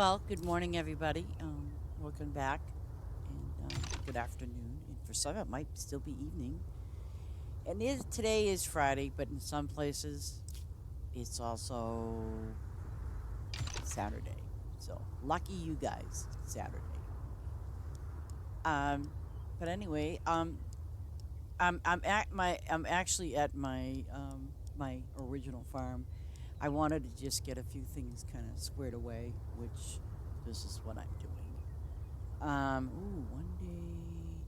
Well, good morning, everybody. Welcome back, and good afternoon. And for some, it might still be evening. Today is Friday, but in some places, it's also Saturday. So lucky you guys, it's Saturday. Um, but anyway, I'm actually at my original farm. I wanted to just get a few things kind of squared away, which this is what I'm doing. 1 day,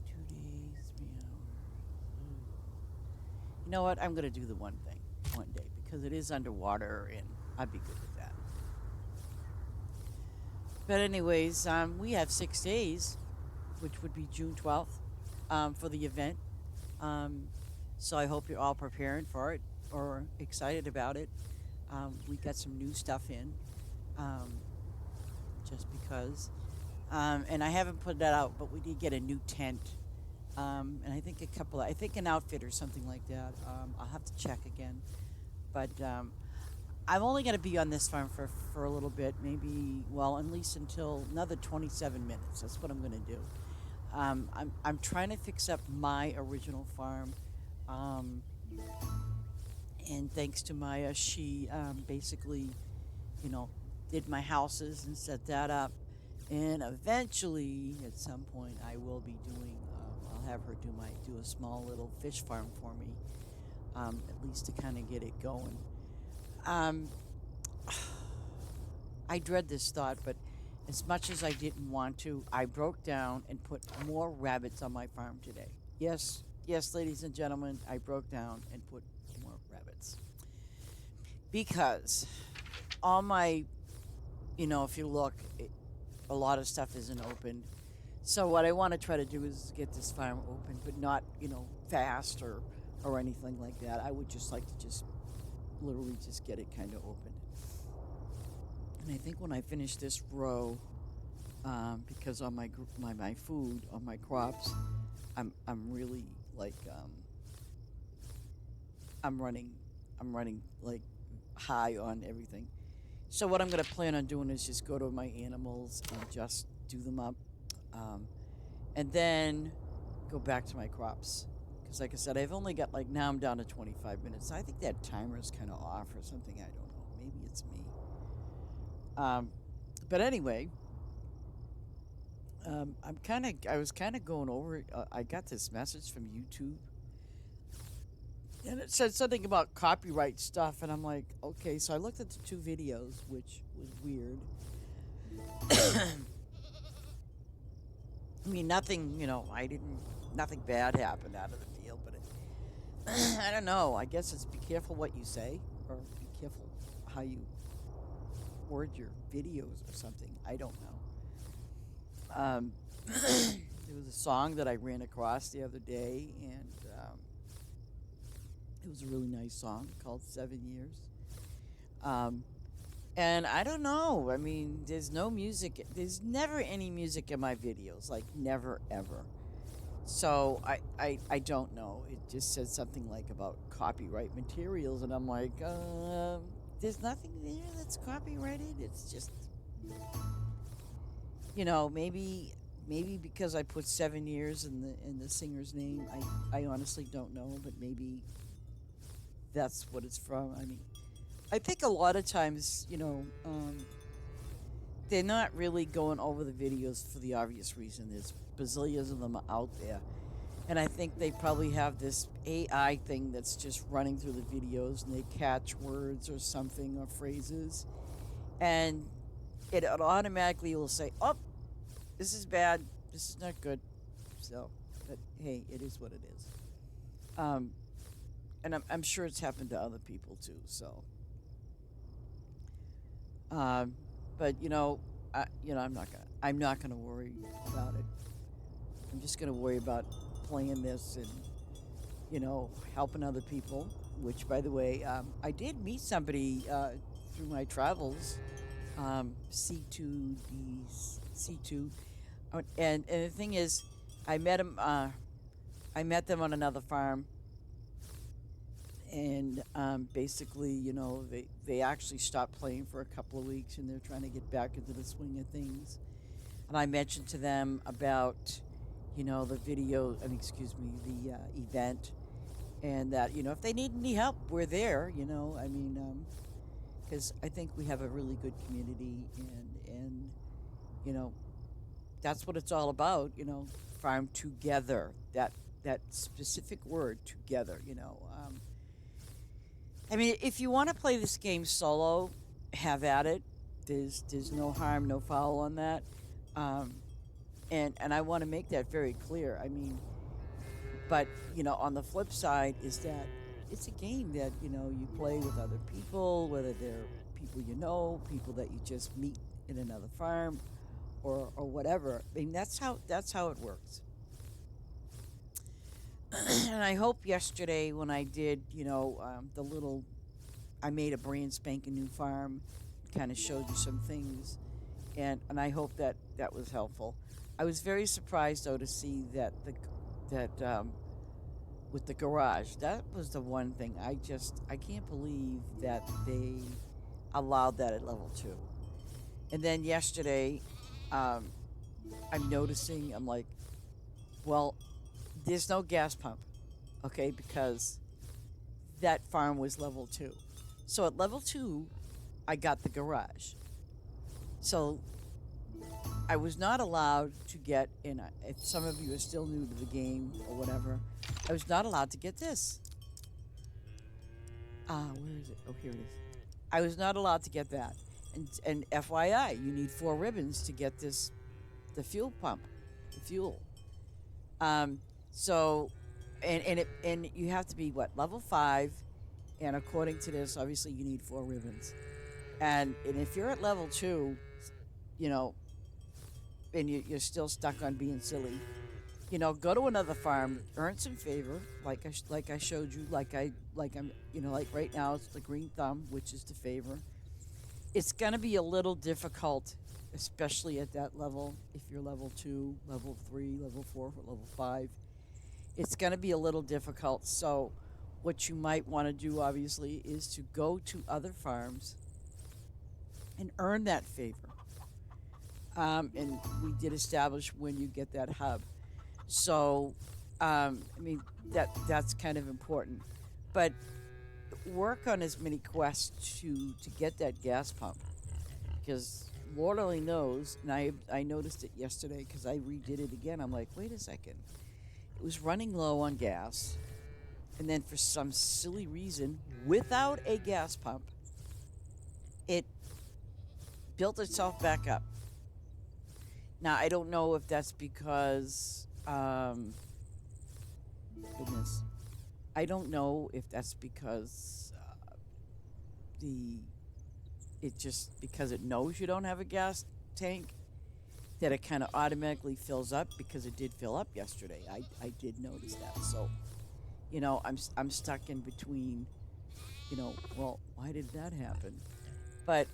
2 days, 3 hours. You know what? I'm gonna do the one thing, one day, because it is underwater, and I'd be good with that. But anyways, we have 6 days, which would be June 12th, for the event. Um, so I hope you're all preparing for it or excited about it. We got some new stuff in, um, just because. And I haven't put that out, but we did get a new tent. And I think I think an outfit or something like that. I'll have to check again. But I'm only going to be on this farm for a little bit, maybe, well, at least until another 27 minutes. That's what I'm going to do. I'm trying to fix up my original farm. Um, and thanks to Maya, she basically, you know, did my houses and set that up. And eventually, at some point, I will be doing. I'll have her do a small little fish farm for me, at least to kind of get it going. Um, I dread this thought, but as much as I didn't want to, I broke down and put more rabbits on my farm today. Yes, yes, ladies and gentlemen, I broke down and put more rabbits because all my, if you look, a lot of stuff isn't opened. So what I want to try to do is get this farm open, but not, fast or anything like that. I would just like to just literally just get it kind of open. And I think when I finish this row, because on my food on my crops, I'm really like I'm running I'm running like high on everything. So what I'm gonna plan on doing is just go to my animals and just do them up, um, and then go back to my crops. Because like I said, I've only got like now I'm down to 25 minutes. I think that timer is kind of off or something. I don't know. Maybe it's me. Um, but anyway, I was kind of going over. I got this message from YouTube, and it said something about copyright stuff, and I'm like, okay. So I looked at the two videos, which was weird. I mean, nothing. I didn't. Nothing bad happened out of the deal, but I don't know. I guess it's be careful what you say, or be careful how you word your videos or something. I don't know. Um, there was a song that I ran across the other day, and it was a really nice song called 7 Years. Um, and I don't know. I mean, there's no music. There's never any music in my videos, like never ever. So I don't know. It just said something like about copyright materials, and I'm like, there's nothing there that's copyrighted. It's just, maybe because I put 7 years in the singer's name. I honestly don't know, but maybe that's what it's from. I mean, I think a lot of times, they're not really going over the videos for the obvious reason. There's bazillions of them out there. And I think they probably have this AI thing that's just running through the videos and they catch words or something or phrases. And it automatically will say, oh, this is bad. This is not good. So, but hey, it is what it is. Um, and I'm sure it's happened to other people too. So, um, but I'm not gonna worry about it. I'm just gonna worry about playing this and helping other people. Which, by the way, I did meet somebody through my travels, C2, and the thing is, I met him. I met them on another farm, And basically, they actually stopped playing for a couple of weeks, and they're trying to get back into the swing of things. And I mentioned to them about, the video, I mean, excuse me, the event, and that, if they need any help, we're there, I mean, because I think we have a really good community, and you know, that's what it's all about, farm together. That specific word, together, I mean, if you want to play this game solo, have at it. There's no harm, no foul on that. Um, and I want to make that very clear. I mean, but on the flip side is that it's a game that you play with other people, whether they're people people that you just meet in another farm, or whatever. I mean, that's how it works. And I hope yesterday when I did, the little, I made a brand spanking new farm, kind of showed you some things, and I hope that that was helpful. I was very surprised though to see that with the garage, that was the one thing I can't believe that they allowed that at level two. And then yesterday, um, I'm noticing, I'm like, well, there's no gas pump, okay, because that farm was level two. So at level two, I got the garage. So I was not allowed to get in. If some of you are still new to the game or whatever, I was not allowed to get this. Where is it? Oh, here it is. I was not allowed to get that. And FYI, you need 4 ribbons to get this, the fuel pump, the fuel. Um, so, and you have to be what, level 5, and according to this, obviously you need 4 ribbons. And if you're at level 2, you know, and you're still stuck on being silly, go to another farm, earn some favor, like I showed you, like I'm, like right now it's the green thumb, which is the favor. It's gonna be a little difficult, especially at that level. If you're level 2, level 3, level 4, level 5, it's gonna be a little difficult. So, what you might want to do, obviously, is to go to other farms and earn that favor. And we did establish when you get that hub. So, I mean, that's kind of important. But work on as many quests to get that gas pump, because Lord only knows. And I noticed it yesterday because I redid it again. I'm like, wait a second, it was running low on gas, and then for some silly reason, without a gas pump, it built itself back up. Now I don't know if that's because goodness, I don't know if that's because the it just because it knows you don't have a gas tank, that it kind of automatically fills up, because it did fill up yesterday. I did notice that. So, I'm stuck in between, well, why did that happen? But,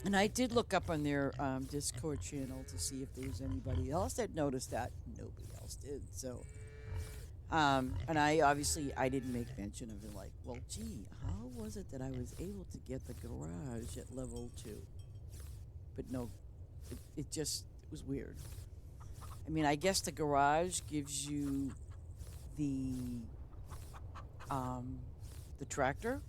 and I did look up on their Discord channel to see if there was anybody else that noticed that. Nobody else did. So, and I didn't make mention of it. Like, well, gee, how was it that I was able to get the garage at level 2? But no, it was weird. I mean, I guess the garage gives you the um, the tractor,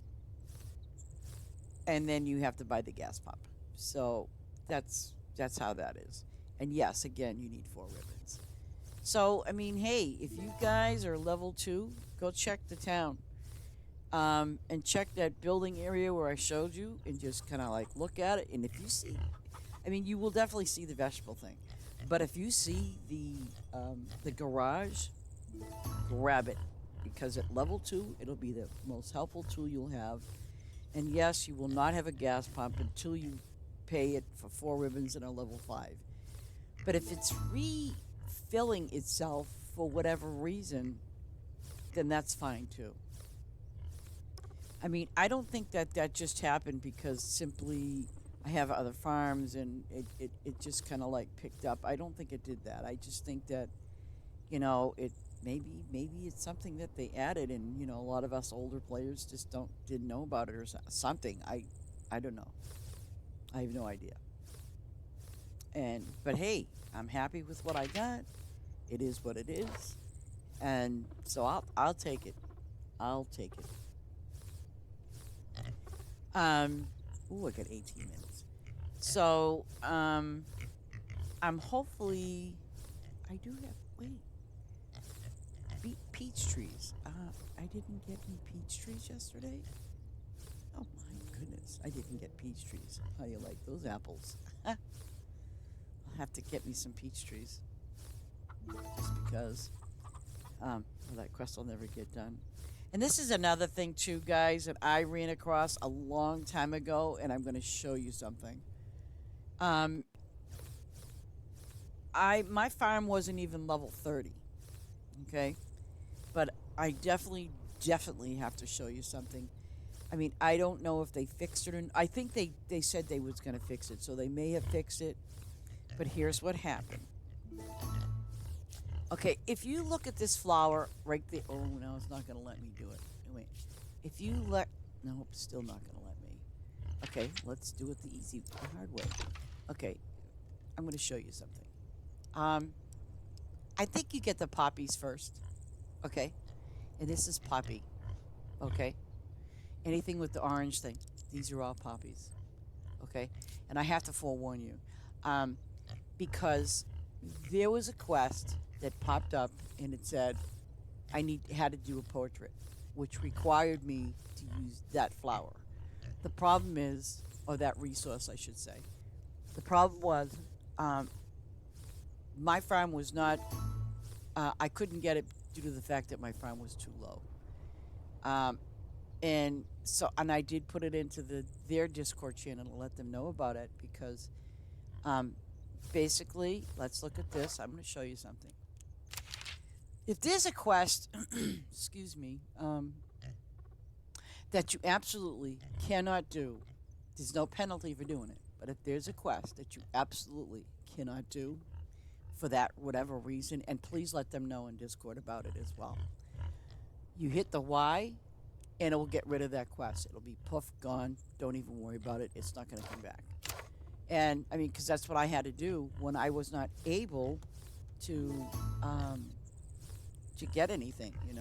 and then you have to buy the gas pump. So that's how that is. And yes, again, you need 4 ribbons. So I mean, hey, if you guys are level 2, go check the town. And check that building area where I showed you, and just kind of like look at it. And if you see, I mean, you will definitely see the vegetable thing. But if you see the garage, grab it, because at level 2, it'll be the most helpful tool you'll have. And yes, you will not have a gas pump until you pay it for 4 ribbons and a level 5. But if it's refilling itself for whatever reason, then that's fine too. I mean, I don't think that just happened because simply I have other farms and it just kind of like picked up. I don't think it did that. I just think that, it maybe it's something that they added, and a lot of us older players just didn't know about it, or something. I don't know. I have no idea. But hey, I'm happy with what I got. It is what it is, and so I'll take it. I'll take it. Ooh, I got 18 minutes. So I'm hopefully. I do have. Wait. Peach trees. I didn't get any peach trees yesterday. Oh my goodness, I didn't get peach trees. How do you like those apples? I'll have to get me some peach trees, just because. Well, that quest will never get done. And this is another thing too, guys, that I ran across a long time ago, and I'm going to show you something. Um, my farm wasn't even level 30. Okay, but I definitely have to show you something. I mean, I don't know if they fixed it, or I think they said they was going to fix it, so they may have fixed it. But here's what happened. Okay, if you look at this flower right there. Oh, no, it's not going to let me do it. Wait. If you let. Nope, still not going to let me. Okay, let's do it the hard way. Okay, I'm going to show you something. I think you get the poppies first. Okay? And this is poppy. Okay? Anything with the orange thing. These are all poppies. Okay? And I have to forewarn you. Because there was a quest that popped up, and it said had to do a portrait, which required me to use that flower. The problem is, or that resource, I should say. The problem was, my farm was not. I couldn't get it due to the fact that my farm was too low. Um, and I did put it into their Discord channel to let them know about it, because um, basically, let's look at this. I'm going to show you something. If there's a quest, excuse me, that you absolutely cannot do, there's no penalty for doing it. But if there's a quest that you absolutely cannot do for that whatever reason, and please let them know in Discord about it as well. You hit the Y, and it will get rid of that quest. It'll be poof, gone. Don't even worry about it. It's not going to come back. And I mean, because that's what I had to do when I was not able to get anything. Oh,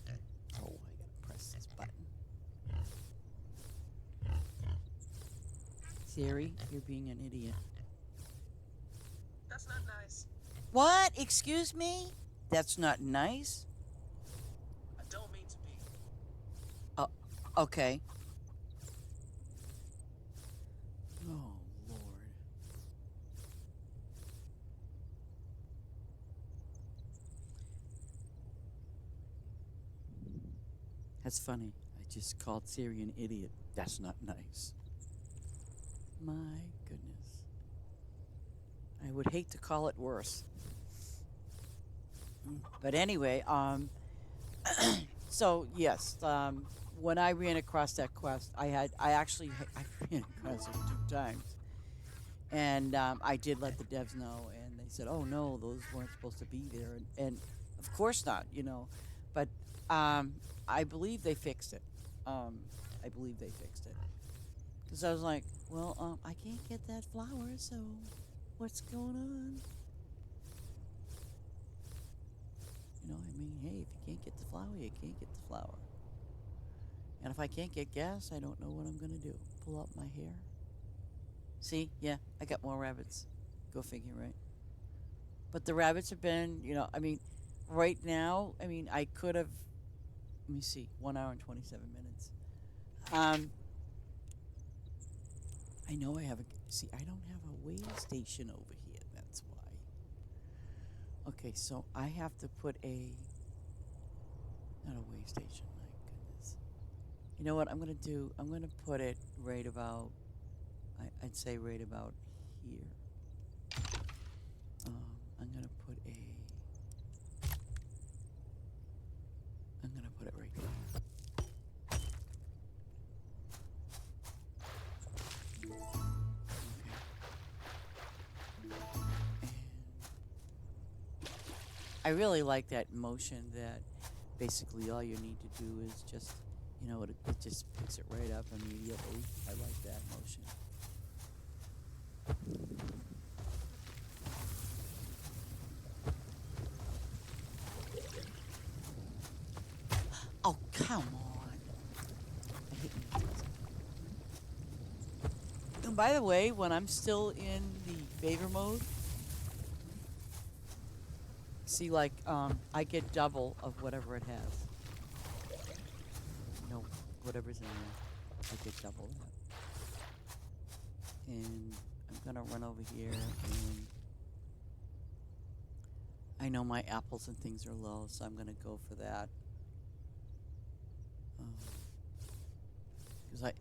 I gotta press this button. Siri, you're being an idiot. That's not nice. What? Excuse me? That's not nice? I don't mean to be. Oh, okay. Oh, Lord. That's funny. I just called Siri an idiot. That's not nice. My goodness. I would hate to call it worse. But anyway, so yes, when I ran across that quest, I ran across it 2 times, and I did let the devs know, and they said, "Oh no, those weren't supposed to be there," and of course not. But I believe they fixed it. Um, I believe they fixed it, because I was like, well, I can't get that flower, so what's going on? I mean, hey, if you can't get the flower, you can't get the flower. And if I can't get gas, I don't know what I'm going to do. Pull out my hair. See? Yeah, I got more rabbits. Go figure, right? But the rabbits have been, I mean, right now, I mean, I could have, let me see, 1 hour and 27 minutes. I know I have see, I don't have a way station over here. That's why. Okay, so I have to put not a way station, my goodness. You know what I'm going to do? I'm going to put it right about, I'd say right about here. I'm going to put it right there. I really like that motion that basically all you need to do is just, it just picks it right up immediately. I like that motion. Oh, come on. I hate when it does it. And by the way, when I'm still in the favor mode, see, like, I get double of whatever it has. Whatever's in there, I get double that. And I'm gonna run over here, and I know my apples and things are low, so I'm gonna go for that. Because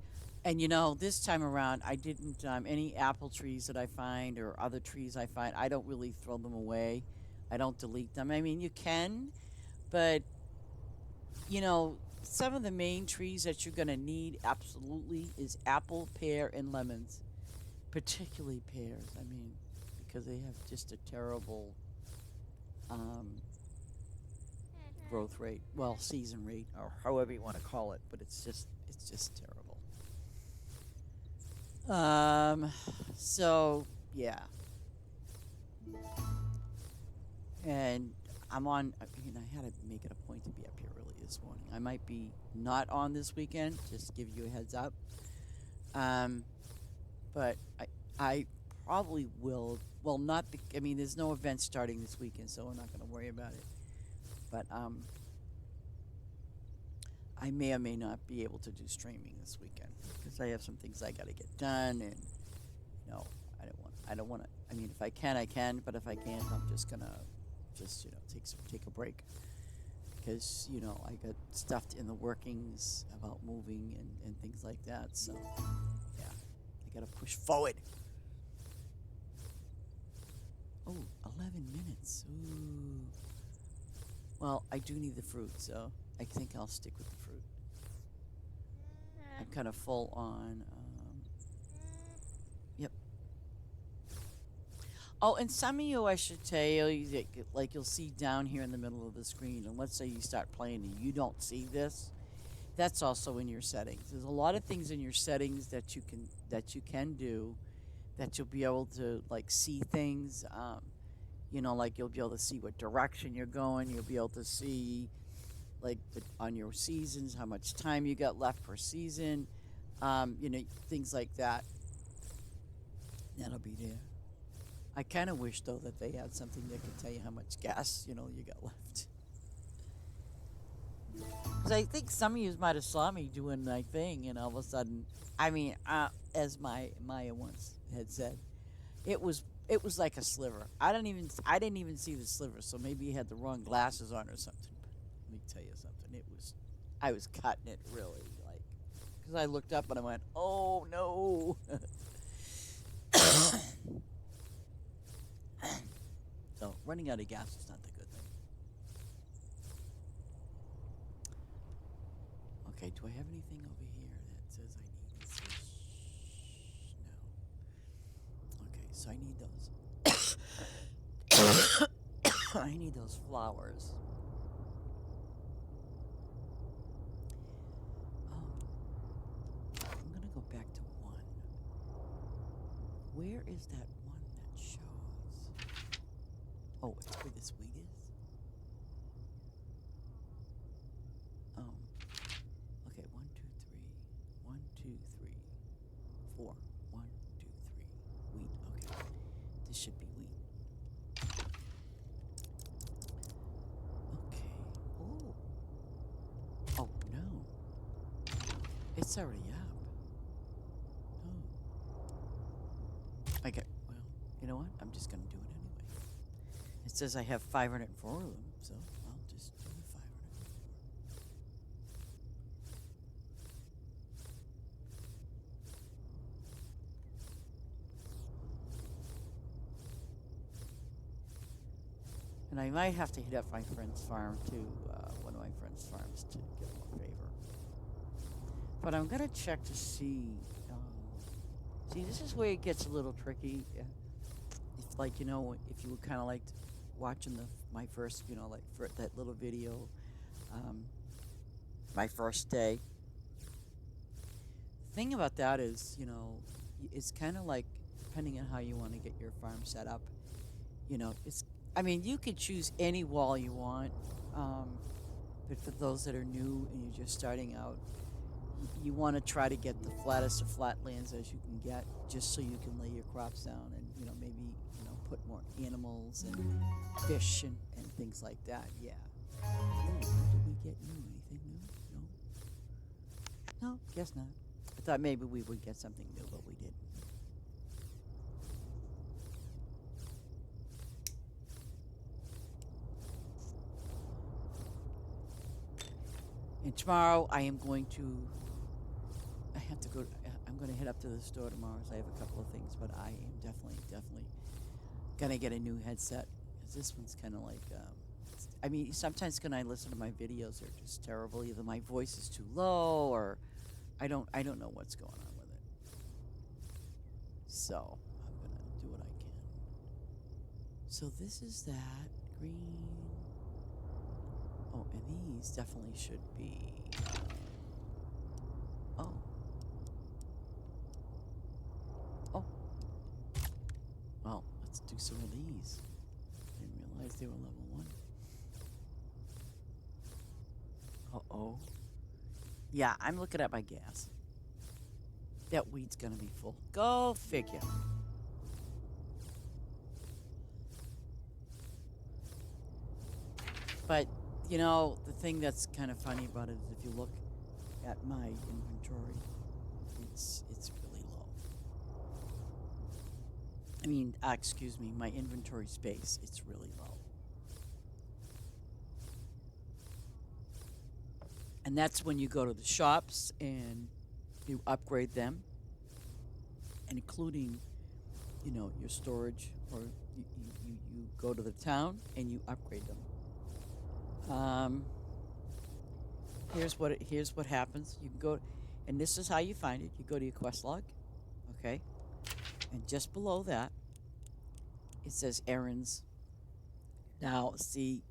this time around, I didn't, any apple trees that I find or other trees I find, I don't really throw them away. I don't delete them. I mean, you can, but, some of the main trees that you're going to need absolutely is apple, pear, and lemons, particularly pears. I mean, because they have just a terrible growth rate, well, season rate, or however you want to call it, but it's just terrible. So yeah, and I had to make it a point to be up here early this morning. I might be not on this weekend, just to give you a heads up. But I probably will. Well, not. There's no event starting this weekend, so we're not going to worry about it. But I may or may not be able to do streaming this weekend because I have some things I got to get done, and I don't want to. If I can, I can. But if I can't, I'm just gonna take a break because I got stuffed in the workings about moving and things like that. So yeah, I gotta push forward. Oh, 11 minutes. Ooh. Well, I do need the fruit, so I think I'll stick with the fruit. I'm kind of full on. Yep. Oh, and some of you, I should tell you, like you'll see down here in the middle of the screen, and let's say you start playing and you don't see this, that's also in your settings. There's a lot of things in your settings that you can do, that you'll be able to like see things. Like you'll be able to see what direction you're going. You'll be able to see, like on your seasons, how much time you got left per season. Things like that. That'll be there. I kind of wish though that they had something that could tell you how much gas you got left. Because I think some of you might have saw me doing my thing, and all of a sudden, as Maya once had said, it was like a sliver. I didn't even see the sliver, so maybe you had the wrong glasses on or something. But let me tell you something. I was cutting it really, like, because I looked up and I went, oh no. So running out of gas is not the good thing. Okay, do I have anything over here that says I need this? No. Okay, so I need those. I need those flowers. I'm gonna go back to 1. Where is that one that shows? Oh, it's where this wheat is? Okay, 1, 2, 3. 1, 2, 3. 4. 1, 2, 3. Wheat, okay. This should be wheat. Okay. Oh. Oh, no. It's already up. Oh. Okay, well, you know what? I'm just going to do it anyway. It says I have 504 of them, so I'll just do the 504. And I might have to hit up my friend's farm too, one of my friend's farms to get more favor. But I'm gonna check to see. See, this is where it gets a little tricky. If, like, if you would kind of like watching my first, like for that little video, um, my first day. The thing about that is, it's kind of like depending on how you want to get your farm set up. It's. I mean, you could choose any wall you want, um, but for those that are new and you're just starting out, you want to try to get the flattest of flatlands as you can get, just so you can lay your crops down and maybe put more animals and fish and things like that. Yeah. Ooh, what did we get new? Anything new? No. No, guess not. I thought maybe we would get something new, but we didn't. And tomorrow I am going to. I have to go. I'm going to head up to the store tomorrow, so I have a couple of things. But I am definitely gonna get a new headset because this one's kind of like. I mean, sometimes when I listen to my videos, they're just terrible. Either my voice is too low, or I don't know what's going on with it. So I'm gonna do what I can. So this is that green. Oh, and these definitely should be. Oh. Oh. Well, let's do some of these. Didn't realize they were level 1. Uh-oh. Yeah, I'm looking at my gas. That wheat's gonna be full. Go figure. But, the thing that's kind of funny about it is if you look at my inventory, it's really low. I mean, excuse me, my inventory space, it's really low. And that's when you go to the shops and you upgrade them, and including, your storage, or you go to the town and you upgrade them. Here's what happens. You can go, and this is how you find it. You go to your quest log, okay, and just below that, it says errands. Now, see,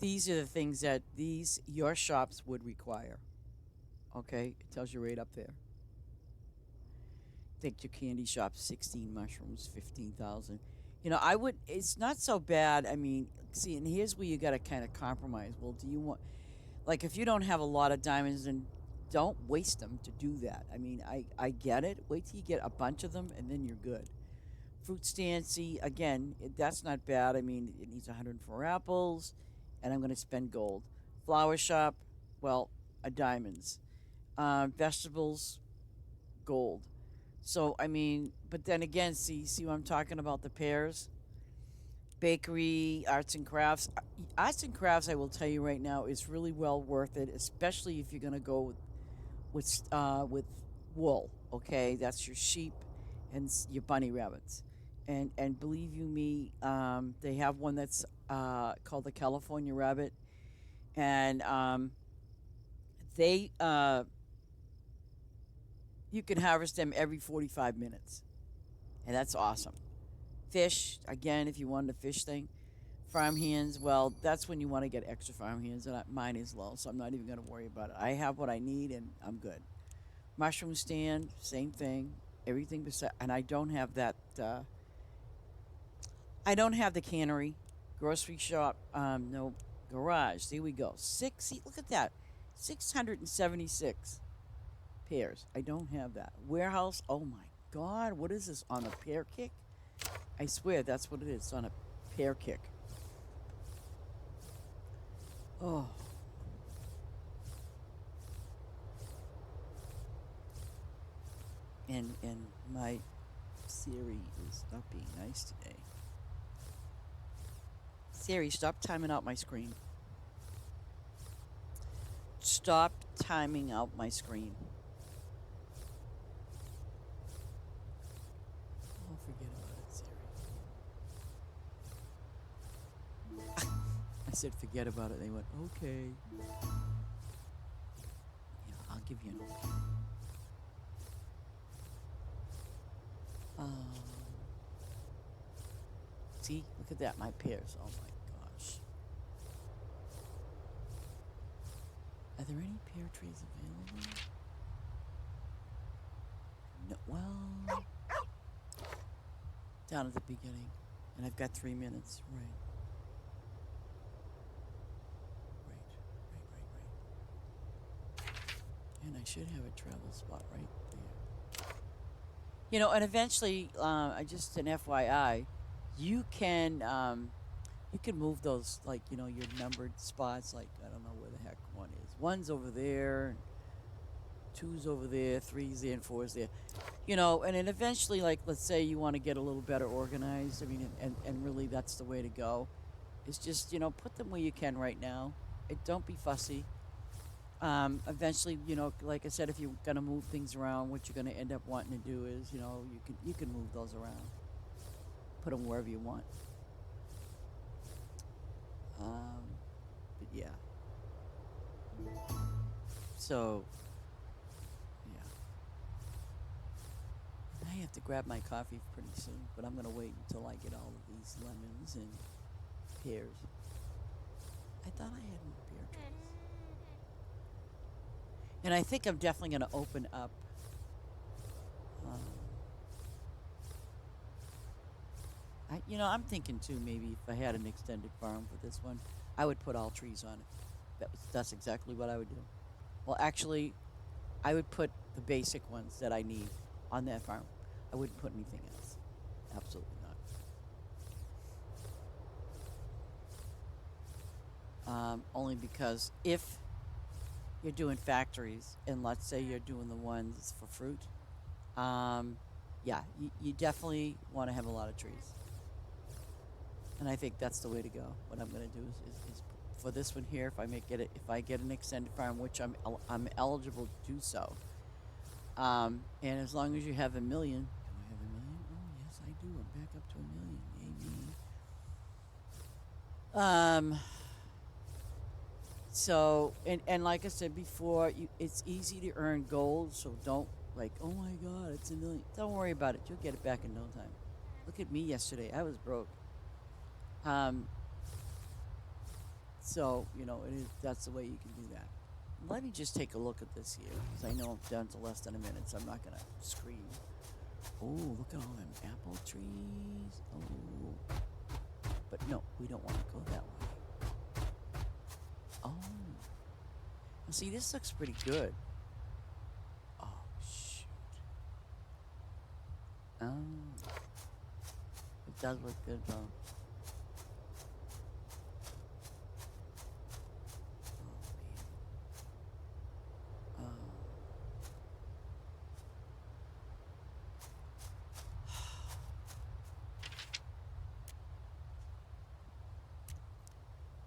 these are the things that your shops would require. Okay, it tells you right up there. Take your candy shop, 16 mushrooms, 15,000. I would. It's not so bad. I mean, see, and here's where you got to kind of compromise. Well, do you want, like, if you don't have a lot of diamonds, then don't waste them to do that. I mean, I get it. Wait till you get a bunch of them, and then you're good. Fruit stand, see, again, that's not bad. I mean, it needs 104 apples, and I'm going to spend gold. Flower shop, well, diamonds. Vegetables, gold. So, I mean, but then again, see what I'm talking about, the pears? Bakery, arts and crafts. Arts and crafts, I will tell you right now, is really well worth it, especially if you're going to go with wool, okay? That's your sheep and your bunny rabbits. And believe you me, they have one that's called the California Rabbit, and they you can harvest them every 45 minutes, and that's awesome. Fish, again, if you wanted a fish thing. Farm hands, well, that's when you want to get extra farm hands, and mine is low, so I'm not even going to worry about it. I have what I need, and I'm good. Mushroom stand, same thing. Everything beside, and I don't have that. I don't have the cannery, grocery shop. No, garage. There we go. See, look at that, 676 pairs. I don't have that. Warehouse. Oh my God, what is this on a pear kick? I swear that's what it is. It's on a pear kick. Oh. And my Siri is not being nice today. Siri, stop timing out my screen. Stop timing out my screen. Oh, forget about it, Siri. I said forget about it. They went, okay. Yeah, I'll give you an okay. See, look at that, my pears. Oh my gosh. Are there any pear trees available? No, well, down at the beginning. And I've got 3 minutes. Right. And I should have a travel spot right there. You know, and eventually, I just an FYI, you can move those, like, you know, your numbered spots. Like, I don't know where the heck one is. One's over there, two's over there, three's there, and four's there. You know, and then eventually, like, let's say you want to get a little better organized. I mean, and really that's the way to go. It's just, you know, put them where you can right now. Don't be fussy. Eventually, you know, like I said, if you're gonna move things around, what you're gonna end up wanting to do is, you know, you can move those around, put them wherever you want. But yeah. So, yeah. I have to grab my coffee pretty soon, but I'm gonna wait until I get all of these lemons and pears. I thought I had more pear trees. And I think I'm definitely going to open up. You know, I'm thinking too. Maybe if I had an extended farm for this one, I would put all trees on it. That's exactly what I would do. Well, actually, I would put the basic ones that I need on that farm. I wouldn't put anything else. Absolutely not. Only because if you're doing factories, and let's say you're doing the ones for fruit, yeah, you definitely want to have a lot of trees. And I think that's the way to go. What I'm going to do is for this one here, if I get an extended farm, which I'm eligible to do so, and as long as you have a million, do I have a million? Oh yes, I do. I'm back up to a million. Yay me. So, and like I said before, it's easy to earn gold, so don't, like, oh my God, it's a million. Don't worry about it. You'll get it back in no time. Look at me yesterday. I was broke. So, you know, that's the way you can do that. Let me just take a look at this here, because I know I'm down to less than a minute, so I'm not going to scream. Oh, look at all them apple trees. Oh. But no, we don't want to go that way. Oh. Well, see, this looks pretty good. Oh, shoot. Oh. It does look good, though. Oh, man.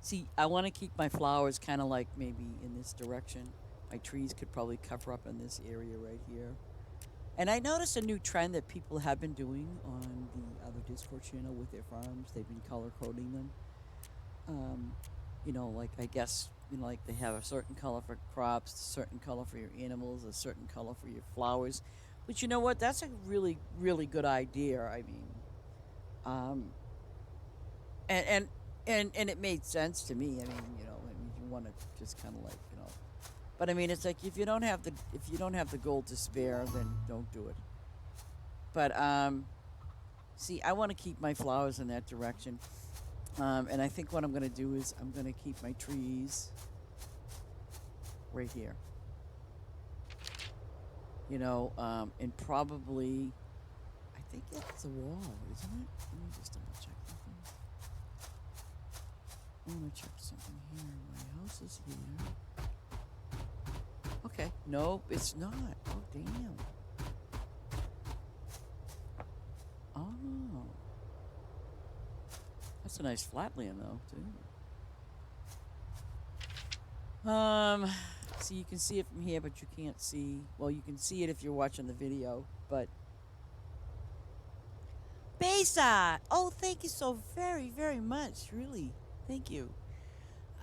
See, I want to keep my flowers kind of like maybe in this direction. My trees could probably cover up in this area right here. And I noticed a new trend that people have been doing on the other Discord channel with their farms. They've been color coding them. You know, like, I guess, you know, like they have a certain color for crops, a certain color for your animals, a certain color for your flowers. But you know what? That's a really, really good idea. I mean, um, and and and it made sense to me. I mean, you know, I mean, you want to just kind of like, you know, but I mean, it's like if you don't have the gold to spare, then don't do it. But see, I want to keep my flowers in that direction, and I think what I'm going to do is I'm going to keep my trees right here. You know, and probably, I think it's a wall, isn't it? Let me just double check something. I want to check something here. My house is here. Okay. Nope, it's not. Oh, damn. Oh. That's a nice flat land, though, too. So you can see it from here, but you can't see. Well, you can see it if you're watching the video, but. Besa! Oh, thank you so very, very much. Really. Thank you.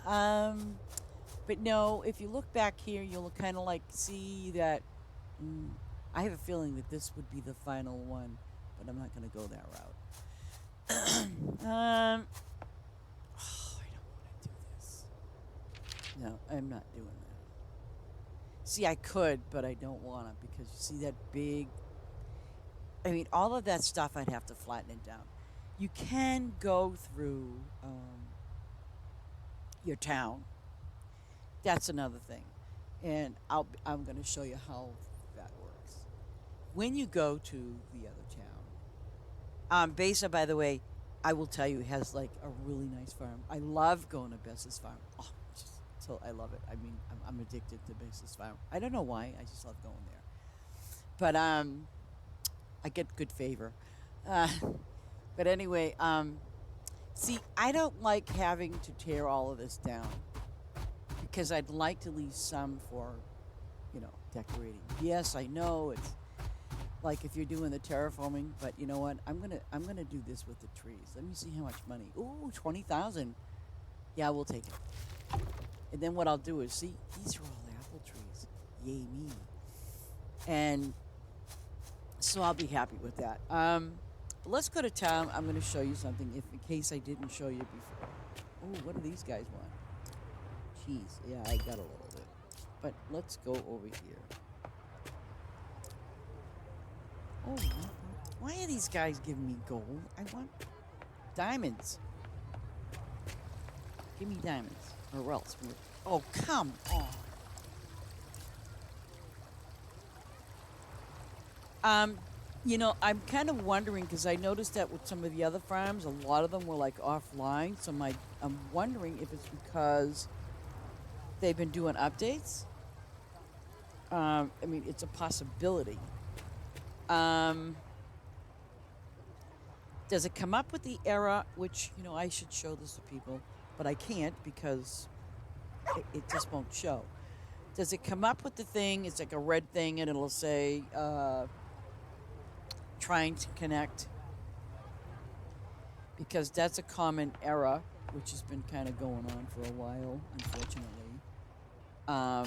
But no, if you look back here, you'll kind of like see that. I have a feeling that this would be the final one, but I'm not going to go that route. Oh, I don't want to do this. No, I'm not doing that. See, I could, but I don't want to because you see that big. I mean, all of that stuff, I'd have to flatten it down. You can go through your town. That's another thing, and I'm going to show you how that works. When you go to the other town, Besa, by the way, I will tell you, has like a really nice farm. I love going to Besa's farm. Oh, just so I love it. I mean, I'm addicted to Besa's farm. I don't know why. I just love going there. But I get good favor. Uh, but anyway, see, I don't like having to tear all of this down because I'd like to leave some for, decorating. Yes, I know it's like if you're doing the terraforming, but you know what? I'm gonna do this with the trees. Let me see how much money. Ooh, 20,000. Yeah, we'll take it. And then what I'll do is see these are all apple trees. Yay me! And so I'll be happy with that. But let's go to town. I'm gonna show you something, if in case I didn't show you before. Oh, what do these guys want? Cheese. Yeah, I got a little bit. But let's go over here. Oh, why are these guys giving me gold? I want diamonds. Give me diamonds, or else. Oh, come on. Um, I'm kind of wondering because I noticed that with some of the other farms, a lot of them were like offline. So I'm wondering if it's because they've been doing updates. I mean, it's a possibility. Um, does it come up with the error? Which I should show this to people, but I can't because it just won't show. Does it come up with the thing? It's like a red thing, and it'll say trying to connect, because that's a common error, which has been kind of going on for a while, unfortunately. Um,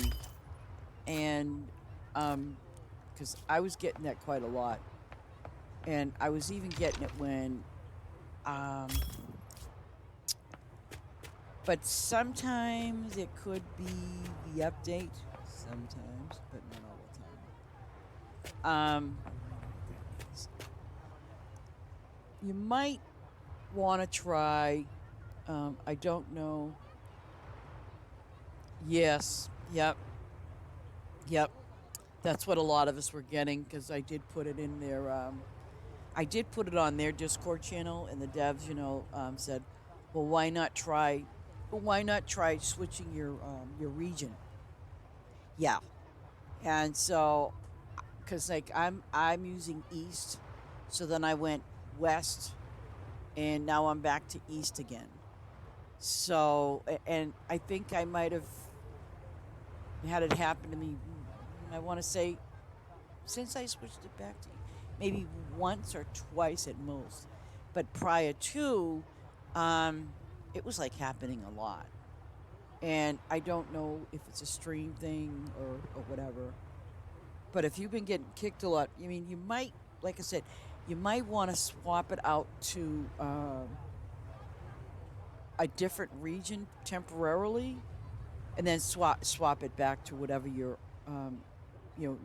and because I was getting that quite a lot, and I was even getting it when, um, but sometimes it could be the update, sometimes, but not all the time. You might want to try. I don't know. Yes. Yep. Yep. That's what a lot of us were getting because I did put it in their. I did put it on their Discord channel, and the devs, said, "Well, why not try? Why not try switching your region?" Yeah, and so because like I'm using East, so then I went West, and now I'm back to East again. So, and I think I might have had it happen to me. I want to say since I switched it back to maybe once or twice at most, but prior to, um, it was like happening a lot. And I don't know if it's a stream thing or whatever. But if you've been getting kicked a lot, I mean, you might, like I said, you might want to swap it out to a different region temporarily, and then swap it back to whatever your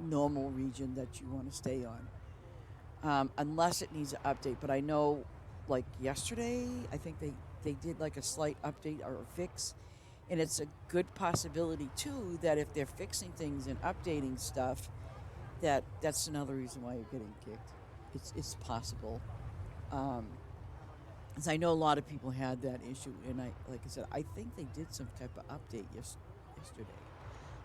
normal region that you want to stay on, unless it needs an update. But I know, like yesterday, I think they did like a slight update or a fix, and it's a good possibility too that if they're fixing things and updating stuff, that's another reason why you're getting kicked. It's possible. Um, 'Cause I know a lot of people had that issue, and like I said, I think they did some type of update yesterday.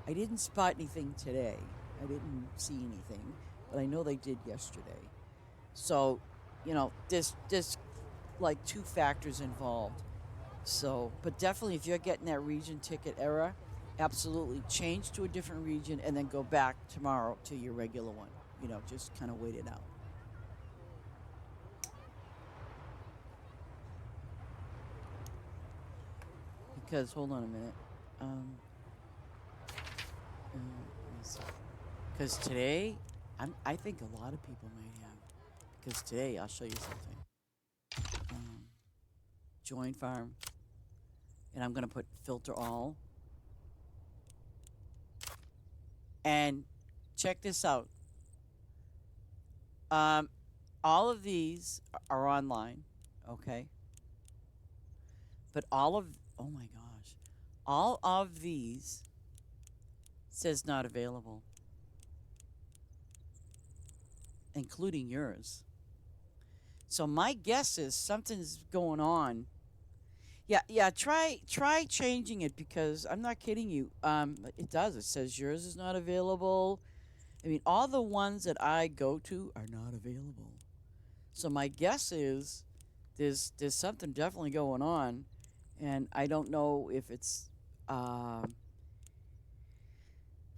I didn't spot anything today. I didn't see anything, but I know they did yesterday. So, there's like two factors involved. So, but definitely, if you're getting that region ticket error, absolutely change to a different region and then go back tomorrow to your regular one. Just kind of wait it out. Because hold on a minute. Because today, I think a lot of people might have. Because today, I'll show you something. Um, join farm, and I'm gonna put filter all. And check this out. Um, all of these are online, okay? But oh my gosh, all of these says not available, including yours. So my guess is something's going on. Yeah, yeah. Try changing it because I'm not kidding you. It does. It says yours is not available. I mean, all the ones that I go to are not available. So my guess is there's something definitely going on, and I don't know if it's um,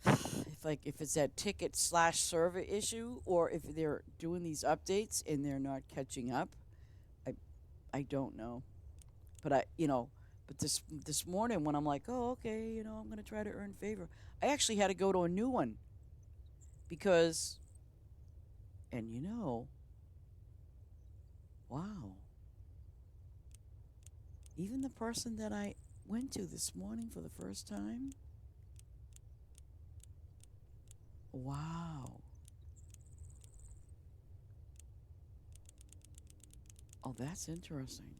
if it's that ticket slash server issue or if they're doing these updates and they're not catching up. I I don't know, but but this morning when I'm like, oh okay, I'm gonna try to earn favor. I actually had to go to a new one because and wow, even the person that I went to this morning for the first time. Wow. Oh, that's interesting.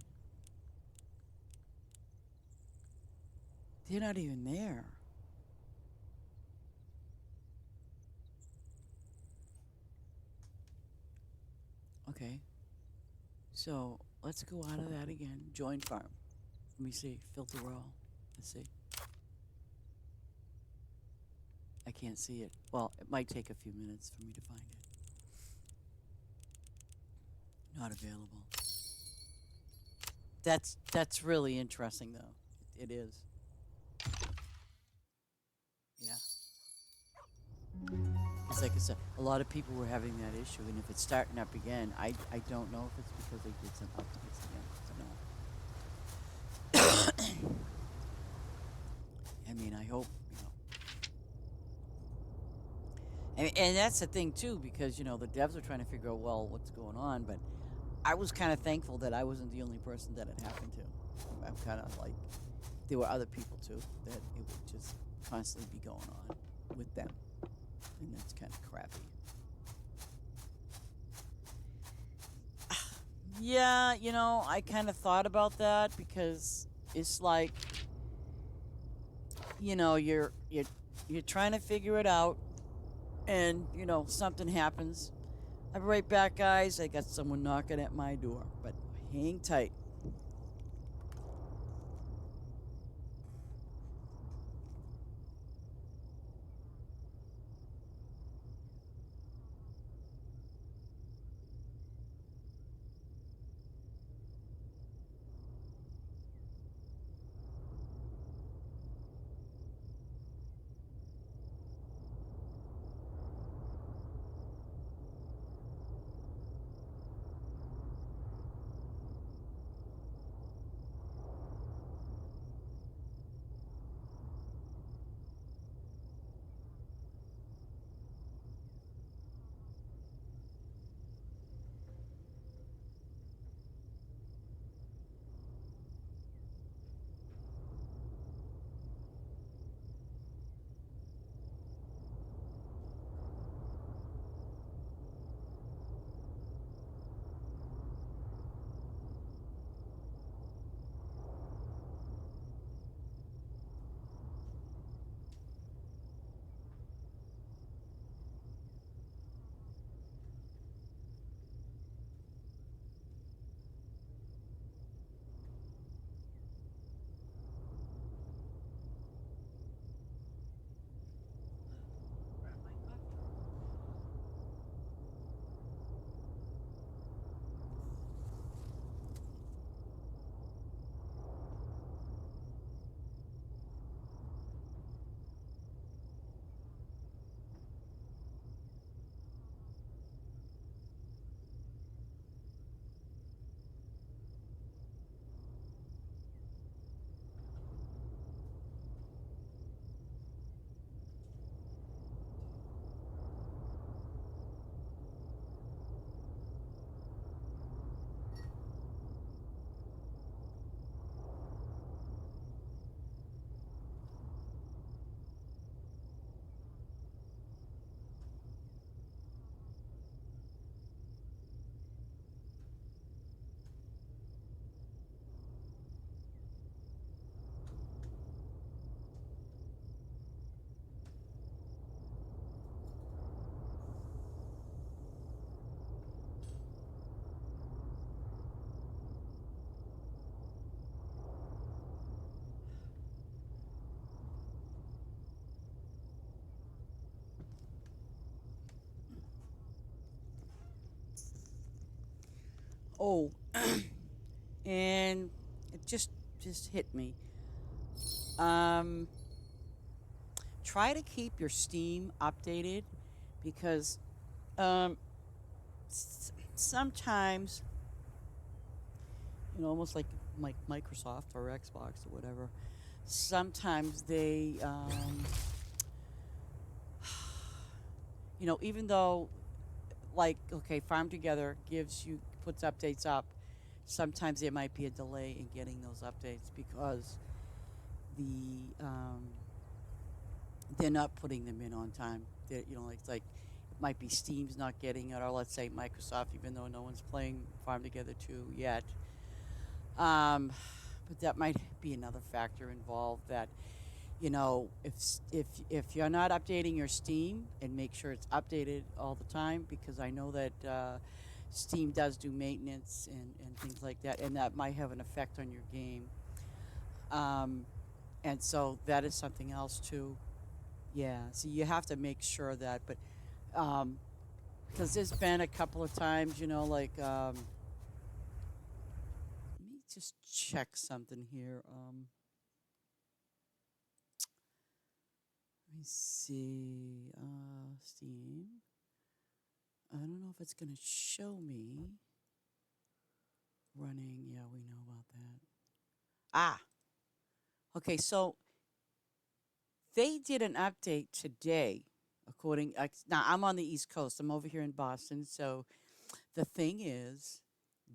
They're not even there. Okay. So let's go out of that again. Join farm. Let me see. Filter all. Let's see. I can't see it. Well, it might take a few minutes for me to find it. Not available. That's really interesting though. It is. Yeah. It's like I said, a lot of people were having that issue, and if it's starting up again, I don't know if it's because they did some updates again. I don't know. I mean, I hope and that's the thing too, because the devs are trying to figure out well what's going on, but I was kind of thankful that I wasn't the only person that it happened to. I'm kind of like there were other people too that it would just constantly be going on with them, and that's kind of crappy. Yeah, I kind of thought about that because it's like you're trying to figure it out, and something happens. I'll be right back, guys. I got someone knocking at my door, but hang tight. Oh, and it just hit me. Um, Try to keep your Steam updated because um, sometimes almost like Microsoft or Xbox or whatever. Sometimes they, even though like okay, Farm Together puts updates up. Sometimes there might be a delay in getting those updates because the they're not putting them in on time. It's like it might be Steam's not getting it, or let's say Microsoft, even though no one's playing Farm Together 2 yet. Um, but that might be another factor involved that if you're not updating your Steam and make sure it's updated all the time because I know that Steam does do maintenance and things like that, and that might have an effect on your game. Um, and so that is something else too. Yeah, so you have to make sure that, but um, because there's been a couple of times, let me just check something here. Let me see. Steam. I don't know if it's going to show me running. Yeah, we know about that. Ah, okay. So they did an update today, now I'm on the East Coast. I'm over here in Boston. So the thing is,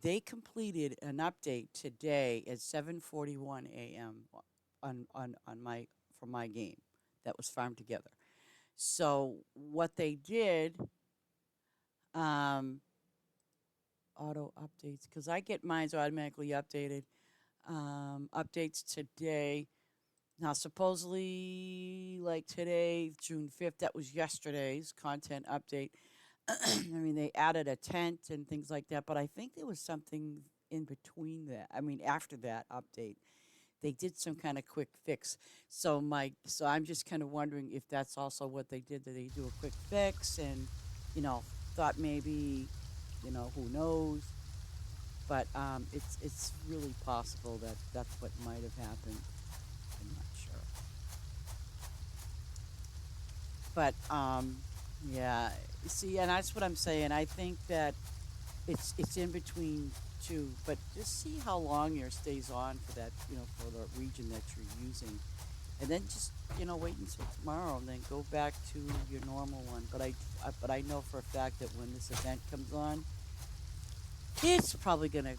they completed an update today at 7:41 a.m. on my for my game that was farmed together. So what they did, um, auto updates, because I get mine's automatically updated. Updates today. Now, supposedly, like today, June 5th, that was yesterday's content update. I mean, they added a tent and things like that, but I think there was something in between that. I mean, after that update, they did some kind of quick fix. So I'm just kind of wondering if that's also what they did. Did they do a quick fix and, you know, thought maybe, who knows? But it's really possible that that's what might have happened. I'm not sure. But yeah, see, and that's what I'm saying. I think that it's in between two, but just see how long yours stays on for that, for the region that you're using, and then just wait until tomorrow, and then go back to your normal one. But I know for a fact that when this event comes on, it's probably gonna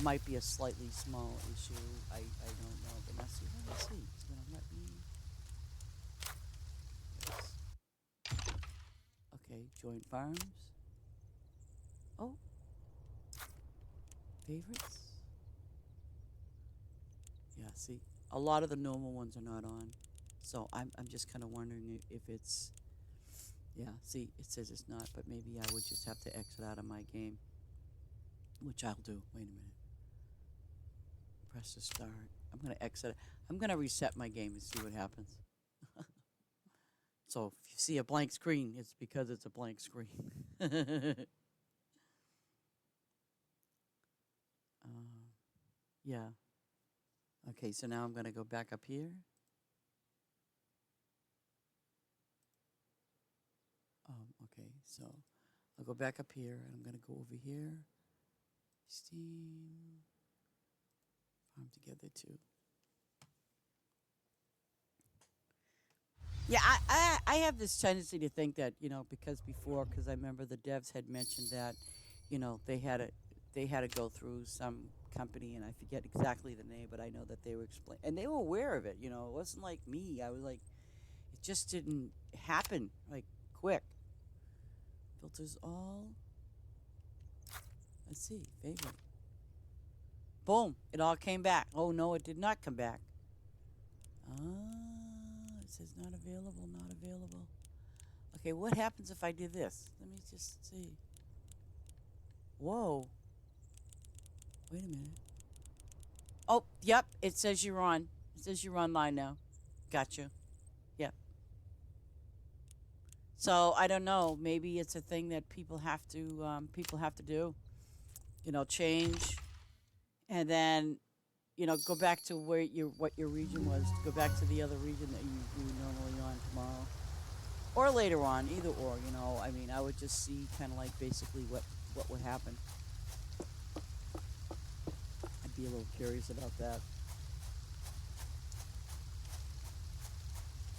might be a slightly small issue. I don't know, but let's see. It's gonna let me. Okay, join farms. Oh, favorites. Yeah, see, a lot of the normal ones are not on. So I'm just kind of wondering if it's, yeah, see, it says it's not, but maybe I would just have to exit out of my game, which I'll do. Wait a minute. Press to start. I'm going to exit. I'm going to reset my game and see what happens. So if you see a blank screen, it's because it's a blank screen. Yeah. Okay, so now I'm going to go back up here. Okay, so I'll go back up here and I'm going to go over here. Steam. Farm together too. Yeah, I have this tendency to think that, because I remember the devs had mentioned that, they had to go through some company, and I forget exactly the name, but I know that they were explain and they were aware of it. It wasn't like me. I was like, it just didn't happen like quick. Filters all. Let's see, favorite. Boom! It all came back. Oh no, it did not come back. It says not available, not available. Okay, what happens if I do this? Let me just see. Whoa. Wait a minute. Oh, yep, it says you're on. It says you're online now. Gotcha. Yep. So I don't know. Maybe it's a thing that people have to do. change, and then go back to where what your region was. Go back to the other region that you were normally on tomorrow, or later on, either or. I mean, I would just see kind of like basically what would happen. I'd be a little curious about that.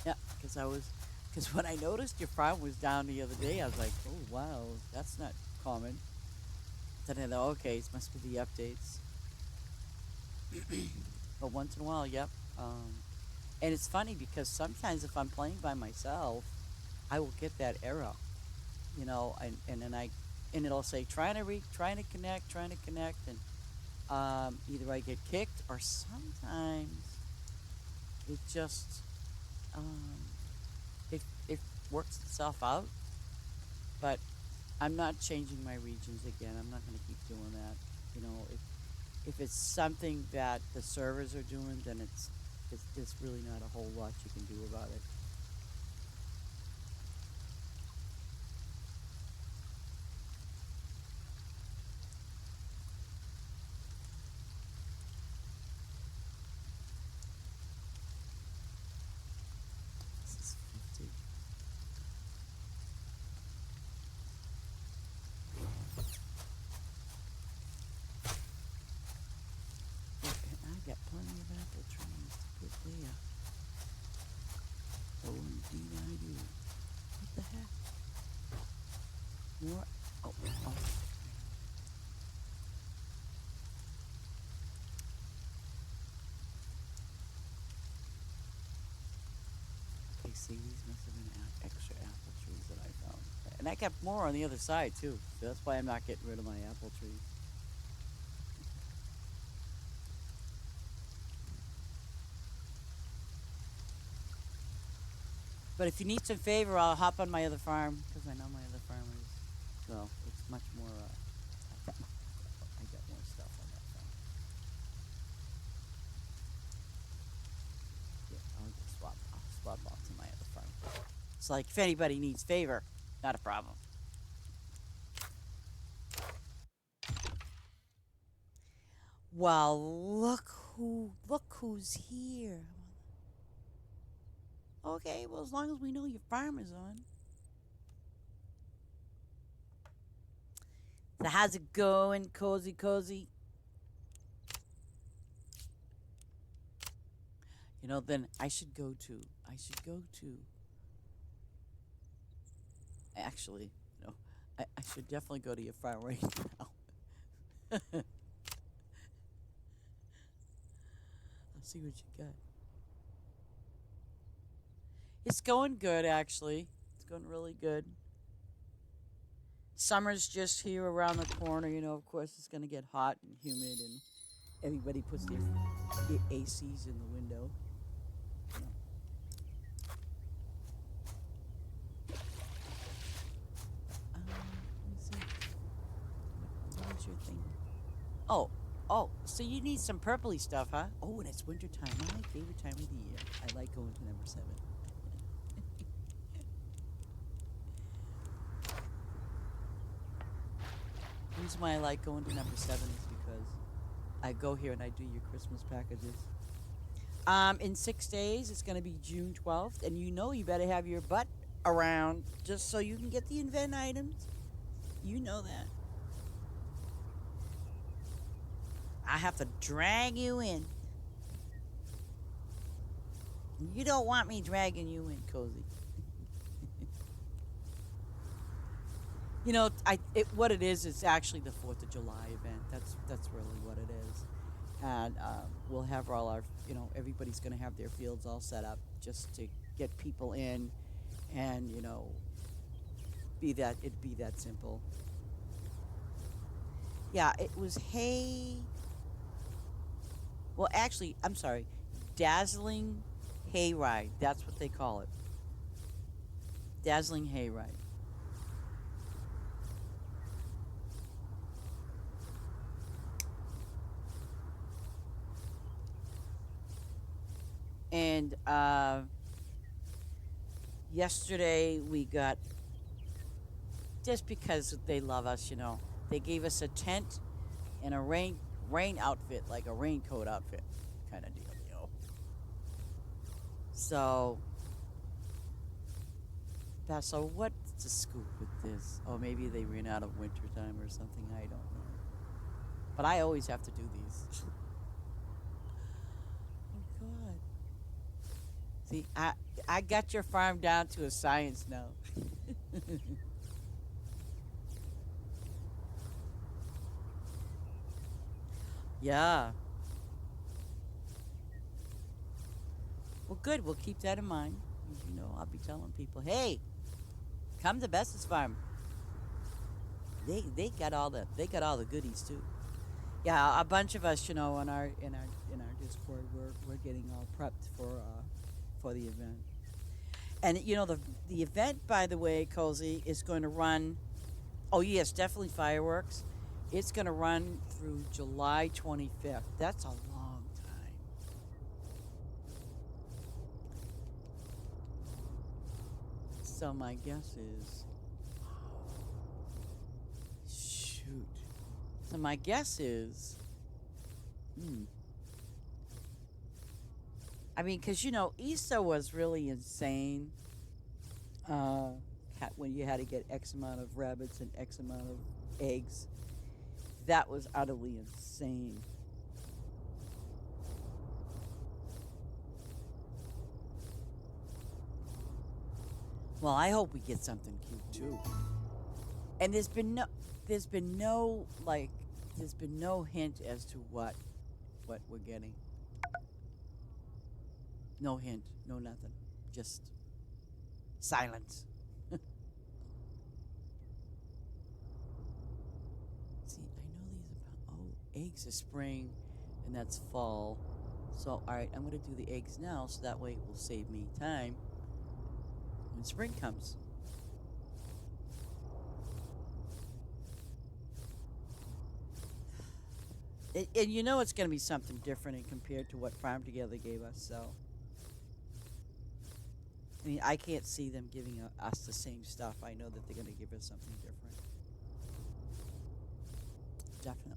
Yeah, because when I noticed your farm was down the other day, I was like, oh wow, that's not common. Then I thought, okay, it must be the updates. But once in a while, yep. Um, and it's funny because sometimes if I'm playing by myself, I will get that error, and then and it'll say trying to connect, and either I get kicked or sometimes it just um, it works itself out. But I'm not changing my regions again. I'm not going to keep doing that. If it's something that the servers are doing, then it's there's really not a whole lot you can do about it. This is 50. Look, and I got plenty of apple trees to put there. Oh, indeed I do. What the heck? More? Oh, oh. Okay, see, these must have been extra apple trees that I found. And I got more on the other side, too. So that's why I'm not getting rid of my apple trees. But if you need some favor, I'll hop on my other farm because I know my other farm is, well, it's much more. I got more stuff on that farm. Yeah, I'll swap off to my other farm. It's like if anybody needs favor, not a problem. Well, look who's here. Okay, well as long as we know your farm is on. So how's it going, cozy cozy? Then I should go to actually, I should definitely go to your farm right now. I'll see what you got. It's going good, actually. It's going really good. Summer's just here around the corner. Of course, it's going to get hot and humid, and everybody puts their ACs in the window. You know. Let me see. What is your thing? Oh, oh, so you need some purpley stuff, huh? Oh, and it's wintertime. My favorite time of the year. I like going to number 7. The reason why I like going to number 7 is because I go here and I do your Christmas packages. In 6 days, it's going to be June 12th, and you better have your butt around just so you can get the event items. You know that. I have to drag you in. You don't want me dragging you in, Cozy. What it is, it's actually the 4th of July event. That's really what it is. And we'll have all our, everybody's going to have their fields all set up just to get people in, and it'd be that simple. Yeah, it was hay. Well, actually, I'm sorry, dazzling hayride. That's what they call it. Dazzling hayride. And yesterday we got, just because they love us, they gave us a tent and a rain outfit, like a raincoat outfit, kind of dealio. So that's so. What's the scoop with this? Oh, maybe they ran out of winter time or something. I don't know. But I always have to do these. Oh God. See, I got your farm down to a science now. Yeah. Well, good. We'll keep that in mind. You know, I'll be telling people, hey, come to Bess's farm. They got all the goodies too. Yeah, a bunch of us, in our Discord, we're getting all prepped for the event. And the event, by the way, Cozy, is going to run. Oh yes, definitely fireworks. It's going to run through July 25th. That's a long time. So my guess is, shoot. So my guess is, hmm. I mean, because Easter was really insane. Uh, when you had to get X amount of rabbits and X amount of eggs, that was utterly insane. Well, I hope we get something cute too. And there's been no like, there's been no hint as to what we're getting. No hint, no nothing. Just silence. See, I know these about. Oh, eggs are spring, and that's fall. So, all right, I'm gonna do the eggs now, so that way it will save me time when spring comes. And you know it's gonna be something different and compared to what Farm Together gave us. So, I mean, I can't see them giving us the same stuff. I know that they're gonna give us something different. Definitely.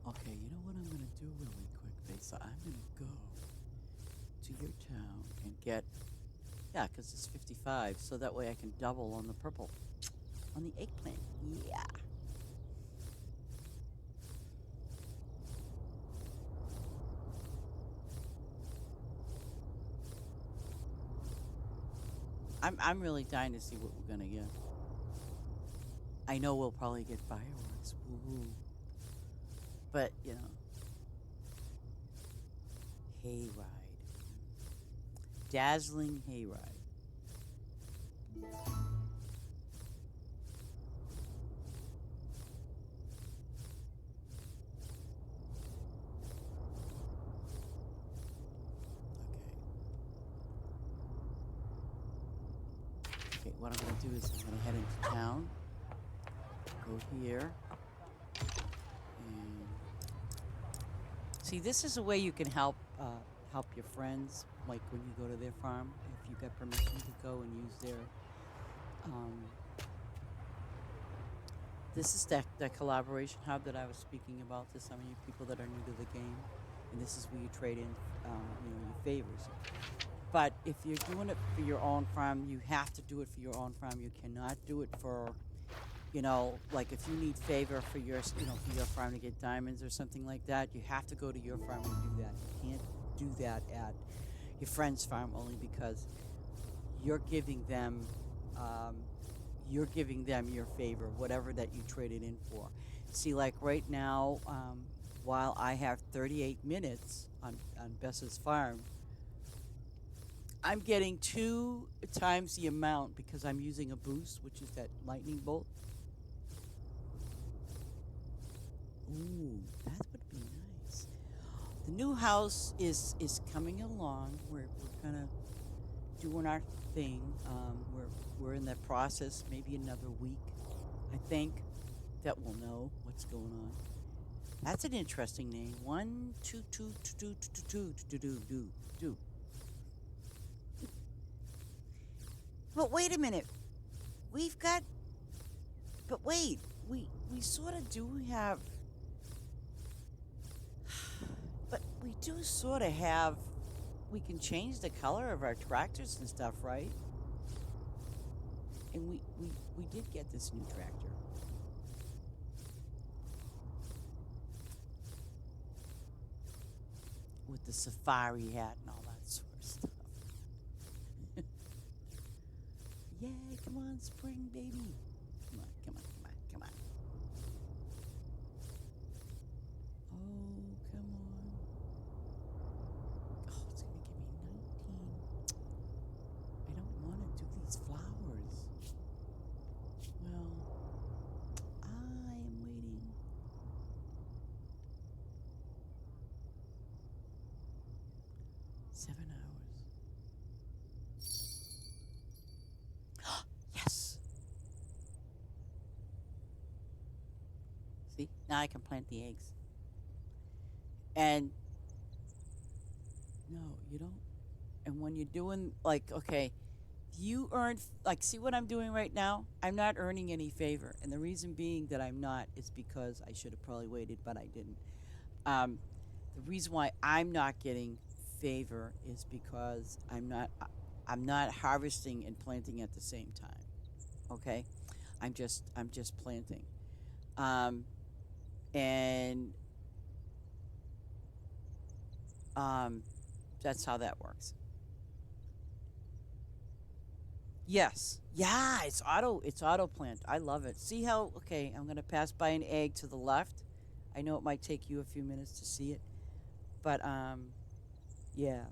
Okay, you know what I'm gonna do really quick, Besa? I'm gonna go to your town and get, yeah, 'cause it's 55, so that way I can double on the purple, on the eggplant. Yeah. I'm really dying to see what we're gonna get. I know we'll probably get fireworks. Woo. But, hayride. Dazzling hayride. Okay, what I'm gonna do is I'm gonna head into town, go here, and see, this is a way you can help your friends, like when you go to their farm, if you got permission to go and use their. Um, this is that collaboration hub that I was speaking about to some of you people that are new to the game, and this is where you trade in, your favors. But if you're doing it for your own farm, you have to do it for your own farm. You cannot do it for, like if you need favor for for your farm to get diamonds or something like that, you have to go to your farm and do that. You can't do that at your friend's farm only because you're giving them, um, you're giving them your favor, whatever that you traded in for. See, like right now, while I have 38 minutes on Bessa's farm, I'm getting 2 times the amount because I'm using a boost, which is that lightning bolt. Ooh, that would be nice. The new house is coming along. We're kind of doing our thing. We're in that process. Maybe another week, I think. that will know what's going on. That's an interesting name. 1 2 2 2 2 2 2 2 2 2. But wait a minute. We've got. But wait, we sort of do have. But we do sort of have. We can change the color of our tractors and stuff, right? And we did get this new tractor. With the safari hat and all that sort of stuff. Yeah, come on, spring baby. Come on, come on, come on, come on. Oh, come on. Oh, it's gonna give me 19. I don't want to do these flowers. Well, I am waiting. Seven hours. Yes. See, now I can plant the eggs. And no, you don't. And when you're doing like, okay, you earn like, see what I'm doing right now? I'm not earning any favor, and the reason being that I'm not is because I should have probably waited, but I didn't. Um, the reason why I'm not getting favor is because I'm not harvesting and planting at the same time. Okay, I'm just planting. Um, and um, that's how that works. Yes. Yeah, it's auto plant. I love it. See how okay, I'm gonna pass by an egg to the left. I know it might take you a few minutes to see it, but yeah.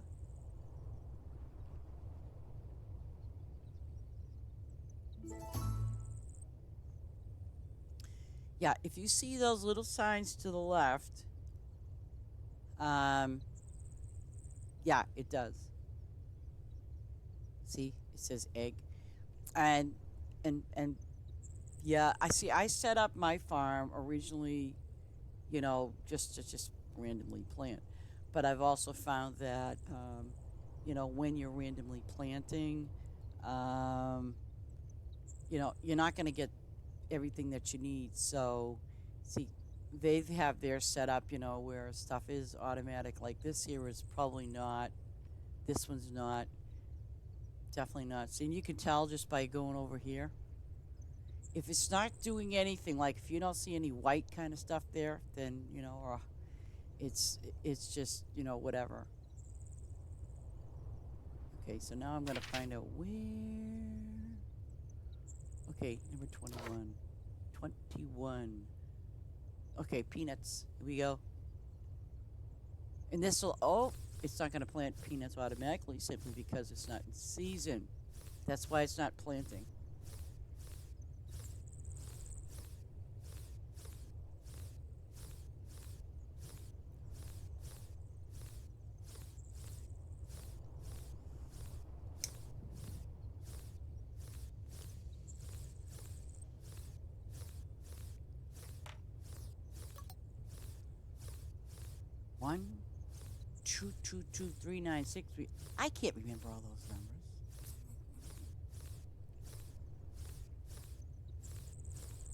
Yeah, if you see those little signs to the left, um yeah, it does. See, it says egg. And and yeah, I see I set up my farm originally, just to just randomly plant. But I've also found that when you're randomly planting, um, you're not going to get everything that you need. So, see, they have their setup, where stuff is automatic. Like this here is probably not. This one's not. Definitely not. See, and you can tell just by going over here. If it's not doing anything, like if you don't see any white kind of stuff there, then or it's just whatever. Okay, so now I'm gonna find out where. Okay, number 21. 21. Okay, peanuts. Here we go. And this will. Oh, it's not gonna plant peanuts automatically simply because it's not in season. That's why it's not planting. 1 2 2 2 3 9 6 3. I can't remember all those numbers.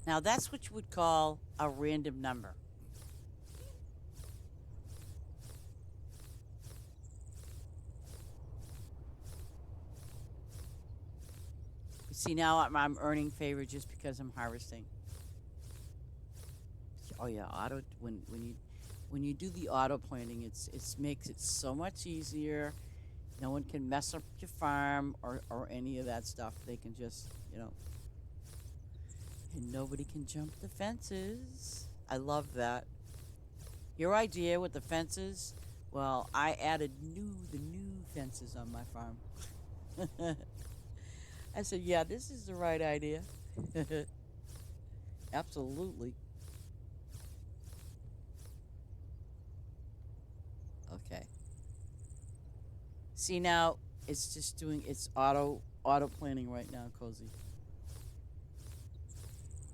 Now that's what you would call a random number. See, now I'm earning favor just because I'm harvesting. Oh yeah, auto when you do the auto planting, it's makes it so much easier. No one can mess up your farm or any of that stuff. They can just and nobody can jump the fences. I love that. Your idea with the fences? Well, I added the new fences on my farm. I said, yeah, this is the right idea. Absolutely. Okay. See now, it's just doing its auto planning right now, Cozy.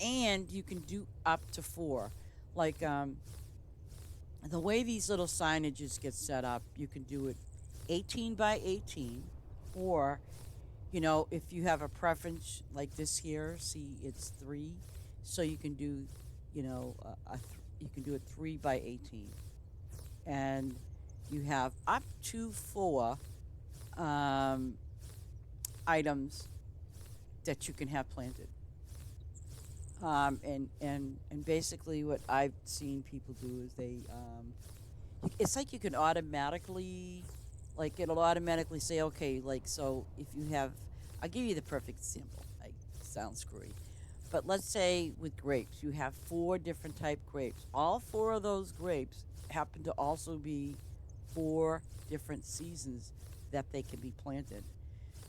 and you can do up to four. Like the way these little signages get set up, you can do it 18 by 18, or if you have a preference like this here, see it's three, so you can do, you can do it 3 by 18, and you have up to four um, items that you can have planted. And basically, what I've seen people do is it's like you can automatically, like it'll automatically say, okay, like so if you have, I'll give you the perfect example. I sound screwy, but let's say with grapes, you have four different type grapes. All four of those grapes happen to also be four different seasons that they can be planted.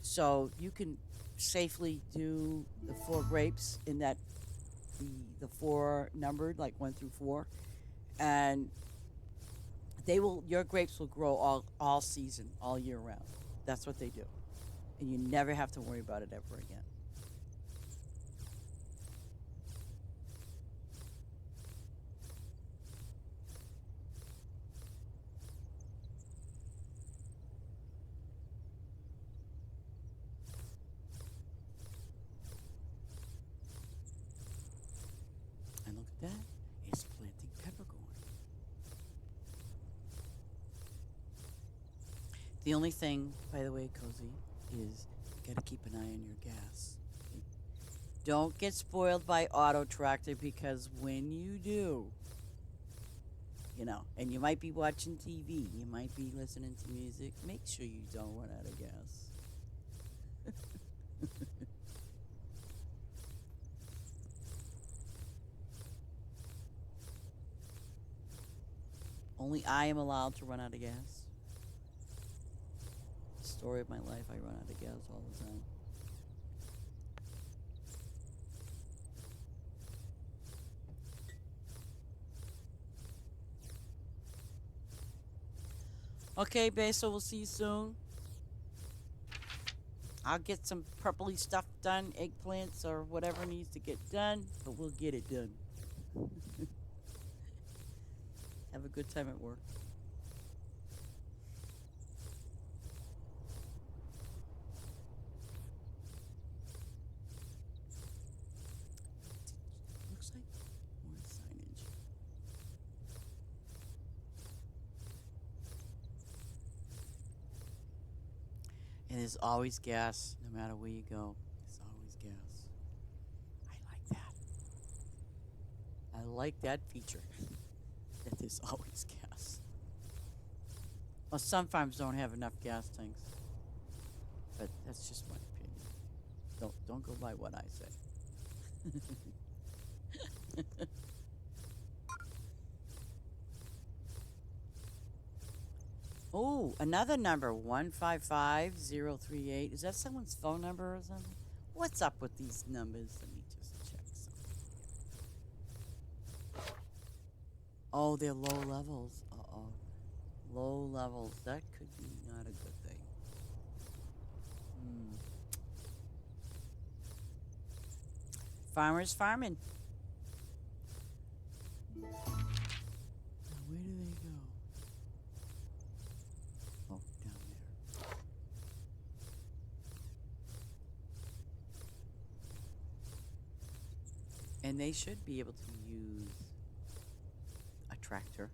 So you can safely do the four grapes in that the four numbered like 1 through 4, and your grapes will grow all season, all year round. That's what they do, and you never have to worry about it ever again. And look at that, it's planting peppercorn. The only thing, by the way, Cozy, is you gotta keep an eye on your gas. Don't get spoiled by auto tractor, because when you do, and you might be watching TV, you might be listening to music, make sure you don't run out of gas. Only I am allowed to run out of gas. Story of my life, I run out of gas all the time. Okay, babe, so we'll see you soon. I'll get some purpley stuff done, eggplants or whatever needs to get done, but we'll get it done. Have a good time at work. Looks like more signage. And there's always gas, no matter where you go. There's always gas. I like that. I like that feature. That there's always gas. Well, some farms don't have enough gas tanks, but that's just my opinion. Don't go by what I say. Oh, another number, 155038. Is that someone's phone number or something? What's up with these numbers? Let me just check something. Oh, they're low levels. Uh-oh. Low levels. That could be not a good thing. Hmm. Farmers farming. Now, where do they go? Oh, down there. And they should be able to use a tractor.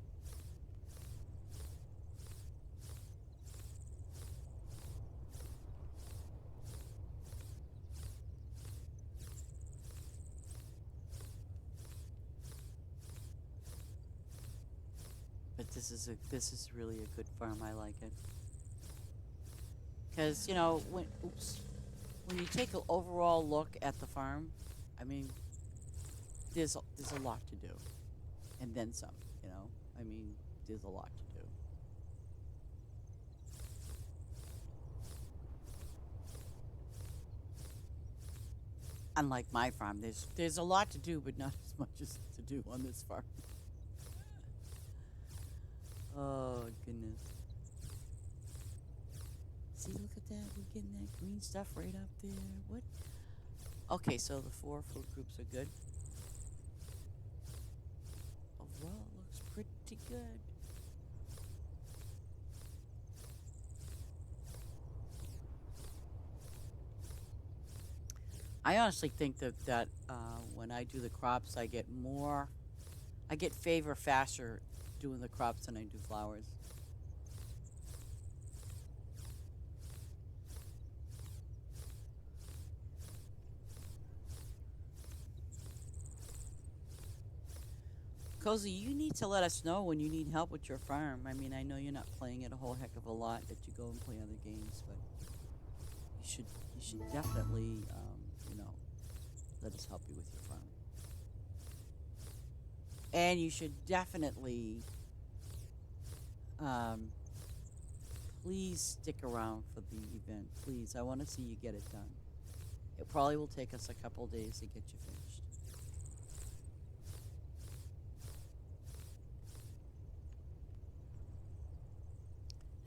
But this is really a good farm. I like it. Because, when you take an overall look at the farm, I mean, there's a lot to do, and then some. I mean, there's a lot to do. Unlike my farm, there's a lot to do, but not as much as to do on this farm. Oh goodness! See, look at that. We're getting that green stuff right up there. What? Okay, so the four food groups are good. pretty good. I honestly think that when I do the crops, I get favor faster doing the crops than I do flowers. Cozy, you need to let us know when you need help with your farm. I mean, I know you're not playing it a whole heck of a lot that you go and play other games, but you should definitely you know let us help you with your farm. And you should definitely um, please stick around for the event. Please, I want to see you get it done. It probably will take us a couple days to get you finished.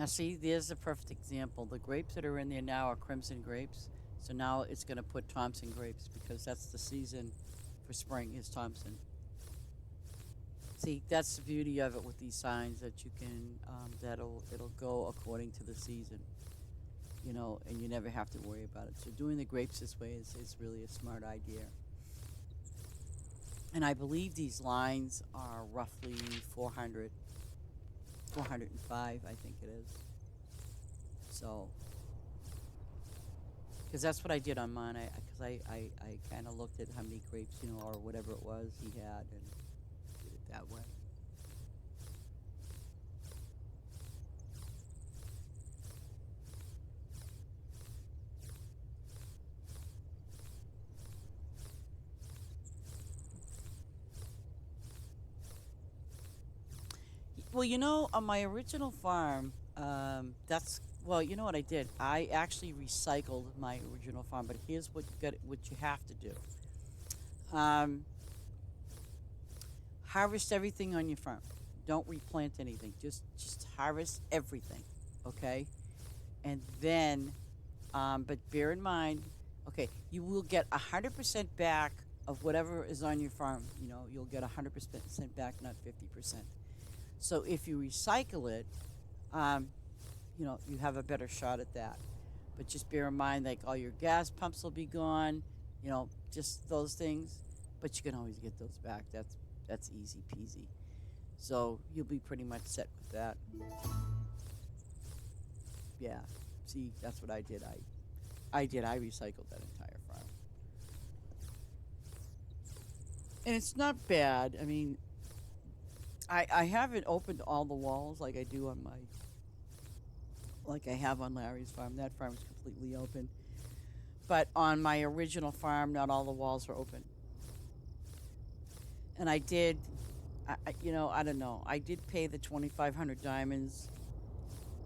Now, see, there's a perfect example. The grapes that are in there now are crimson grapes. So now it's going to put Thompson grapes because that's the season for spring is Thompson. See, that's the beauty of it with these signs that you can it'll go according to the season, and you never have to worry about it. So doing the grapes this way is really a smart idea. And I believe these lines are roughly 400, 405, I think it is. So, because that's what I did on mine. I kind of looked at how many grapes, or whatever it was he had, and did it that way. Well, on my original farm, well, you know what I did? I actually recycled my original farm, but here's what you have to do. Um, Harvest everything on your farm. Don't replant anything. Just harvest everything, okay? And then, but bear in mind, okay, you will get 100% back of whatever is on your farm. You'll get 100% back, not 50%. So if you recycle it, um, you have a better shot at that. But just bear in mind, like all your gas pumps will be gone, just those things. But you can always get those back. That's easy peasy. So you'll be pretty much set with that. Yeah. See, that's what I did. I recycled that entire farm, and it's not bad. I mean, I haven't opened all the walls like I do on like I have on Larry's farm. That farm is completely open. But on my original farm, not all the walls were open. And I did, I don't know. I did pay the 2,500 diamonds,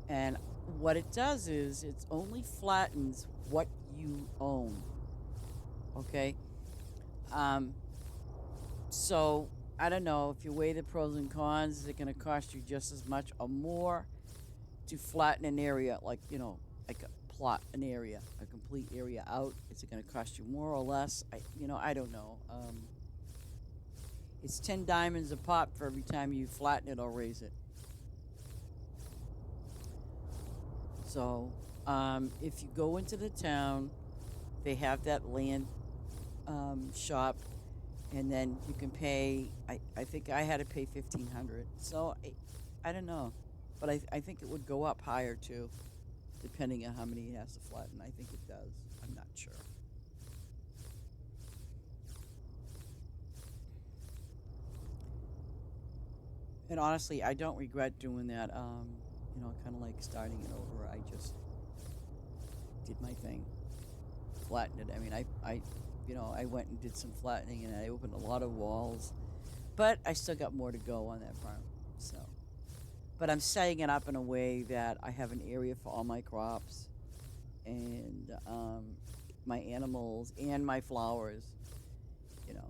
and what it does is it only flattens what you own. Okay. Um, so I don't know if you weigh the pros and cons. Is it going to cost you just as much or more to flatten an area, like a plot an area, a complete area out? Is it going to cost you more or less? I don't know. It's 10 diamonds a pop for every time you flatten it or raise it. So, if you go into the town, they have that land shop, and then you can pay. I think I had to pay 1,500. So I don't know, but I think it would go up higher too, depending on how many it has to flatten. I think it does. I'm not sure. And honestly, I don't regret doing that. Kind of like starting it over. I just did my thing, flattened it. I mean, I went and did some flattening, and I opened a lot of walls, but I still got more to go on that farm. So, but I'm setting it up in a way that I have an area for all my crops, and my animals and my flowers.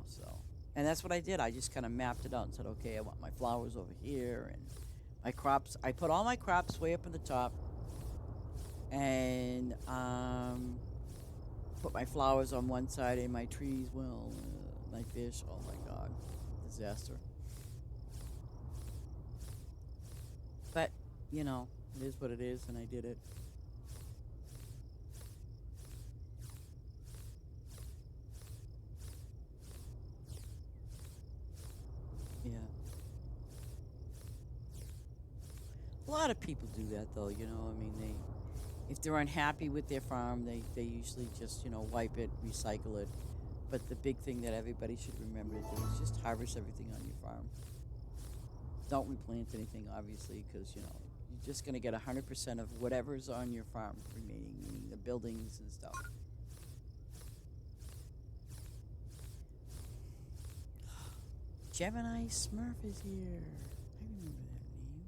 So, and that's what I did. I just kind of mapped it out and said, okay, I want my flowers over here, and my crops. I put all my crops way up in the top, and put my flowers on one side and my trees. My fish. Oh my God, disaster. you know, it is what it is, and I did it. Yeah. A lot of people do that, though, you know. I mean, if they're unhappy with their farm, they usually just, wipe it, recycle it. But the big thing that everybody should remember to do is just harvest everything on your farm. Don't replant anything, obviously, because, you're just going to get 100% of whatever's on your farm remaining, meaning the buildings and stuff. Gemini Smurf is here. I remember that name.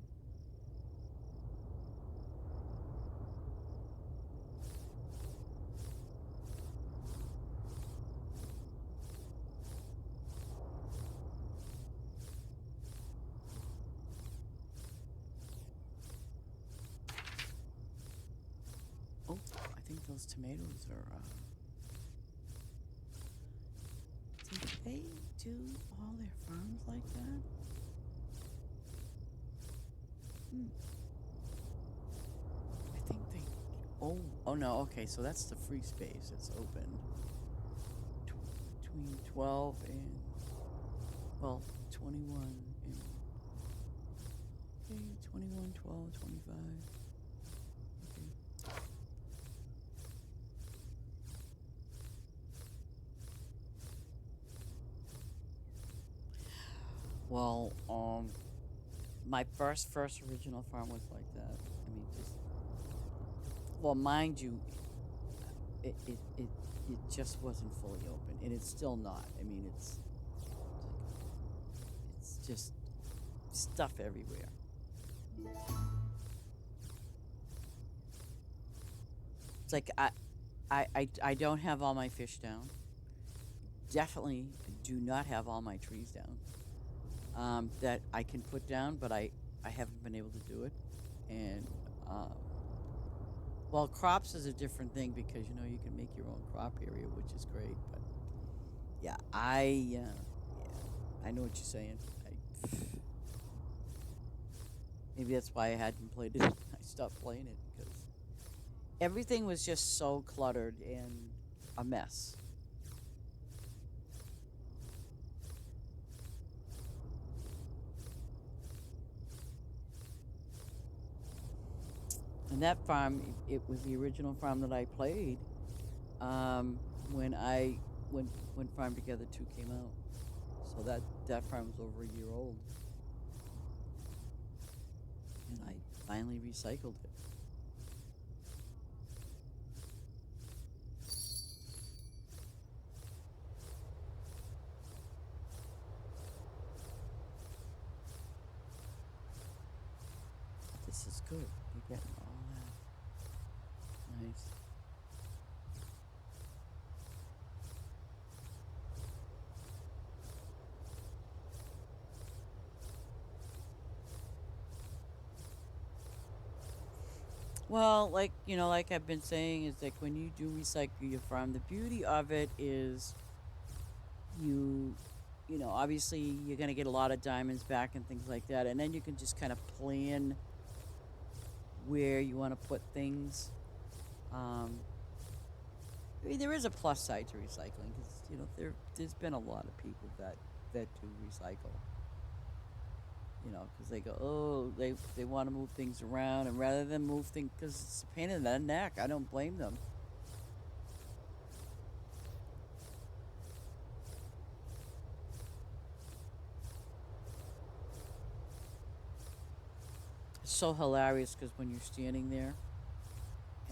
Oh, I think those tomatoes are. Did they do all their farms like that? Hmm. I think they. Oh no. Okay, so that's the free space. It's open between 12 and 21 and okay, 21, 12, 25. Okay. Well, my first original farm was like that. I mean, just well, mind you, it just wasn't fully open, and it's still not. I mean, it's just stuff everywhere. It's like I don't have all my fish down. Definitely do not have all my trees down. That I can put down, but I haven't been able to do it. And um, well, crops is a different thing because you can make your own crop area, which is great. But yeah, I know what you're saying. Maybe that's why I hadn't played it. I stopped playing it because everything was just so cluttered and a mess. And that farm, it was the original farm that I played um, when when Farm Together 2 came out. So that farm was over a year old, and I finally recycled it. This is good. You're getting all that. Nice. Well, like I've been saying, is like when you do recycle your farm, the beauty of it is you, obviously you're gonna get a lot of diamonds back and things like that, and then you can just kind of plan where you want to put things. Um, I mean, there is a plus side to recycling because there's been a lot of people that do recycle. Because they go, oh, they want to move things around, and rather than move things, because it's a pain in the neck. I don't blame them. It's so hilarious because when you're standing there,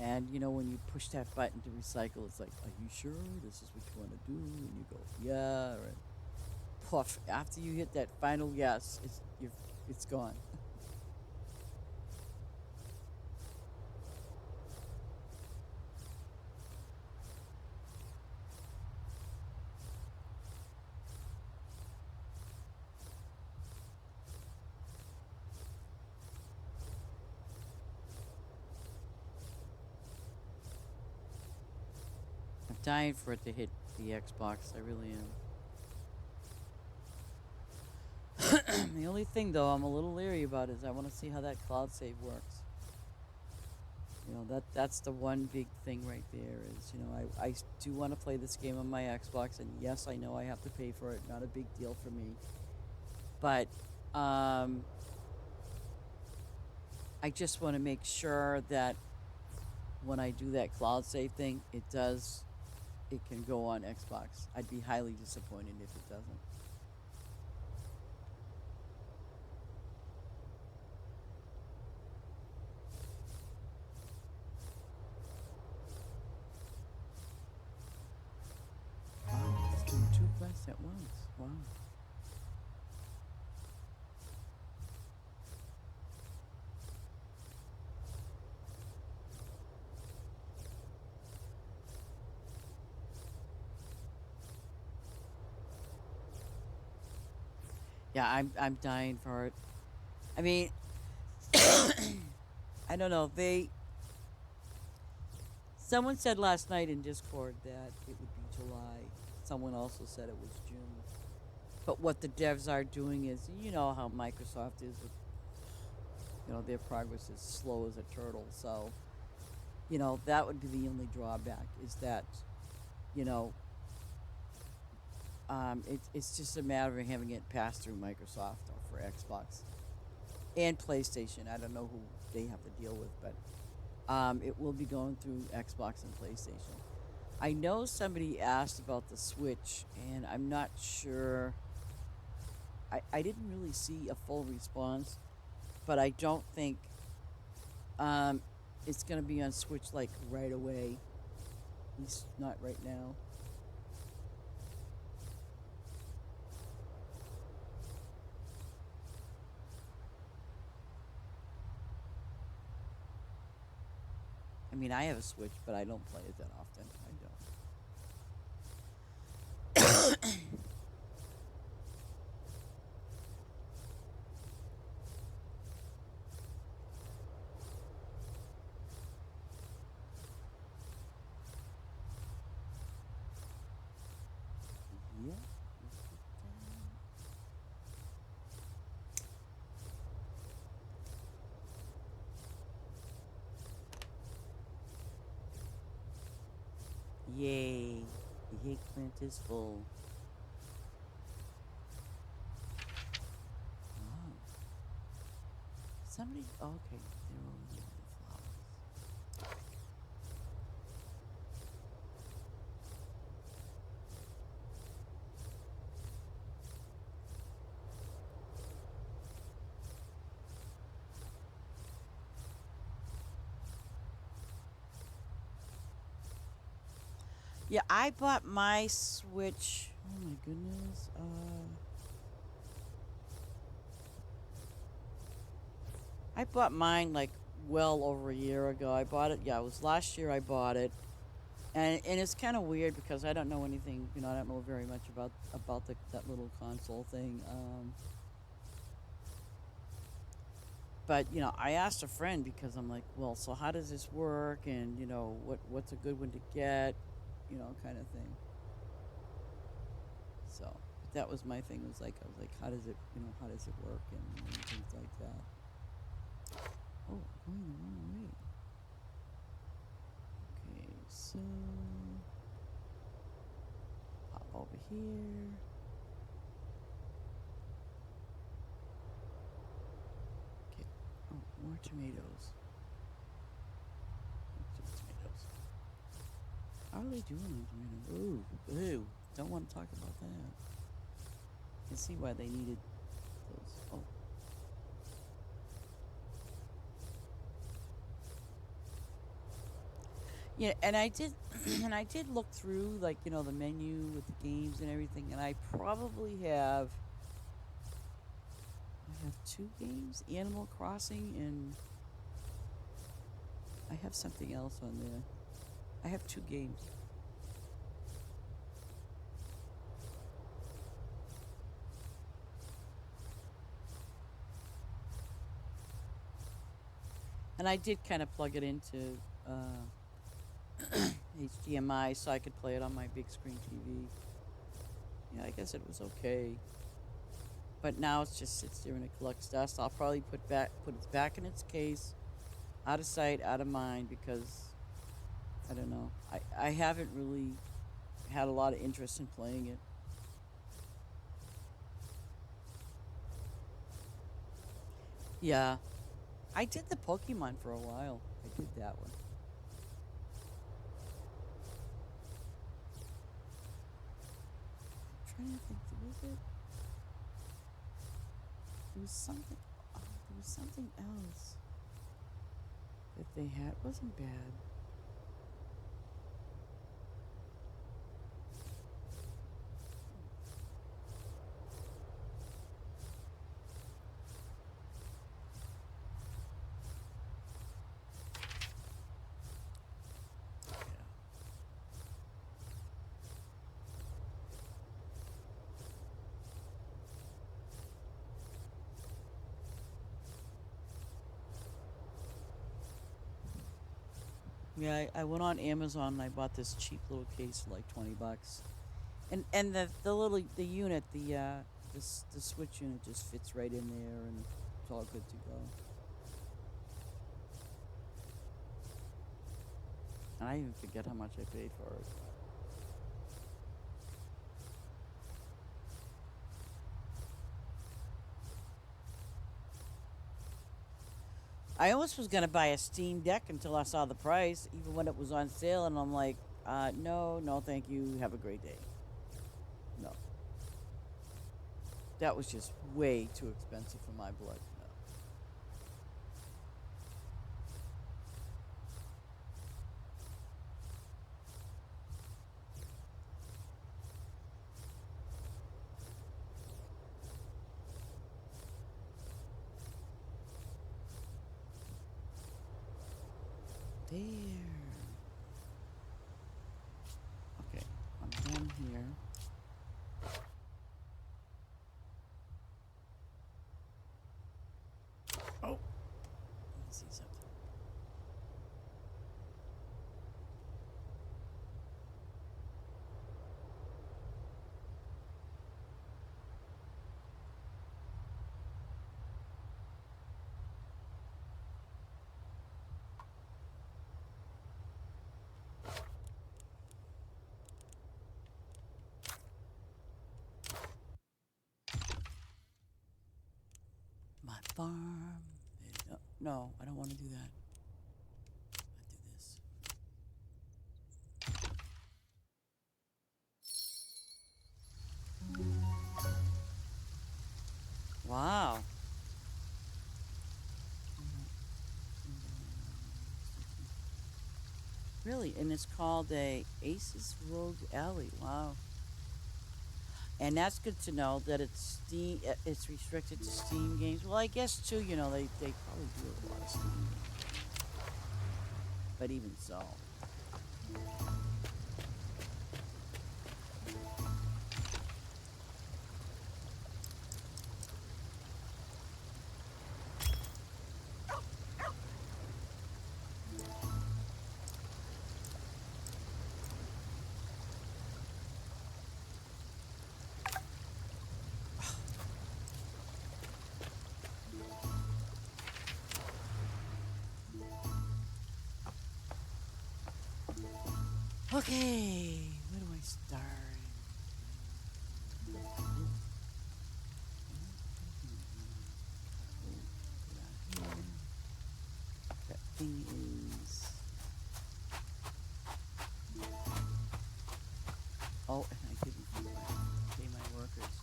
and when you push that button to recycle, it's like, are you sure this is what you want to do? And you go, yeah, or puff. After you hit that final yes, it's gone. I'm dying for it to hit the Xbox. I really am. The only thing though I'm a little leery about is I want to see how that cloud save works. That's the one big thing right there is, I do want to play this game on my Xbox, and yes, I know I have to pay for it. Not a big deal for me. But I just want to make sure that when I do that cloud save thing, it can go on Xbox. I'd be highly disappointed if it doesn't. Wow, it's doing two quests at once. Wow. Yeah, I'm dying for it. I mean, I don't know. Someone said last night in Discord that it would be July. Someone also said it was June. But what the devs are doing is, you know how Microsoft is with, their progress is slow as a turtle. So, that would be the only drawback is that, you know, it's just a matter of having it pass through Microsoft or for Xbox and PlayStation. I don't know who they have to deal with, but it will be going through Xbox and PlayStation. I know somebody asked about the Switch, and I'm not sure. I didn't really see a full response, but I don't think um, it's going to be on Switch like right away. At least not right now. I mean, I have a Switch, but I don't play it that often. I don't. Yeah. Yay. The hate plant is full. Oh. Somebody. Oh, okay. They're all the flowers. Yeah, I bought my Switch. Oh my goodness. I bought mine like well over a year ago. I bought it. Yeah, it was last year I bought it. And it's kind of weird because I don't know anything, I don't know very much about that little console thing. But I asked a friend because I'm like, well, so how does this work, and what's a good one to get, kind of thing. So that was my thing. Was like I was like, how does it work, and things like that. Oh, I'm going the wrong way. Okay, so pop over here. Okay. Oh, more tomatoes. Tomatoes. How are they doing on tomatoes? Ooh, ooh. Don't want to talk about that. I can see why they needed those. Oh. Yeah, and I did, and I did look through like the menu with the games and everything, and I probably have. I have two games: Animal Crossing, and I have something else on there. I have two games. And I did kind of plug it into HDMI so I could play it on my big screen TV. Yeah, I guess it was okay. But now it just sits there and it collects dust. I'll probably put it back in its case, out of sight, out of mind, because I don't know. I haven't really had a lot of interest in playing it. Yeah, I did the Pokemon for a while. I did that one. I'm trying to think. Was it? There was something. Oh, there was something else that they had. It wasn't bad. Yeah. Yeah, I went on Amazon and I bought this cheap little case for like $20, and the little the unit the Switch unit just fits right in there and it's all good to go. And I even forget how much I paid for it. I almost was gonna buy a Steam Deck until I saw the price, even when it was on sale, and I'm like, no, no, thank you. Have a great day. No, that was just way too expensive for my blood. No. There. Okay, I'm done here. Oh, let me see something. My farm. No, I don't want to do that. I do this. Wow. Really, and it's called a Aces Rogue Alley. Wow. And that's good to know that it's Steam. It's restricted to Steam games. Well, I guess too. You know, they probably do a lot of Steam games. But even so. Okay, where do I start? That thing is. Oh, and I didn't pay my workers.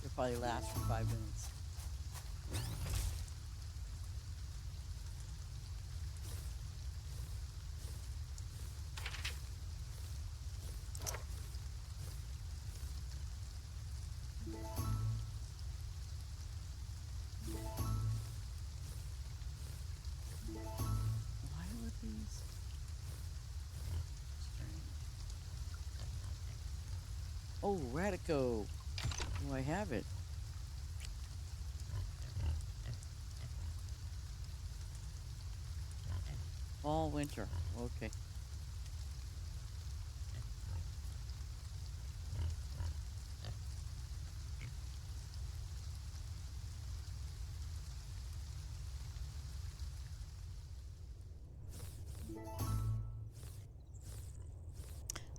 They'll probably last for 5 minutes. Why were these? Oh, Radico. Do I have it? Fall, winter. Okay.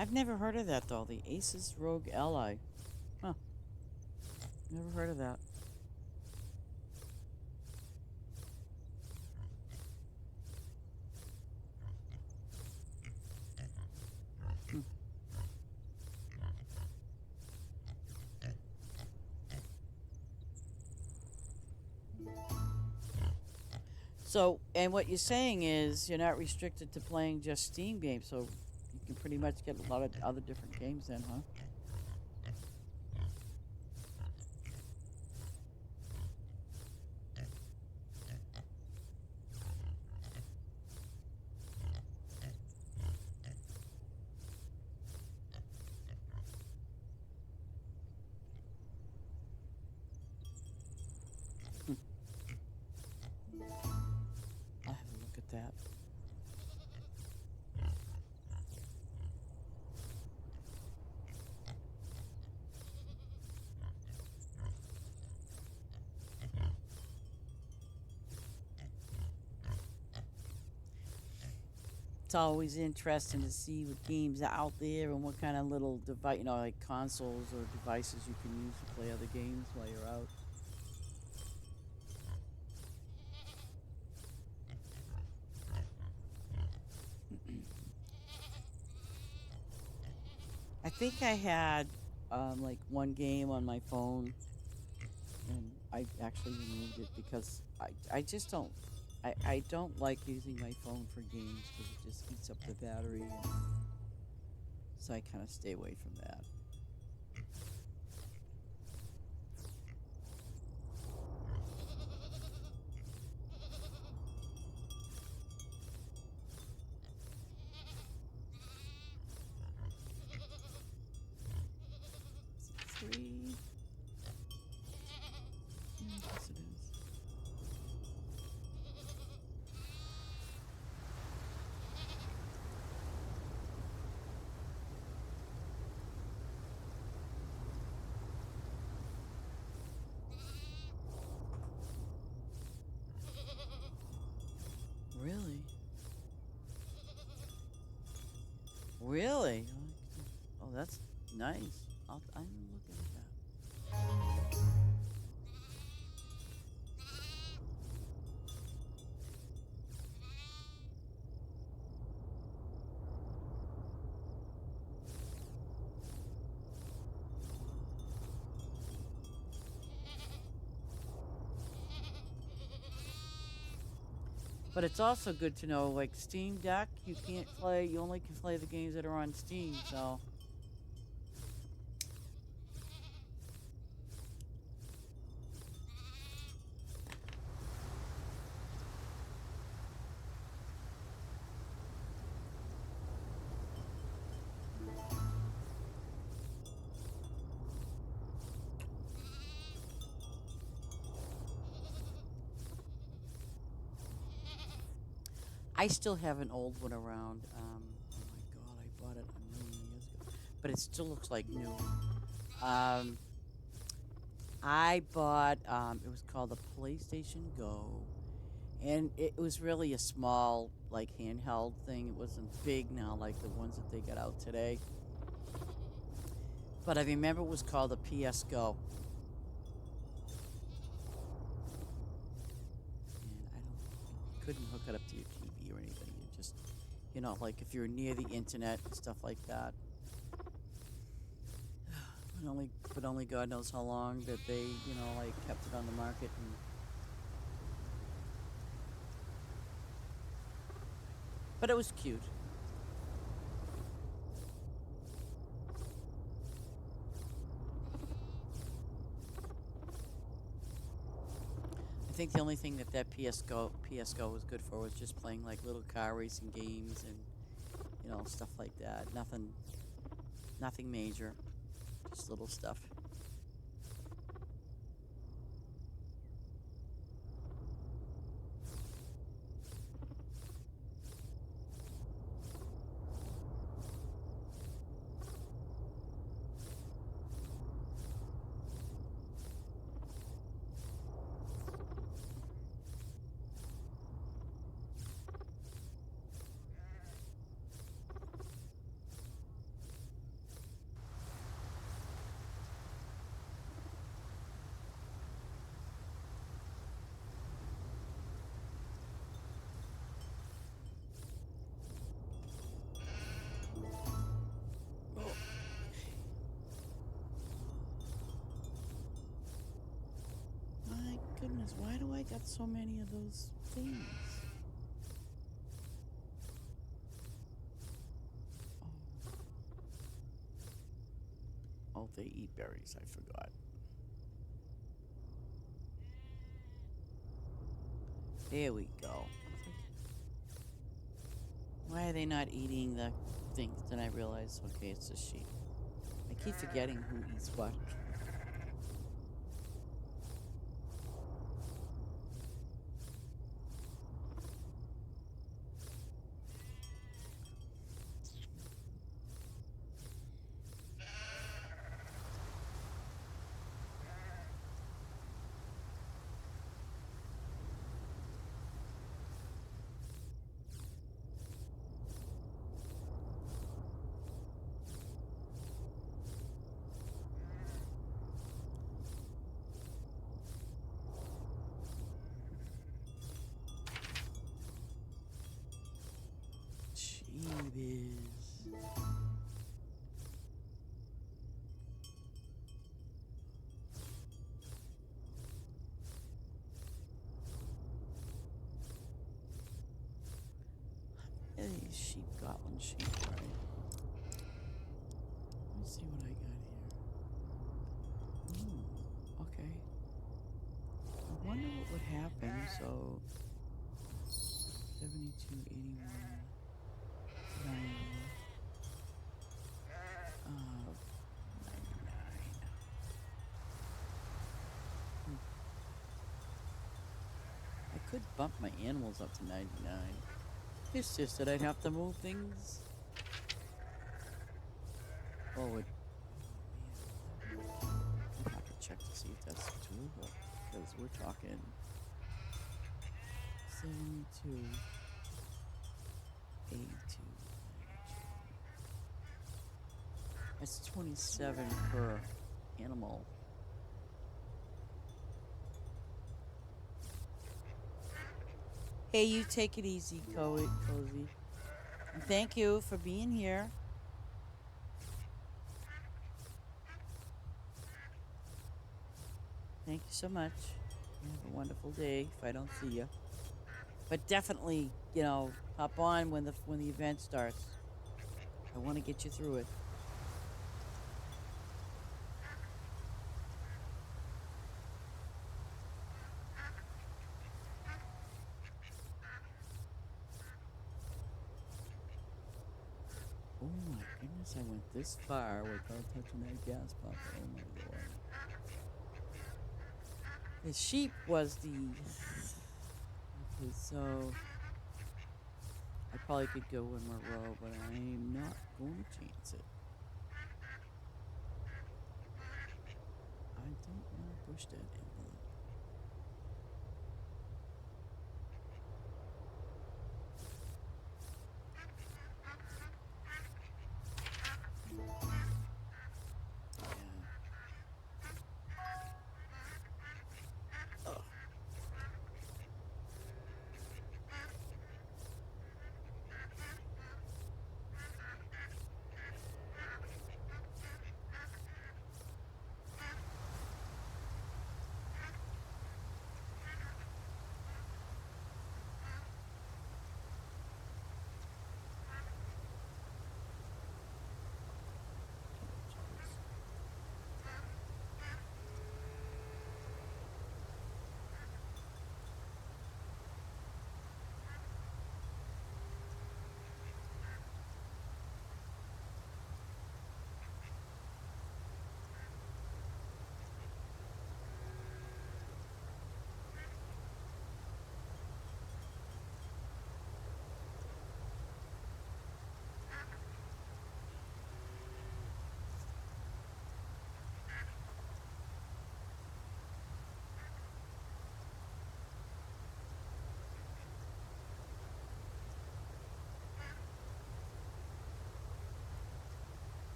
I've never heard of that though. The Asus Rogue Ally. Huh. Never heard of that. Hmm. So, and what you're saying is you're not restricted to playing just Steam games, so you can pretty much get a lot of other different games then, huh? Hmm. I'll have a look at that. It's always interesting to see what games are out there and what kind of little device, like consoles or devices you can use to play other games while you're out. I think I had like one game on my phone, and I actually removed it because I just I don't like using my phone for games because it just eats up the battery, and so I kind of stay away from that. Is it three? Yeah, I guess it is. Really? Really? Oh, that's nice. I'm looking at that. But it's also good to know, like Steam Deck, you can't play. You only can play the games that are on Steam. So, I still have an old one around. Oh my god, I bought it a million years ago, but it still looks like new. Um, I bought. It was called the PlayStation Go, and it was really a small, like handheld thing. It wasn't big now like the ones that they got out today. But I remember it was called the PS Go, and I don't couldn't hook it up to your TV or anything. You just, like if you're near the internet and stuff like that. But only God knows how long that they, like kept it on the market. And but it was cute. I think the only thing that PS Go was good for was just playing like little car racing games and stuff like that. Nothing major, just little stuff. is, why do I got so many of those things? Oh, they eat berries. I forgot. There we go. Why are they not eating the things? Then I realize, okay, it's a sheep. I keep forgetting who eats what. Jeebies. These sheep, Gotland sheep, right? Let me see what I got here. Ooh, okay. I wonder what would happen. So, 72, 81, 90, 99. I could bump my animals up to 99. It's just that I'd have to move things forward. I'd have to check to see if that's doable. Because we're talking 72, 82, 92. That's 27 per animal. Hey, you take it easy, Cozy. And thank you for being here. Thank you so much. You have a wonderful day if I don't see you. But definitely, hop on when the event starts. I want to get you through it. Oh my goodness, I went this far without touching that gas pump. Oh my lord. The sheep was the... Okay, so... I probably could go in Monroe, but I'm not going to chance it. I don't want to push that envelope.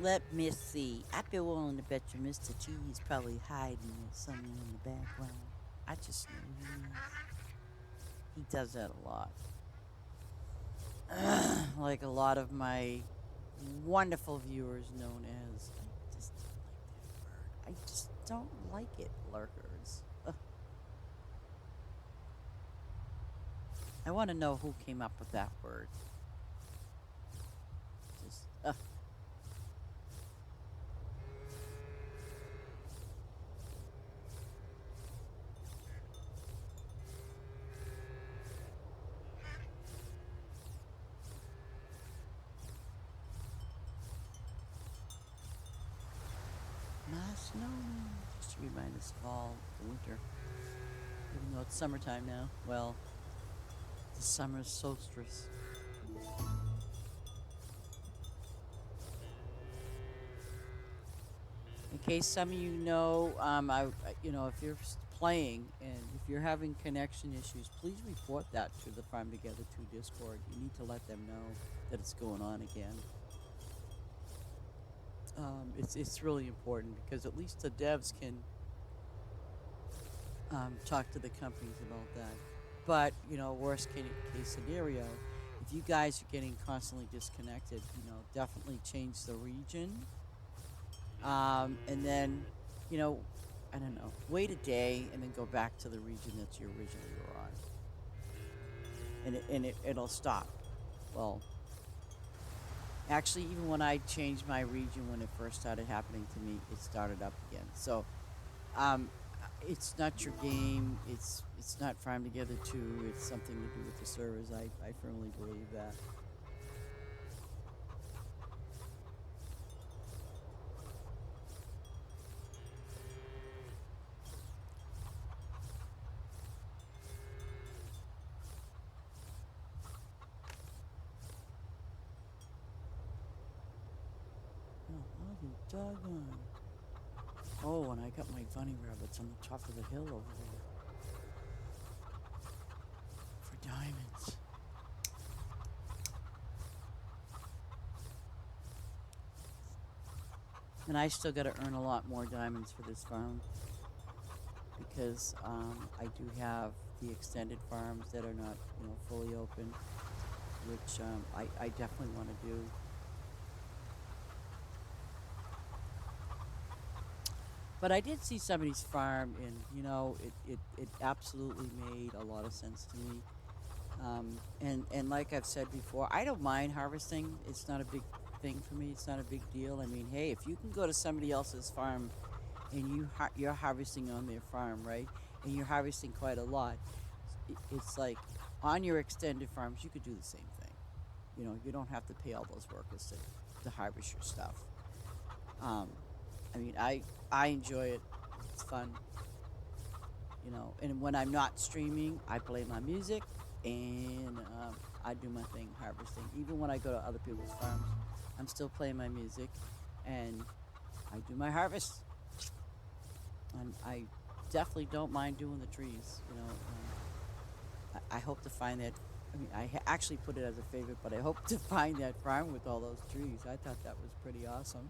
Let me see. I'd be willing to bet you Mr. T is probably hiding with something in the background. I just know he is. He does that a lot. Like a lot of my wonderful viewers known as. I just don't like that word. I just don't like it, lurkers. Ugh. I want to know who came up with that word. Just, my snowman. Just to remind us of all the winter. Even though it's summertime now. Well, the summer solstice. In case some of you know, if you're playing and if you're having connection issues, please report that to the Farm Together 2 Discord. You need to let them know that it's going on again. It's really important because at least the devs can talk to the companies about that. But worst case scenario, if you guys are getting constantly disconnected, definitely change the region. And then, you know, I don't know, wait a day and then go back to the region that you originally were on, and it'll stop. Well, actually, even when I changed my region when it first started happening to me, it started up again. So, um, it's not your game. It's not Farm Together 2. It's something to do with the servers. I firmly believe that. Oh, I'll be doggone. Oh, and I got my bunny rabbits on the top of the hill over there for diamonds. And I still got to earn a lot more diamonds for this farm because I do have the extended farms that are not, fully open, which I definitely want to do. But I did see somebody's farm, and it absolutely made a lot of sense to me. And like I've said before, I don't mind harvesting. It's not a big thing for me. It's not a big deal. I mean, hey, if you can go to somebody else's farm and you're harvesting on their farm, right? And you're harvesting quite a lot. It's like on your extended farms, you could do the same thing. You don't have to pay all those workers to harvest your stuff. Um, I mean, I enjoy it. It's fun. And when I'm not streaming, I play my music and I do my thing harvesting. Even when I go to other people's farms, I'm still playing my music and I do my harvest. And I definitely don't mind doing the trees. I hope to find that. I mean, actually put it as a favorite, but I hope to find that farm with all those trees. I thought that was pretty awesome.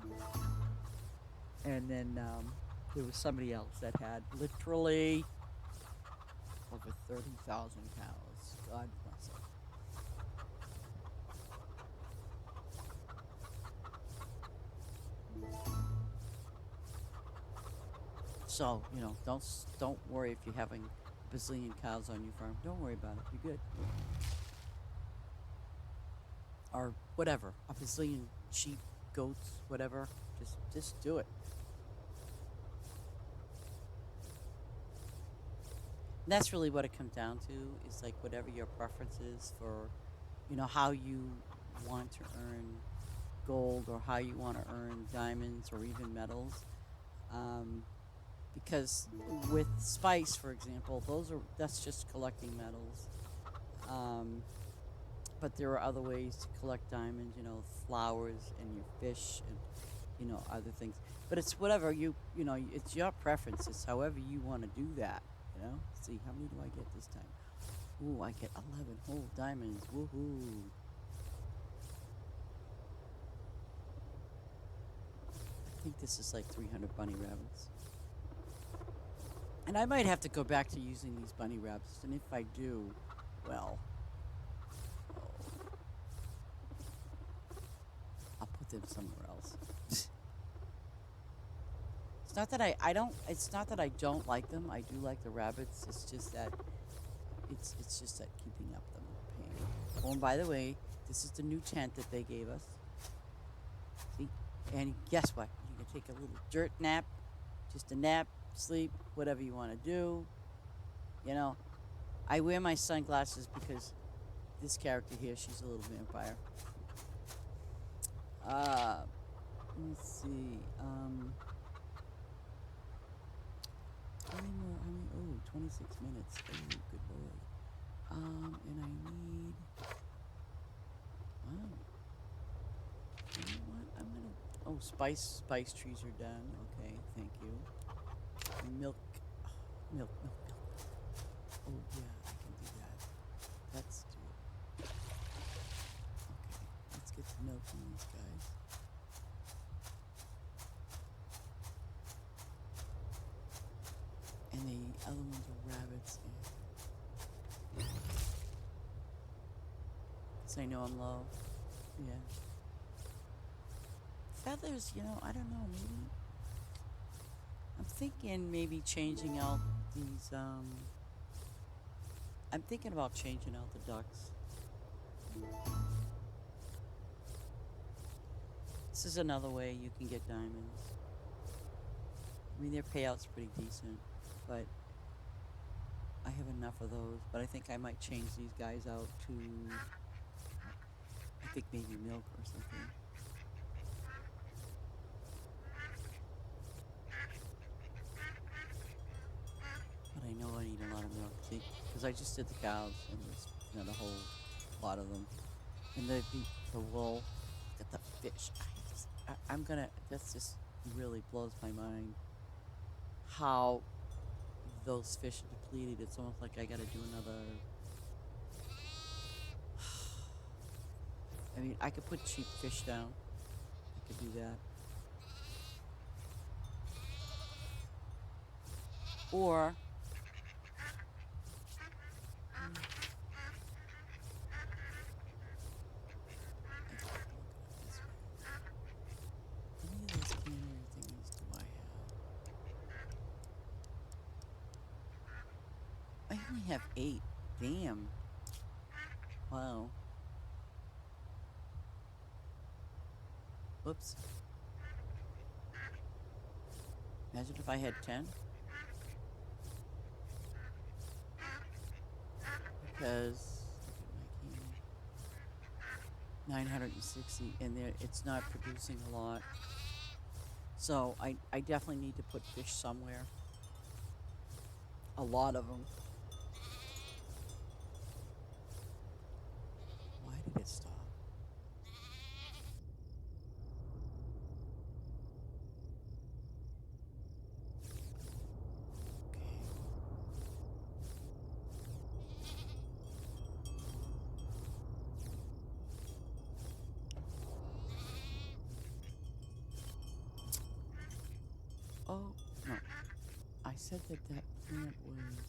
And then there was somebody else that had literally over 30,000 cows. God bless them. So don't worry if you're having a bazillion cows on your farm. Don't worry about it. You're good. Or whatever, a bazillion sheep, goats, whatever. Just do it. And that's really what it comes down to. Is like whatever your preference is for, how you want to earn gold or how you want to earn diamonds or even metals. Um, because with spice, for example, that's just collecting metals. Um, but there are other ways to collect diamonds. Flowers and your fish and other things. But it's whatever it's your preference. It's however you want to do that. Let's see, how many do I get this time? Ooh, I get 11 whole diamonds. Woohoo! I think this is like 300 bunny rabbits. And I might have to go back to using these bunny rabbits. And if I do, well, I'll put them somewhere else. It's not that I don't. It's not that I don't like them. I do like the rabbits. It's just that it's just that keeping up them pain. Oh, and by the way, this is the new tent that they gave us. See, and guess what? You can take a little dirt nap, just a nap, sleep, whatever you want to do. You know, I wear my sunglasses because this character here, she's a little vampire. Let's see. Oh, 26 minutes. Oh, good lord. And I need. Wow. You know what? I'm gonna. Oh, spice trees are done. Okay, thank you. Milk. Milk. Oh yeah, I can do that. Let's do it. Okay, let's get the milk from these guys. And the other ones are rabbits. Because I know I'm low. Yeah. Feathers, you know, I don't know, maybe. I'm thinking maybe changing out these, I'm thinking about changing out the ducks. This is another way you can get diamonds. I mean, their payout's pretty decent, but I have enough of those. But I think I might change these guys out to, I think maybe milk or something. But I know I need a lot of milk, see? Because I just did the cows, and there's a whole lot of them. And the wool, got the fish. I'm gonna, that's just really blows my mind. How those fish are depleted. It's almost like I gotta do another. I mean, I could put cheap fish down. I could do that. Or how many of those cannery thingies do I have? I only have 8. Damn. Wow. Whoops. Imagine if I had 10. Because look at my candy. 960, and it's not producing a lot. So I definitely need to put fish somewhere. A lot of them. Why did it stop? Oh, no. I said that plant was. Wait a minute.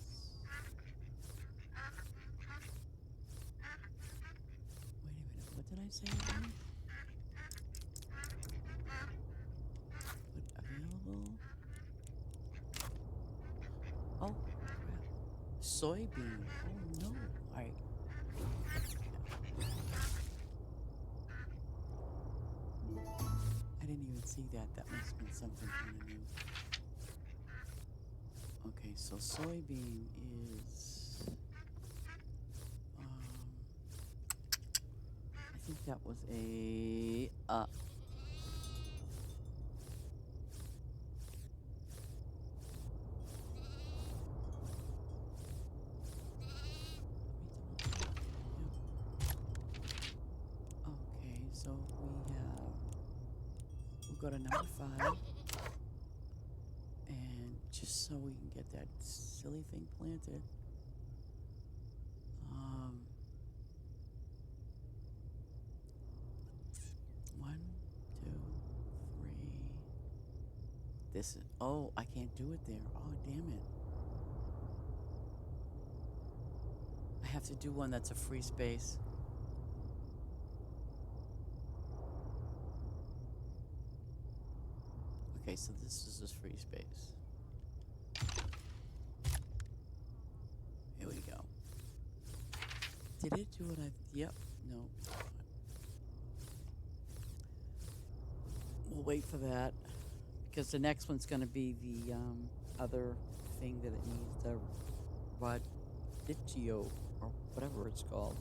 What did I say again? But available. Oh, crap. Soybean. Oh, no. Alright. I didn't even see that. That must have been something from the news. Okay, so soybean is. I think that was a. Okay, so we'll go to number 5. And just so we can get that silly thing planted. 1, 2, 3, this is. Oh, I can't do it there. Oh, damn it. I have to do one that's a free space. Okay, so this is a free space. Here we go. Did it do what I... Yep. No. We'll wait for that. Because the next one's going to be the other thing that it needs. The radicchio, or whatever it's called.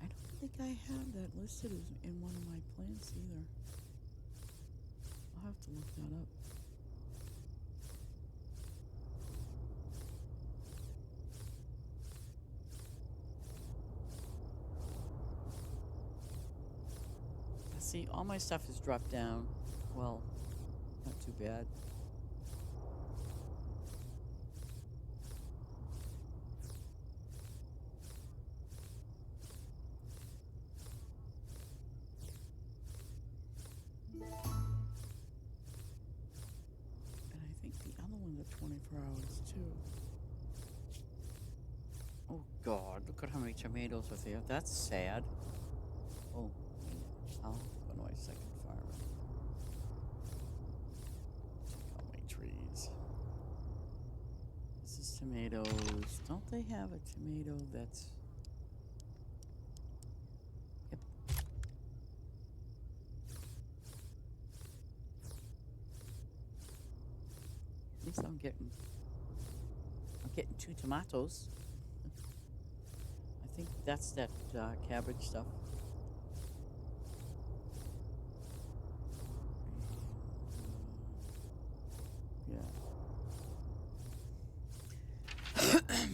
I don't think I have that listed as in one of my plants either. I'll have to look that up. See, all my stuff is dropped down. Well, not too bad. And I think the other ones are 24 hours too. Oh God, look at how many tomatoes are there. That's sad. Oh, I'll go to my second farm. Check out my trees. This is tomatoes. Don't they have a tomato that's... Yep. At least I'm getting 2 tomatoes. I think that's that cabbage stuff. Yeah. Okay.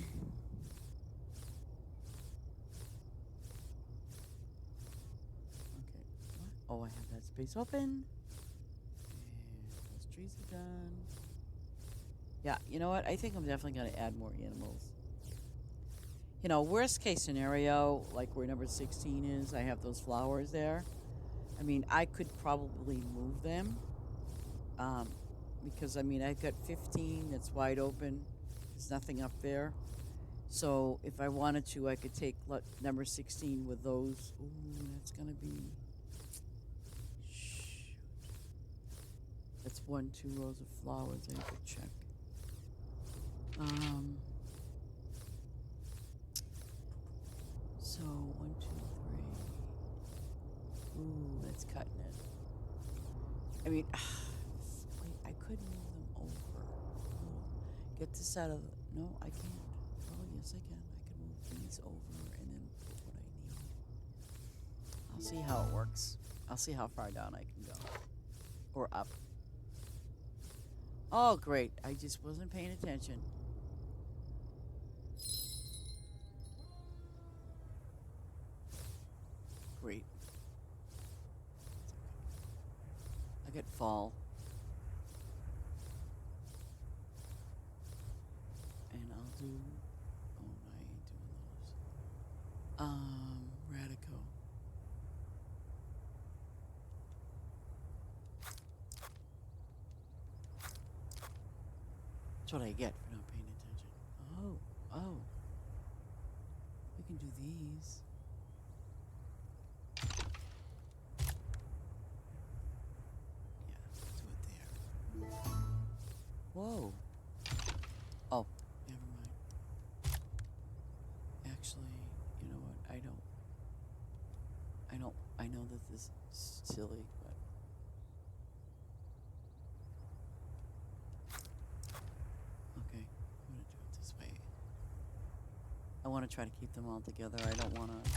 What? Oh, I have that space open. And those trees are done. Yeah, you know what? I think I'm definitely going to add more animals. You know, worst case scenario, like where number 16 is, I have those flowers there. I mean, I could probably move them. Because, I mean, I've got 15 that's wide open. There's nothing up there. So if I wanted to, I could take number 16 with those. Ooh, that's going to be... Shoot. That's 1, 2 rows of flowers. I have to check. So 1, 2, 3. Ooh, that's cutting it. I mean, wait, I could move them over. Get this out of. No, I can't. Oh, yes, I can. I can move these over and then put what I need. I'll see how it works. I'll see how far down I can go, or up. Oh, great! I just wasn't paying attention. Great. I get fall. And I'll do... Oh, no, I ain't doing those. Radico. That's what I get for not paying attention. Oh. We can do these. Whoa. Oh, never mind. Actually, you know what? I know that this is silly, but... Okay, I'm gonna do it this way. I want to try to keep them all together. I don't want to...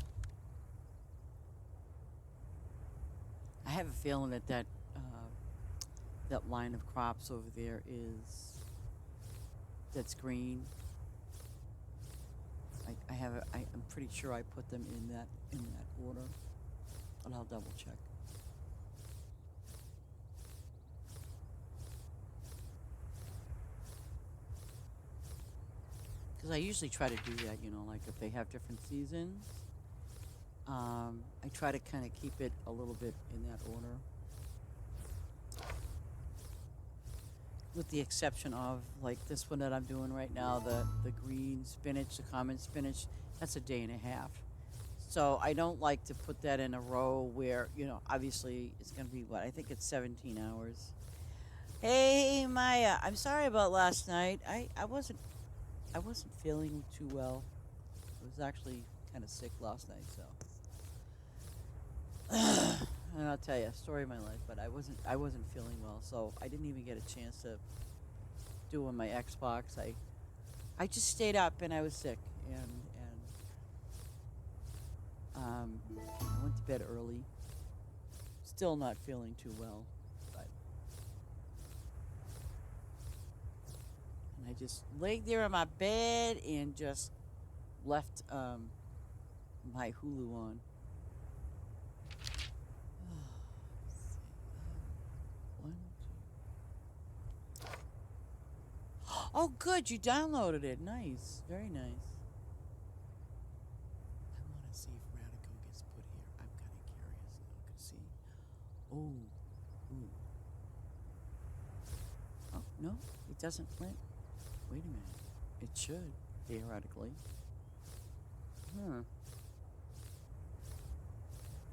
I have a feeling that that line of crops over there that's green. I'm pretty sure I put them in that order, but I'll double check. Because I usually try to do that, you know, like if they have different seasons, I try to kind of keep it a little bit in that order. With the exception of like this one that I'm doing right now, the green spinach, the common spinach, that's a day and a half. So I don't like to put that in a row where, you know, obviously it's going to be what? I think it's 17 hours. Hey Maya, I'm sorry about last night. I wasn't feeling too well. I was actually kind of sick last night, so and I'll tell you, story of my life, but I wasn't feeling well, so I didn't even get a chance to do on my Xbox. I just stayed up and I was sick and I went to bed early. Still not feeling too well, but and I just laid there on my bed and just left my Hulu on. Let's see. One, two. Oh, good. You downloaded it. Nice. Very nice. I want to see if Radico gets put here. I'm kind of curious now to see. Oh. Ooh. Oh, no. It doesn't print. Wait a minute. It should, theoretically. Huh.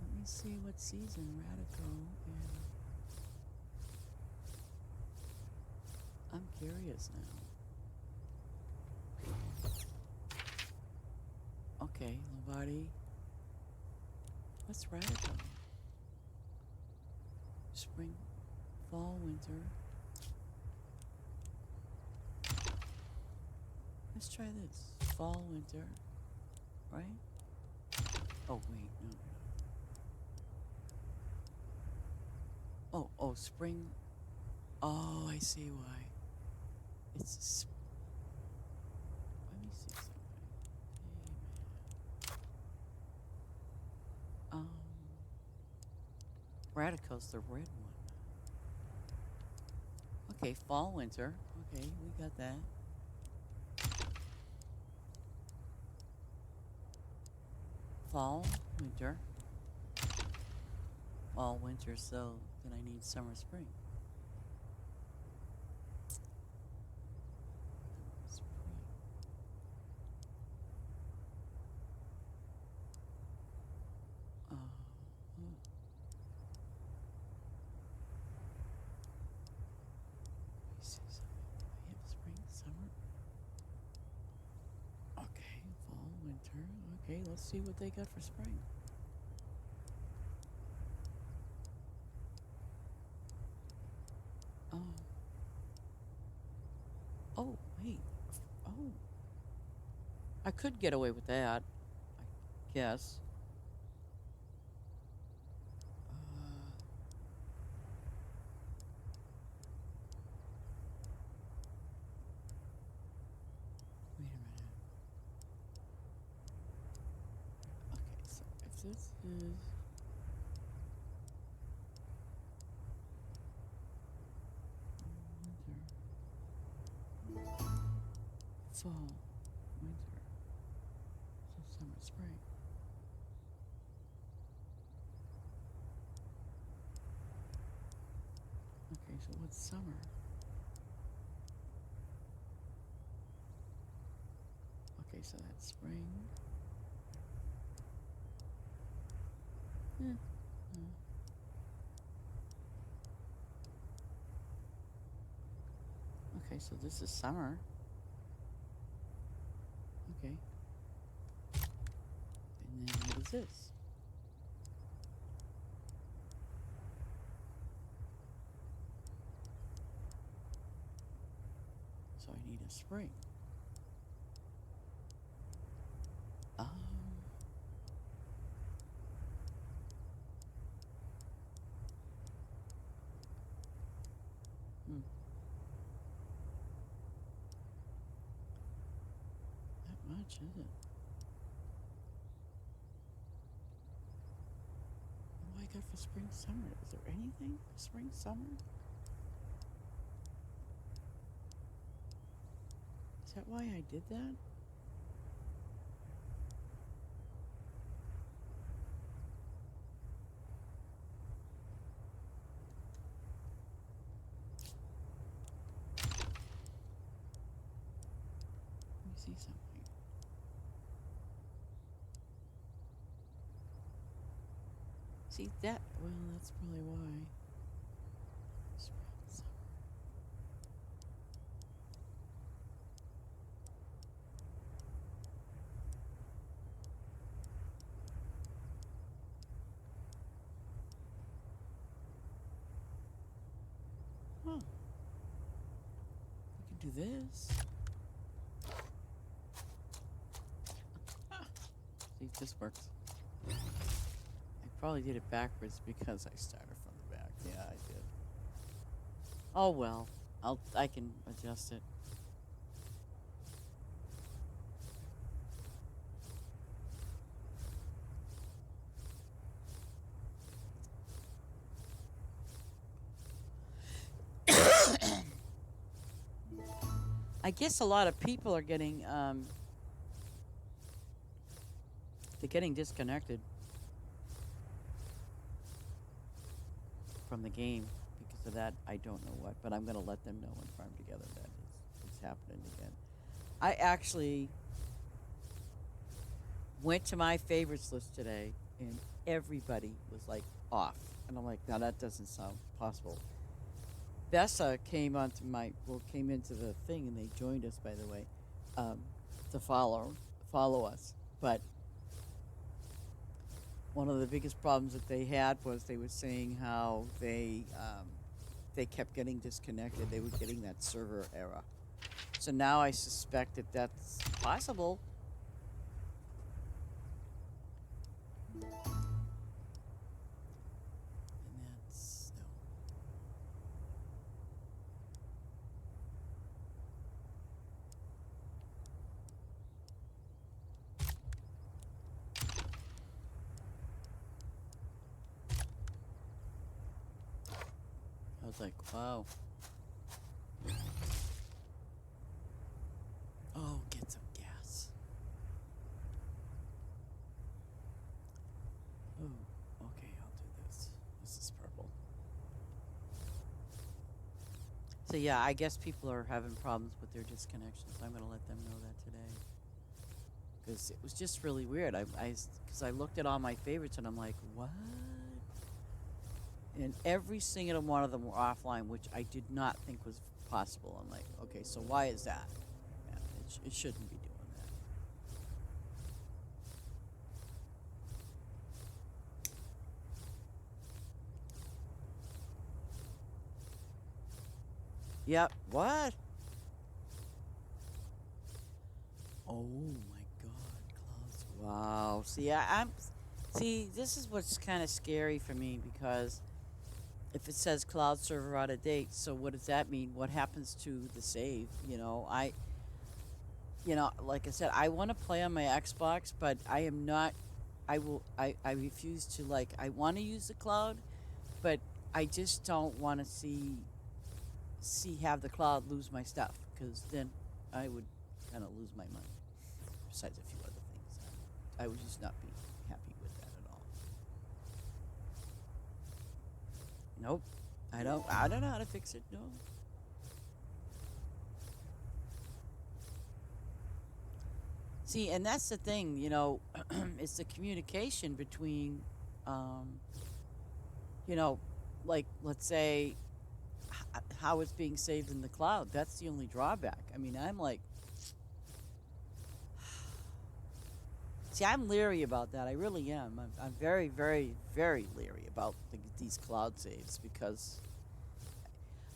Let me see what season Radico is. I'm curious now. Okay, Lombardi. What's Radical? Spring, fall, winter. Let's try this. Fall, winter. Right? Oh, wait, no. Oh, spring. Oh, I see why. It's let me see something. Hey, man. Radico's the red one. Okay, fall, winter. Okay, we got that. Fall, winter. Fall, winter, so then I need summer, spring. Spring. Oh. Let me see something. I have spring, summer. Okay, fall, winter. Okay, let's see what they got for spring. Oh. Oh, wait. Oh. I could get away with that, I guess. Wait a minute. Okay, so if this is winter, fall, winter, so summer, spring. Okay, so what's summer? Okay, so that's spring. Yeah. Okay, so this is summer. Okay. And then what is this? So I need a spring. Um, hmm. Not much, is it? What do I got for spring, summer? Is there anything for spring, summer? Is that why I did that? see something. See that? Well, that's probably why. Huh. We can do this. See, this works. I probably did it backwards because I started from the back. Yeah, I did. Oh well. I can adjust it. I guess a lot of people are getting they're getting disconnected from the game because of that. I don't know what, but I'm gonna let them know in Farm Together that it's happening again. I actually went to my favorites list today, and everybody was like off, and I'm like, now that doesn't sound possible. Bessa came into the thing, and they joined us, by the way, um, to follow us. But one of the biggest problems that they had was they were saying how they kept getting disconnected. They were getting that server error. So now I suspect that that's possible. And that's no. I was like, wow. Oh, get some gas. Oh, okay, I'll do this. This is purple. So yeah, I guess people are having problems with their disconnections. I'm gonna let them know that today because it was just really weird. Because I looked at all my favorites and I'm like, what? And every single one of them were offline, which I did not think was possible. I'm like, okay, so why is that? Yeah, it shouldn't be doing that. Yep. What? Oh my God, clouds. Wow. See, I'm. See, this is what's kind of scary for me because if it says cloud server out of date, so what does that mean? What happens to the save? Like I said, I want to play on my Xbox, but I am not. I refuse to like. I want to use the cloud, but I just don't want to have the cloud lose my stuff because then I would kind of lose my money. Besides a few other things, I would just not be happy with that at all. Nope. I don't know how to fix it. No. See, and that's the thing, it's the communication between, um, you know, like let's say how it's being saved in the cloud. That's the only drawback. I mean, I'm like, see, I'm leery about that. I really am. I'm very, very, very leery about these cloud saves because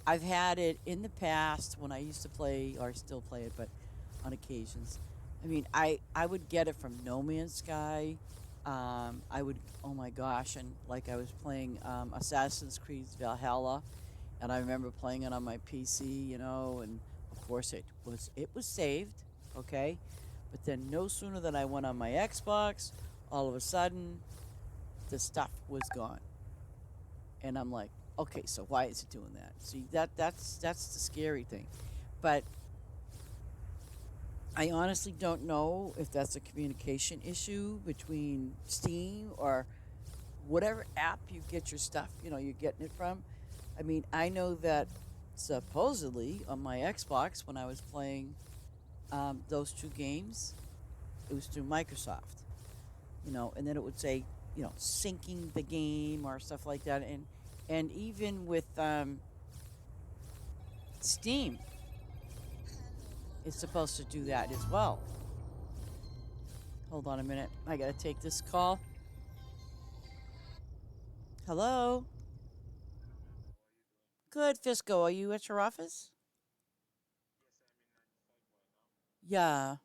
I've had it in the past when I used to play, or still play it, but on occasions. I mean, I would get it from No Man's Sky. I would, oh my gosh, and like I was playing Assassin's Creed Valhalla, and I remember playing it on my PC, and of course it was saved, okay, but then no sooner than I went on my Xbox, all of a sudden, the stuff was gone, and I'm like, okay, so why is it doing that? See, that's the scary thing, but I honestly don't know if that's a communication issue between Steam or whatever app you get your stuff, you're getting it from. I mean, I know that supposedly on my Xbox when I was playing those two games, it was through Microsoft, and then it would say, syncing the game or stuff like that, and even with Steam, it's supposed to do that as well. Hold on a minute, I gotta take this call. Hello, good Fisco, are you at your office? Yeah.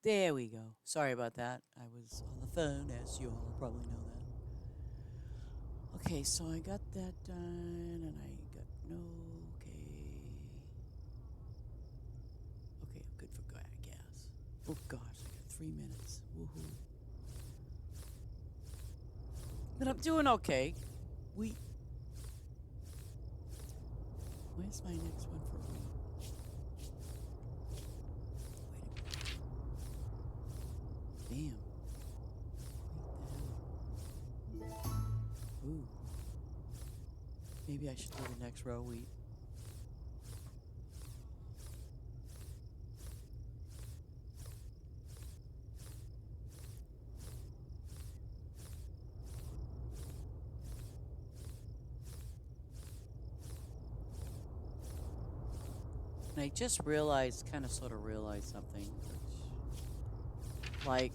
There we go. Sorry about that. I was on the phone, as you all probably know that. Okay, so I got that done, and I got no. Okay, I'm good for gas. Oh gosh, I got 3 minutes. Woohoo! But I'm doing okay. Wheat. Where's my next one for wheat? Wait a minute. Damn. Ooh. Maybe I should do the next row wheat. And I just realized, kind of sort of realized something. Like,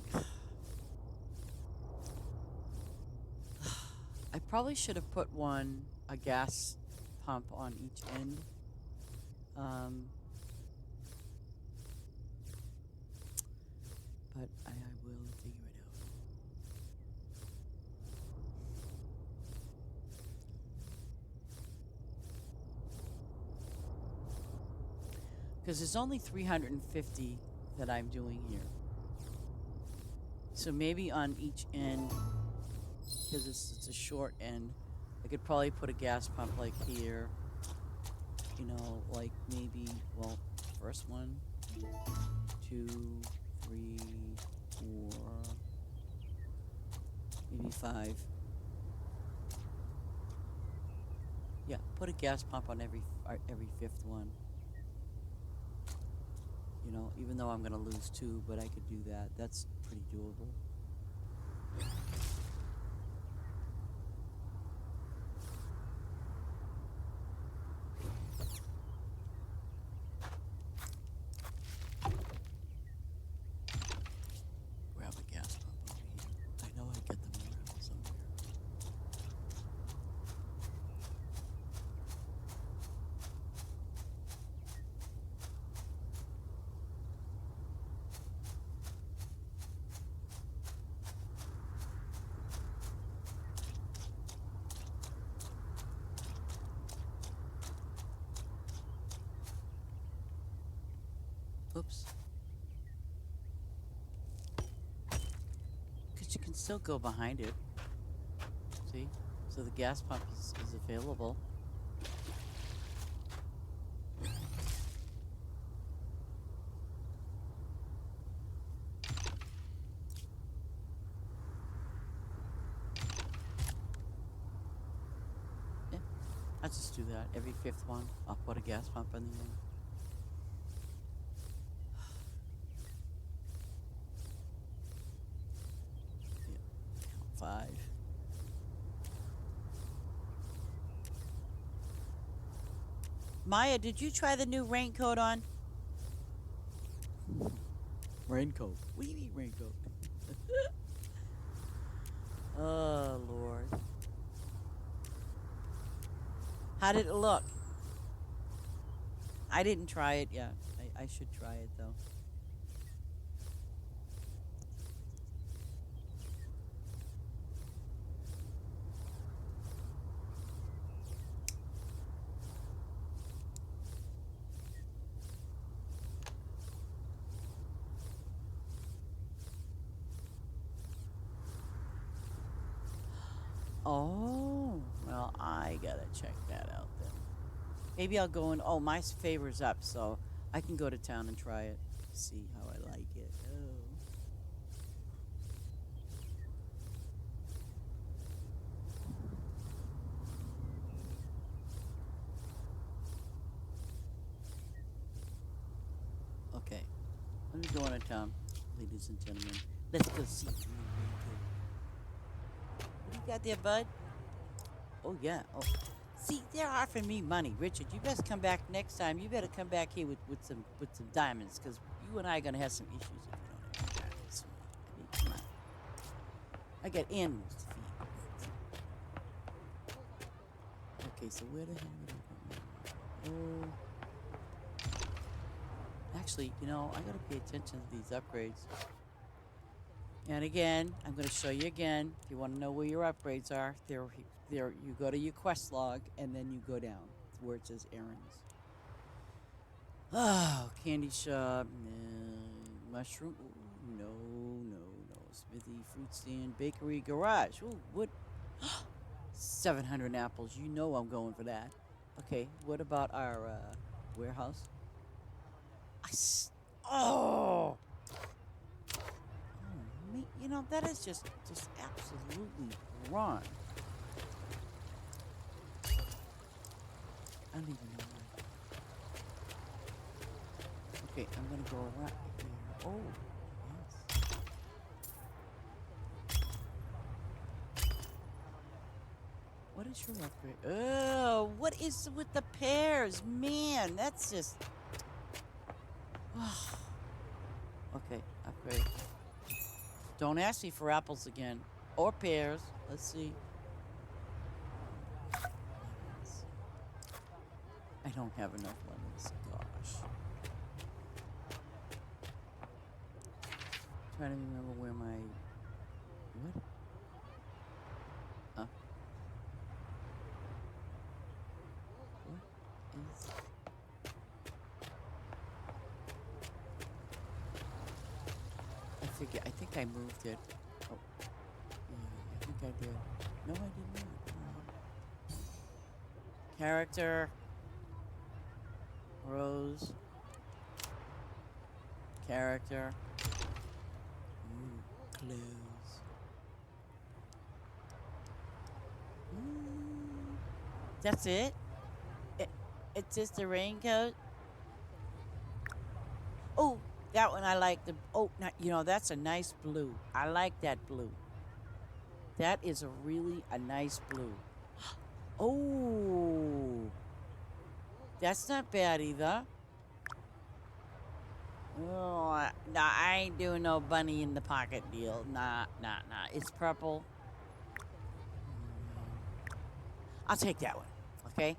I probably should have put a gas pump on each end. Um, but I will figure it out. Because there's only 350 that I'm doing here. So maybe on each end, because it's a short end, I could probably put a gas pump like here. You know, like maybe, well, first one, 2, 3, 4, maybe 5. Yeah, put a gas pump on every fifth one. You know, even though I'm gonna lose 2, but I could do that. That's pretty doable. Grab a gas pump over here. I know I get them around somewhere. Oops. Because you can still go behind it. See? So the gas pump is available. Yeah. I'll just do that. Every fifth one, I'll put a gas pump in the end. Yeah. 5. Maya, did you try the new raincoat on? Raincoat. What do you mean raincoat? Oh, Lord. How did it look? I didn't try it yet. I should try it, though. Oh, well, I gotta check that out then. Maybe I'll go in. Oh, my favor's up, so I can go to town and try it. See how I like it. Oh. Okay. Let me go into town, ladies and gentlemen. Let's go see. What do you got there, bud? Oh, yeah. Oh. See, they're offering me money. Richard, you best come back next time. You better come back here with some diamonds, because you and I are going to have some issues if you don't have diamonds. I mean, come on. I got animals to feed. Okay, so where the hell did I put my... Oh. Actually, you know, I got to pay attention to these upgrades. And again, I'm going to show you again. If you want to know where your upgrades are, there you go to your quest log, and then you go down to where it says errands. Oh, candy shop, mushroom. Ooh, no. Smithy, fruit stand, bakery, garage. Ooh, what? 700 apples. You know I'm going for that. Okay, what about our warehouse? Oh! You know, that is just absolutely wrong. I don't even know why. Okay, I'm gonna go around here. Oh, yes. What is your upgrade? Oh, what is with the pears? Man, that's just... Okay, upgrade. Don't ask me for apples again. Or pears. Let's see. I don't have enough lemons. Gosh. Trying to remember where my... What? What is... I think I moved it. Oh, yeah, I think I did. No, I did not. Alright. Character. Rose. Character. Ooh, clues. Mm, that's it? it? It's just a raincoat? Oh, that one I like. Oh, that's a nice blue. I like that blue. That is a nice blue. Oh, that's not bad either. Oh, nah, I ain't doing no bunny in the pocket deal. Nah, nah, nah. It's purple. Oh man, I'll take that one. Okay.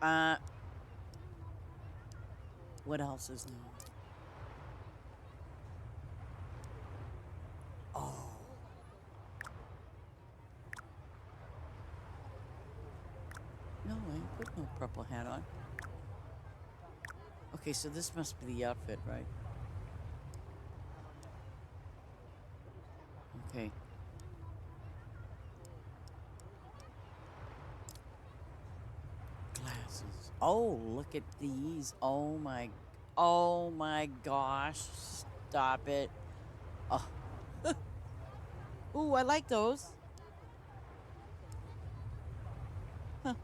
Uh, what else is new? Oh, no, I ain't put no purple hat on. Okay, so this must be the outfit, right? Okay. Glasses. Oh, look at these. Oh my gosh. Stop it. Oh, ooh, I like those. Huh.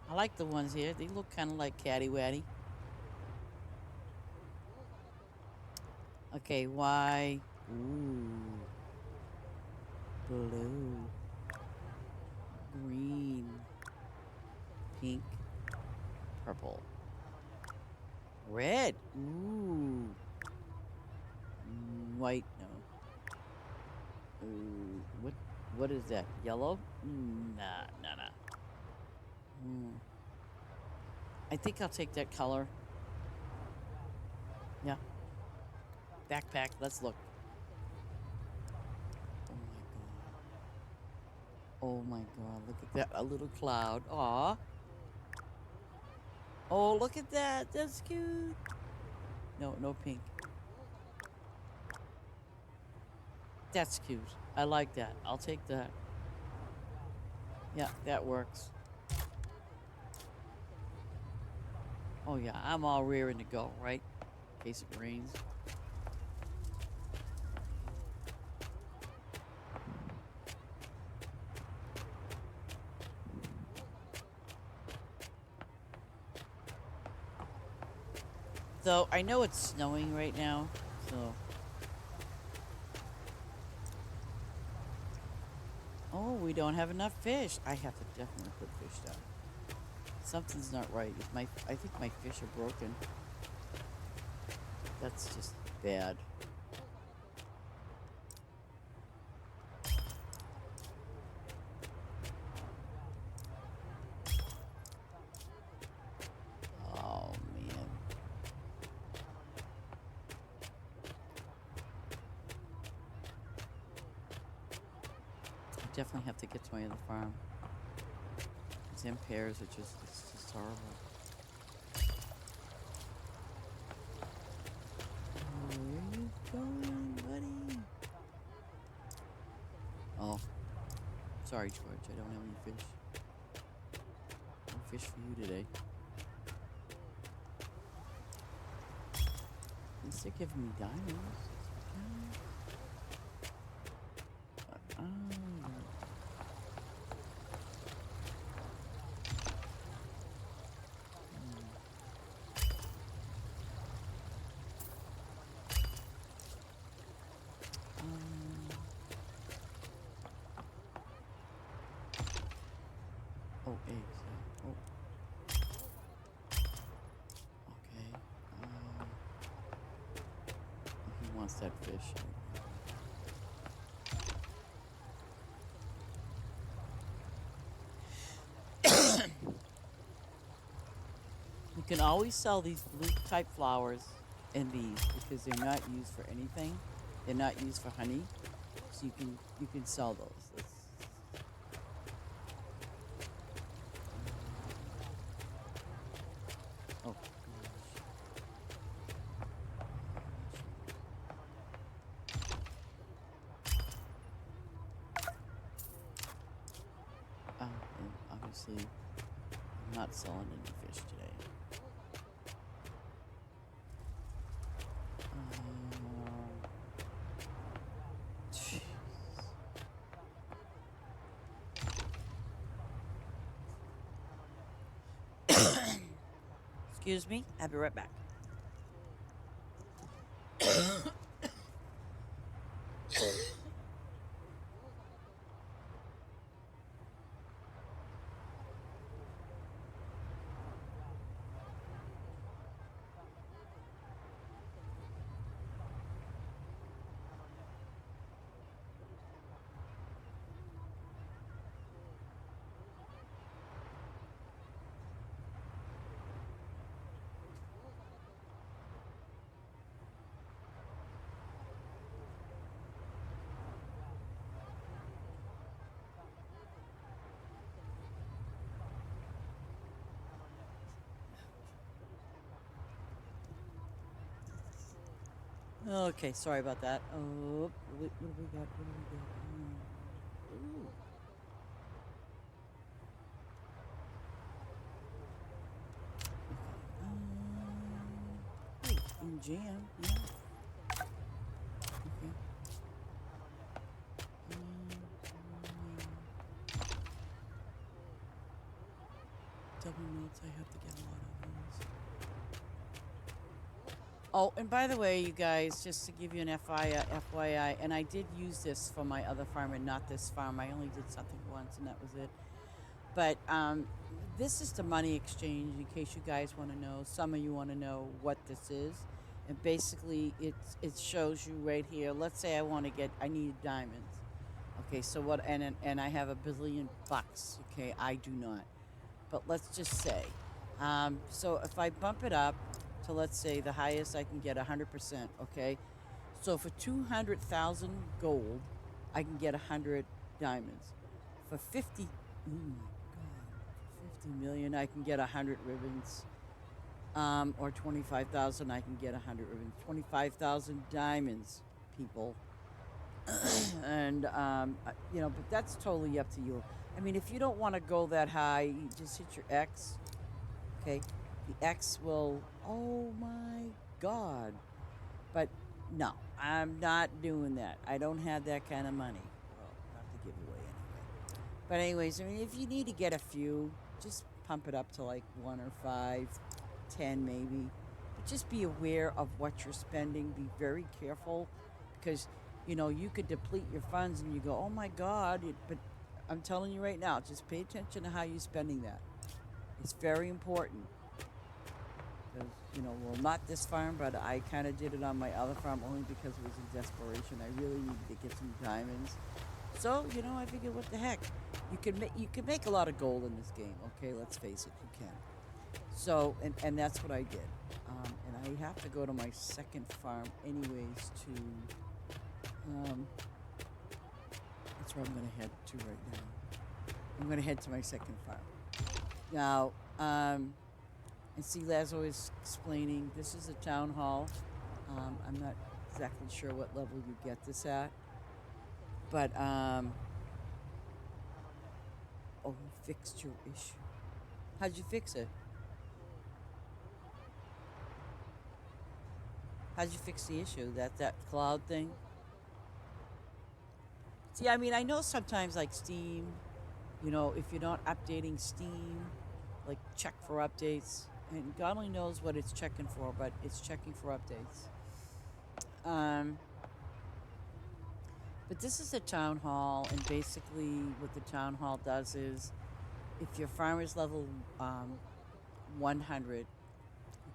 I like the ones here. They look kind of like Caddy Waddy. Okay, why? Ooh, blue, green, pink, purple, red. Ooh, white. No. Ooh, what is that? Yellow? Nah, nah, nah. Hmm. I think I'll take that color. Yeah. Backpack. Let's look. Oh my god. Oh my god. Look at that. A little cloud. Aw. Oh, look at that. That's cute. No, no pink. That's cute. I like that. I'll take that. Yeah, that works. Oh yeah, I'm all rearing to go, right? In case it rains. Though I know it's snowing right now, so. Oh, we don't have enough fish. I have to definitely put fish down. Something's not right. I think my fish are broken. That's just bad. Oh man. I definitely have to get to my other farm. These impairs are it's just horrible. Oh, where you going, buddy? Oh, sorry, George. I don't have any fish. No fish for you today. At least they're giving me diamonds. Oh, um, oh, eggs. Yeah. Oh, okay. Oh, he wants that fish. You can always sell these blue type flowers and these because they're not used for anything. They're not used for honey, so you can sell those. obviously, I'm not selling any fish today. Jeez. Excuse me. I'll be right back. Okay, sorry about that. Oh, what do we got? What do we got? Ooh. In jam, yeah. Okay. Double notes, I have to get a lot of those. Oh, and by the way, you guys, just to give you an FYI, and I did use this for my other farm and not this farm. I only did something once, and that was it. But this is the money exchange. In case you guys want to know, some of you want to know what this is, and basically, it shows you right here. Let's say I need diamonds. Okay, so what? And I have $1 billion. Okay, I do not. But let's just say, so if I bump it up to, let's say, the highest I can get 100%. Okay, so for 200,000 gold, I can get 100 diamonds. For 50, oh my god, for 50 million, I can get 100 ribbons. Or 25,000, I can get 100 ribbons. 25,000 diamonds, people. And but that's totally up to you. I mean, if you don't want to go that high, you just hit your X. Okay, the X will. Oh my god! But no, I'm not doing that. I don't have that kind of money. Well, not to give away anyway. But anyways, I mean, if you need to get a few, just pump it up to like 1 or 5, 10 maybe. But just be aware of what you're spending. Be very careful because you could deplete your funds and you go, oh my god! But I'm telling you right now, just pay attention to how you're spending that. It's very important. Because, well, not this farm, but I kind of did it on my other farm only because it was in desperation. I really needed to get some diamonds. So, I figured, what the heck? You can make a lot of gold in this game, okay? Let's face it, you can. So, and that's what I did. And I have to go to my second farm anyways that's where I'm going to head to right now. I'm going to head to my second farm. Now, and see, Lazo is explaining, this is a town hall. I'm not exactly sure what level you get this at. But, oh, you fixed your issue. How'd you fix it? How'd you fix the issue? That cloud thing? See, I mean, I know sometimes, like Steam, if you're not updating Steam, like check for updates. And God only knows what it's checking for, but it's checking for updates. But this is a town hall, and basically what the town hall does is, if your farm is level 100, you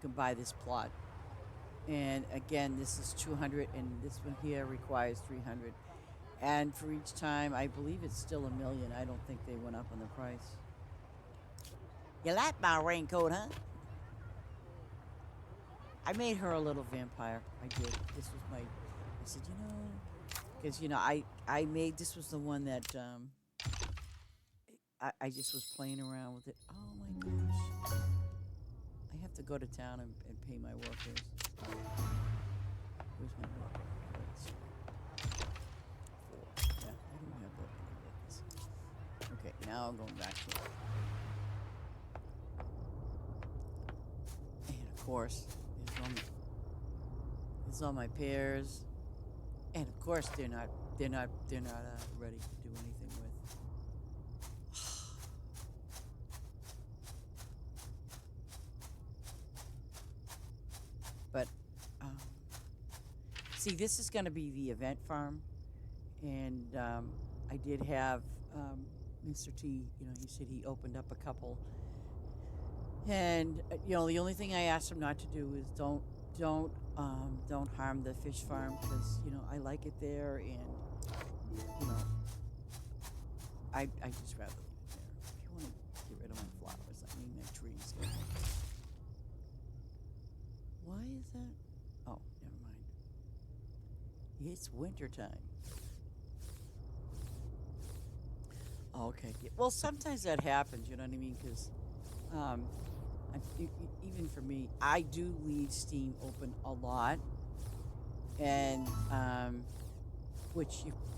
can buy this plot. And again, this is 200, and this one here requires 300. And for each time, I believe it's still $1 million. I don't think they went up on the price. You like my raincoat, huh? I made her a little vampire. I did. This was I said, because, I made, this was the one that, I just was playing around with it. Oh my gosh. I have to go to town and pay my workers. Where's my worker? Let's see. 4. Yeah, I don't have that many workers. Okay, now I'm going back here. of course, there's all my pears, and of course they're not ready to do anything with. But um, see, this is going to be the event farm, and I did have Mr. T. You know, he said he opened up a couple, and you know, the only thing I asked him not to do is don't harm the fish farm because you know I like it there, and you know I just rather leave it there. If you want to get rid of my flowers, I mean my trees. Why is that? Oh, never mind. It's winter time. Okay. Yeah, well, sometimes that happens. You know what I mean? Because um, even for me, I do leave Steam open a lot, and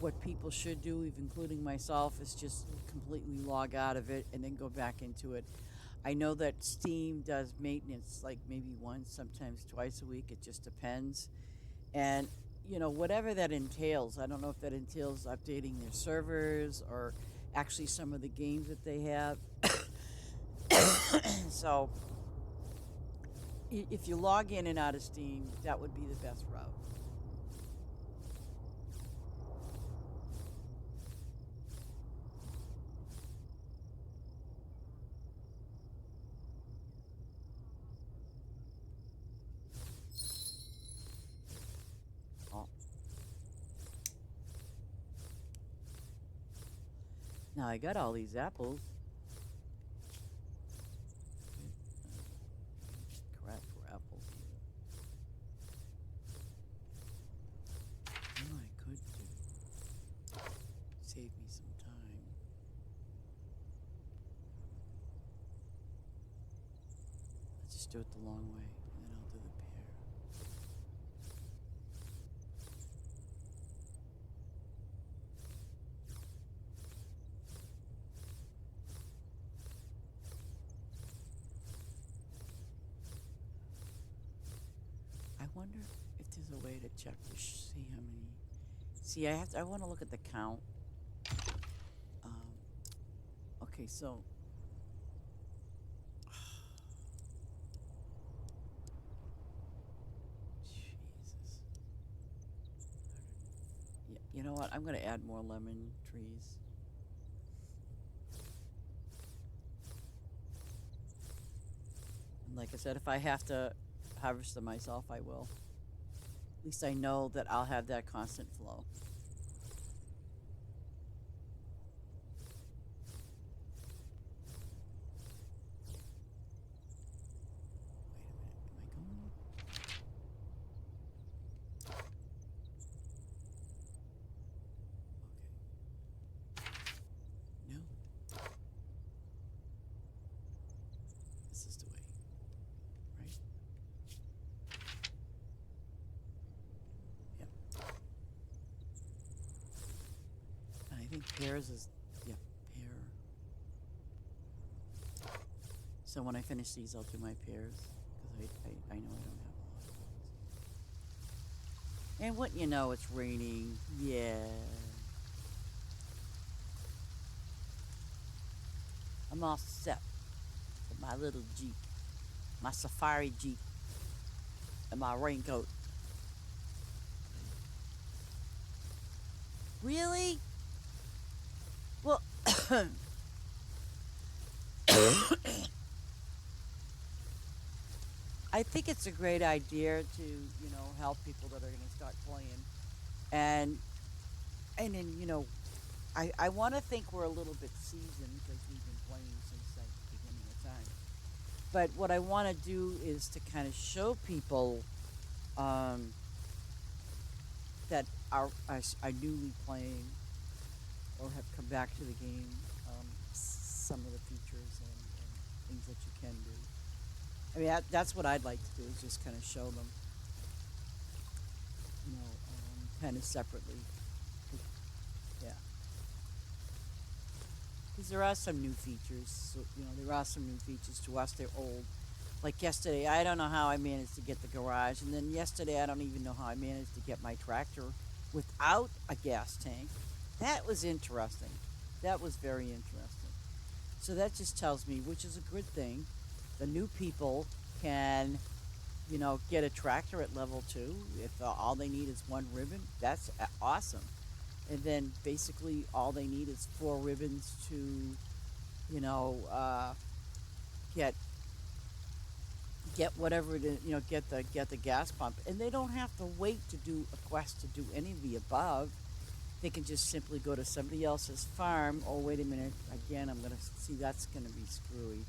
what people should do, even including myself, is just completely log out of it and then go back into it. I know that Steam does maintenance like maybe once, sometimes twice a week. It just depends. And, you know, whatever that entails, I don't know if that entails updating their servers or actually some of the games that they have. So, if you log in and out of Steam, that would be the best route. Oh. Now I got all these apples. Crap for apples. You know, I could do. Save me some time. Let's just do it the long way, and then I'll do the pear. I wonder if there's a way to check to see how many. See, I want to look at the count. Um, okay, so Jesus. Yeah, you know what? I'm gonna add more lemon trees. And like I said, if I have to harvest them myself, I will. At least I know that I'll have that constant flow. Wait a minute, am I going? Okay. No. This is the way, right? Yep. And I think pears is, yeah, pear. So when I finish these, I'll do my pears because I know I don't have a lot of those. And what you know, it's raining. Yeah. I'm all set with my little Jeep, my safari Jeep, and my raincoat. Really? Well, I think it's a great idea to, you know, help people that are going to start playing. And then, you know, I want to think we're a little bit seasoned because we've been playing since like the beginning of time. But what I want to do is to kind of show people um, that are newly playing or have come back to the game some of the features and things that you can do. I mean, that's what I'd like to do is just kind of show them, you know, kind of separately. Yeah. Because there are some new features. So, you know, there are some new features to us. They're old. Like yesterday, I don't know how I managed to get the garage, and then yesterday, I don't even know how I managed to get my tractor without a gas tank. That was interesting. That was very interesting. So that just tells me, which is a good thing, the new people can, get a tractor at level two. If all they need is one ribbon, that's awesome. And then basically all they need is four ribbons to, you know, uh, get whatever it is, get the gas pump, and they don't have to wait to do a quest to do any of the above. They can just simply go to somebody else's farm. Oh, wait a minute, again, I'm gonna see, that's gonna be screwy.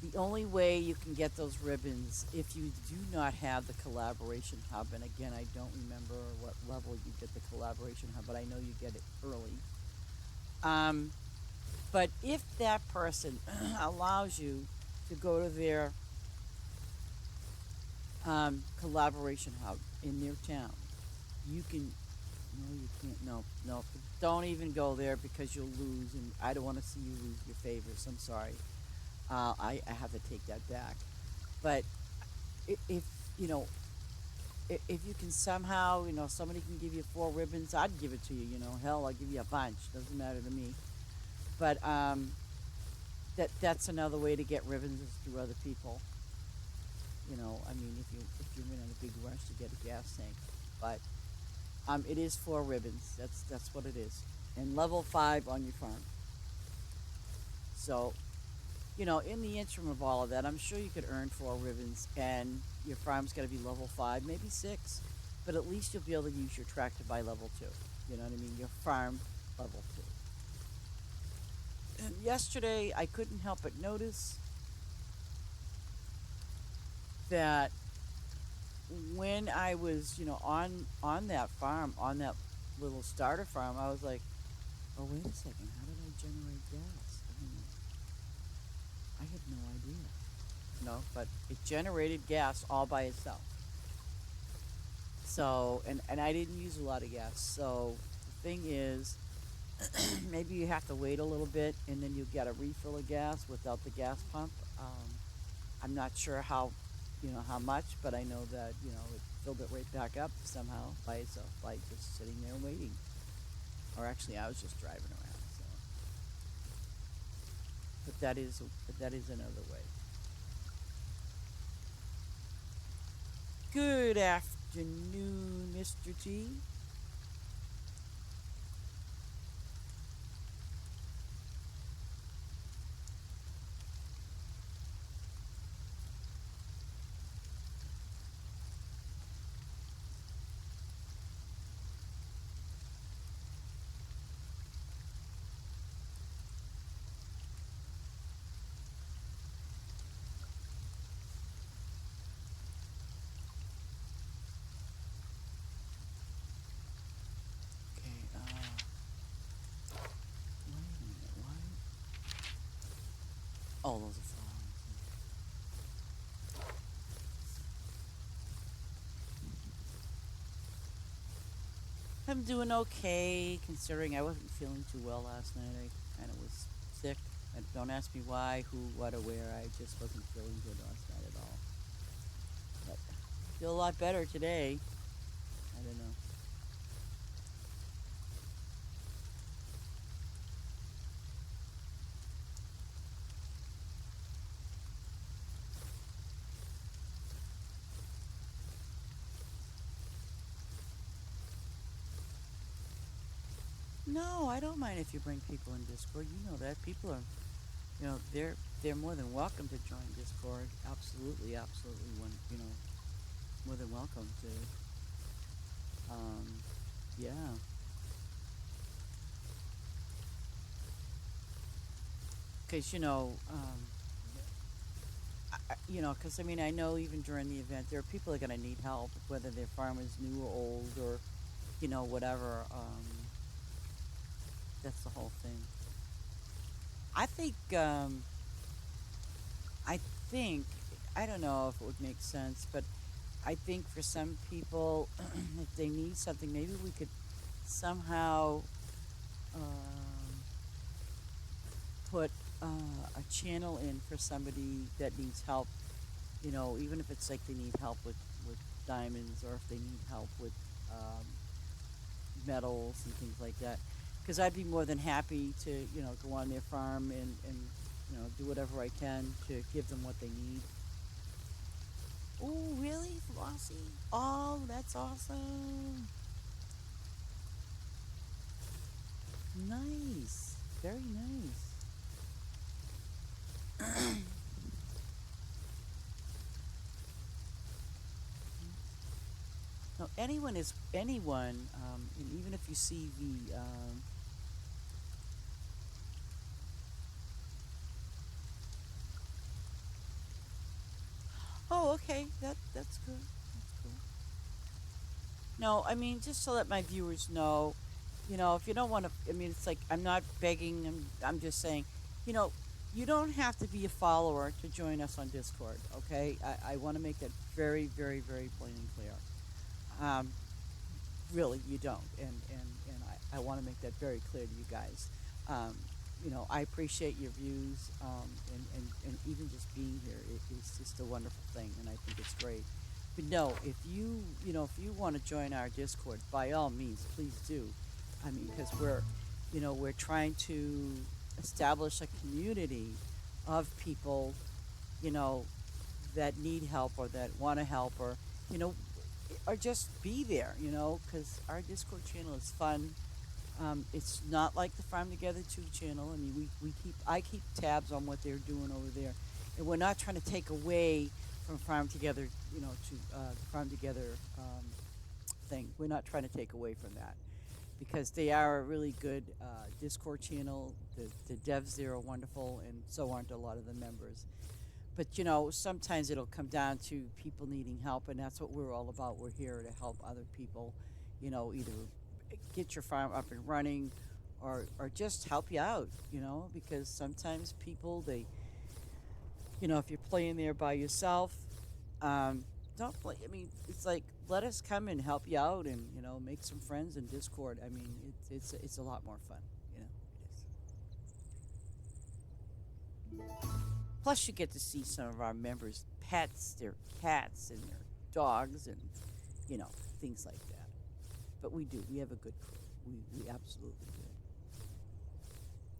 The only way you can get those ribbons, if you do not have the collaboration hub, and again, I don't remember what level you get the collaboration hub, but I know you get it early. um, but if that person allows you to go to their collaboration hub in their town. You can, no, you can't, no, no, don't even go there because you'll lose, and I don't want to see you lose your favors. I'm sorry. I have to take that back. But if, you know, if you can somehow, somebody can give you four ribbons, I'd give it to you, hell, I'll give you a bunch. Doesn't matter to me. But that's another way to get ribbons is through other people. I mean, if you're in a big rush to get a gas tank, but it is four ribbons. That's what it is, and level five on your farm. So, in the interim of all of that, I'm sure you could earn four ribbons, and your farm's got to be level five, maybe six, but at least you'll be able to use your tractor by level two. You know what I mean? Your farm level two. And yesterday, I couldn't help but notice that when I was, on that farm, on that little starter farm, I was like, oh, wait a second, how did I generate gas? I mean, I had no idea. But it generated gas all by itself. So, and I didn't use a lot of gas. So the thing is, maybe you have to wait a little bit and then you get a refill of gas without the gas pump. I'm not sure how much, but I know that, it filled it right back up somehow by itself by just sitting there waiting. Or actually, I was just driving around. So, but that is another way. Good afternoon, Mr. T. Okay. Wait a minute. What? Oh, those are flowers. I'm doing okay, considering I wasn't feeling too well last night. I kind of was sick. And don't ask me why, who, what, or where. I just wasn't feeling good last night at all. But I feel a lot better today. I don't know. No, I don't mind if you bring people in Discord. You know that people are, they're more than welcome to join Discord. Absolutely, absolutely. When more than welcome to. Yeah. Because because I mean, I know even during the event, there are people that are gonna need help, whether their farm is new or old or, whatever. That's the whole thing. I think. I think. I don't know if it would make sense, but I think for some people, if they need something, maybe we could somehow um, put a channel in for somebody that needs help Even if it's like they need help with diamonds, or if they need help with um, metals and things like that. Because I'd be more than happy to, go on their farm and do whatever I can to give them what they need. Oh, really, Flossie? Oh, that's awesome. Nice. Very nice. No, anyone is anyone, and even if you see the, oh, okay, that's good. That's cool. No, I mean, just to let my viewers know, if you don't want to, I mean, it's like I'm not begging. I'm just saying, you know, you don't have to be a follower to join us on Discord. Okay, I want to make that very, very, very plain and clear. Um, really, you don't, and I want to make that very clear to you guys. Um, I appreciate your views, and even just being here is just a wonderful thing, and I think it's great. But no, if you want to join our Discord, by all means, please do. I mean, because we're trying to establish a community of people, you know, that need help or that want to help, you know, or just be there, because our Discord channel is fun. It's not like the Farm Together 2 channel. I mean, I keep tabs on what they're doing over there, and we're not trying to take away from Farm Together, to the Farm Together thing. We're not trying to take away from that because they are a really good Discord channel. The devs there are wonderful, and so aren't a lot of the members. But sometimes it'll come down to people needing help, and that's what we're all about. We're here to help other people, either get your farm up and running, or just help you out, because sometimes people if you're playing there by yourself, don't play. I mean, it's like let us come and help you out, and make some friends in Discord. I mean, it's a lot more fun, it is. Plus, you get to see some of our members' pets, their cats and their dogs, and you know things like that. But we do. We have a good crew. We absolutely do.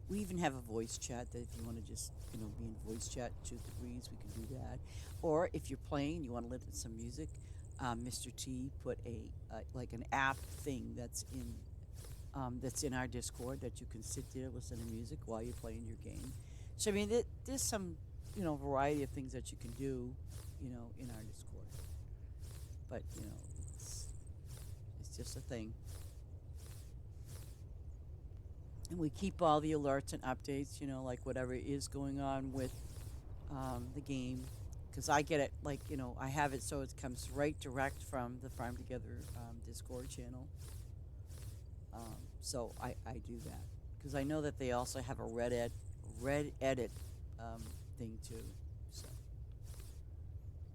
We even have a voice chat that if you want to just be in voice chat, shoot the breeze, we can do that. Or if you're playing, you want to listen to some music. Mr. T put like an app thing that's in our Discord that you can sit there listen to music while you're playing your game. So I mean, there's some variety of things that you can do, in our Discord. But it's just a thing. And we keep all the alerts and updates, like whatever is going on with the game. Because I get it, like, I have it so it comes right direct from the Farm Together Discord channel. So I do that. Because I know that they also have a Red Edit thing too. So,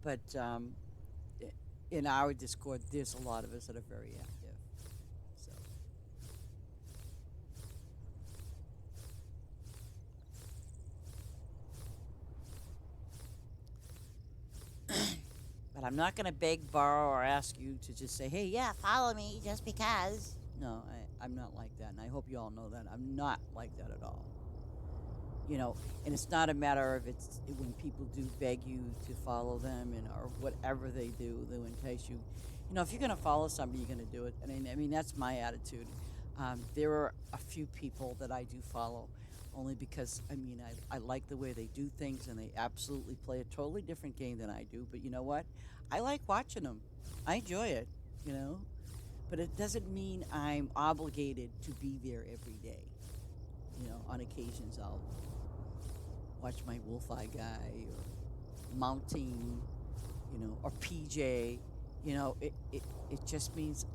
but in our Discord, there's a lot of us that are very active. So. But I'm not going to beg, borrow, or ask you to just say, hey, yeah, follow me just because. No, I'm not like that. And I hope you all know that. I'm not like that at all. And it's not a matter of it's when people do beg you to follow them or whatever they do, they entice you. If you're going to follow somebody, you're going to do it. And I mean, that's my attitude. There are a few people that I do follow only because, I mean, I like the way they do things and they absolutely play a totally different game than I do. But you know what? I like watching them. I enjoy it, you know? But it doesn't mean I'm obligated to be there every day. On occasions I'll watch my Wolf Eye guy or Mounting, or PJ. It just means,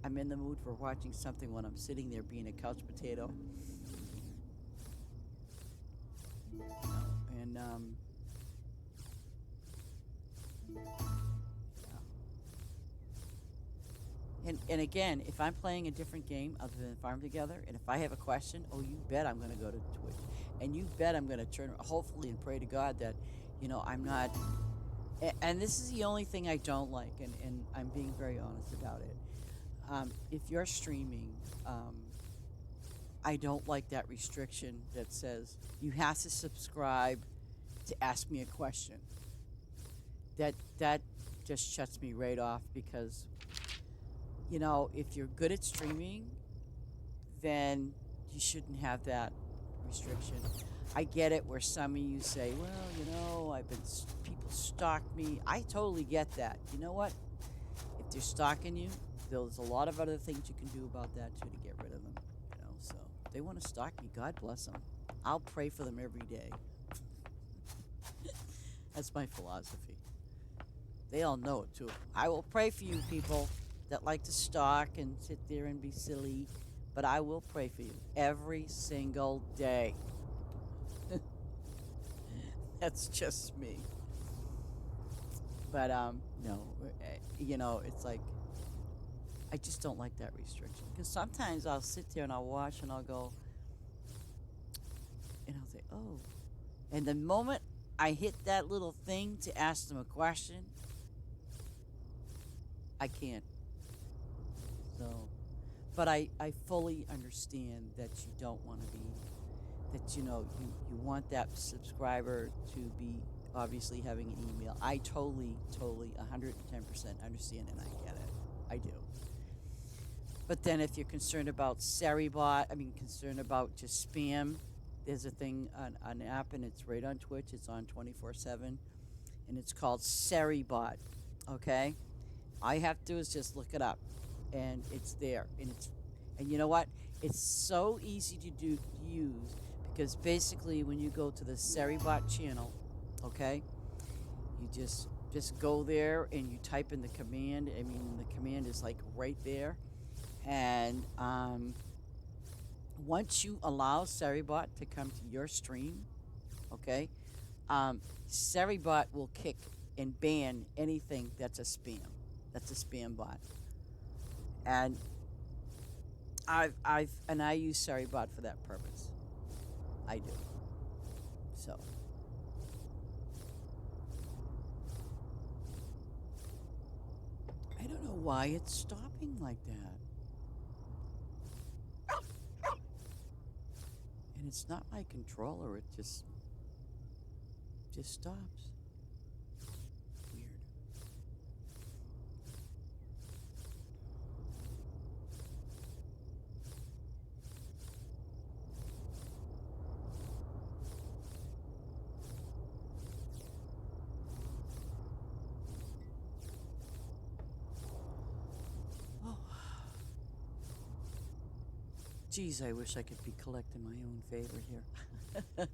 I'm in the mood for watching something when I'm sitting there being a couch potato. And and again, if I'm playing a different game other than Farm Together, and if I have a question, oh, you bet I'm going to go to Twitch, and you bet I'm going to hopefully and pray to God that, I'm not, And this is the only thing I don't like, and I'm being very honest about it. If you're streaming, um, I don't like that restriction that says you have to subscribe to ask me a question. That just shuts me right off because if you're good at streaming, then you shouldn't have that restriction. I get it where some of you say, well, people stalk me. I totally get that. You know what? If they're stalking you, there's a lot of other things you can do about that too to get rid of them. So if they want to stalk me, God bless them. I'll pray for them every day. That's my philosophy. They all know it too. I will pray for you people that like to stalk and sit there and be silly, but I will pray for you every single day. That's just me. But no, it's like I just don't like that restriction because sometimes I'll sit there and I'll watch and I'll go and I'll say, oh, and the moment I hit that little thing to ask them a question, I can't. So, but I fully understand that you don't want to be, that, you want that subscriber to be obviously having an email. I totally, 110% understand and I get it. I do. But then if you're concerned about Seribot, concerned about just spam, there's a thing, an app, and it's right on Twitch. It's on 24/7, and it's called Seribot. Okay? All you have to do is just look it up, and it's there. And you know what? It's so easy to use because basically when you go to the Seribot channel, okay, you just go there and you type in the command. The command is like right there, and once you allow Seribot to come to your stream, okay, Seribot will kick and ban anything that's a spam. That's a spam bot. And I use Seribot for that purpose. I do. So I don't know why it's stopping like that. And it's not my controller, it just stops. Weird. Oh. Geez, I wish I could be collecting my own favor here.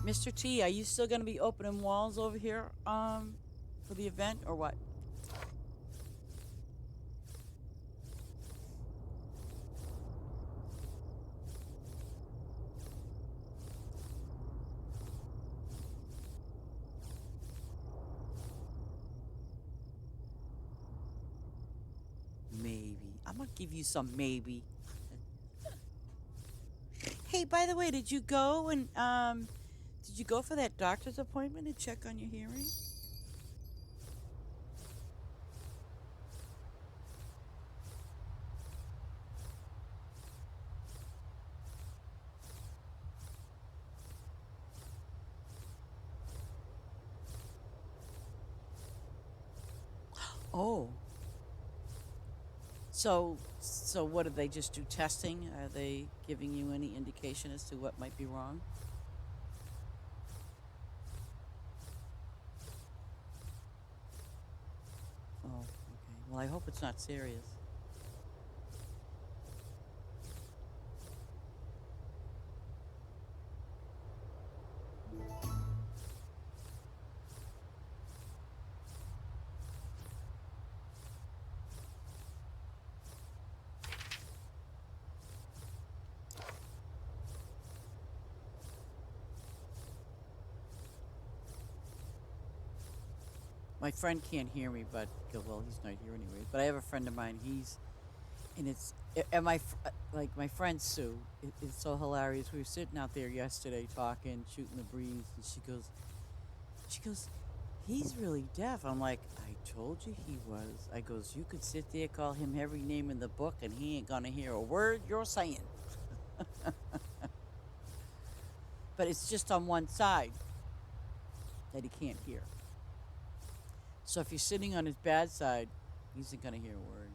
Mr. T, are you still going to be opening walls over here for the event or what? Maybe. I'm going to give you some maybe. Hey, by the way, did you go for that doctor's appointment to check on your hearing? Oh. So what, do they just do testing? Are they giving you any indication as to what might be wrong? Oh, okay. Well, I hope it's not serious. My friend can't hear me, but well, he's not here anyway. But I have a friend of mine. And And like my friend Sue, it's so hilarious. We were sitting out there yesterday talking, shooting the breeze, and she goes, he's really deaf. I'm like, I told you he was. I goes, you could sit there, call him every name in the book, and he ain't gonna hear a word you're saying. But it's just on one side that he can't hear. So if you're sitting on his bad side, he's not gonna hear a word.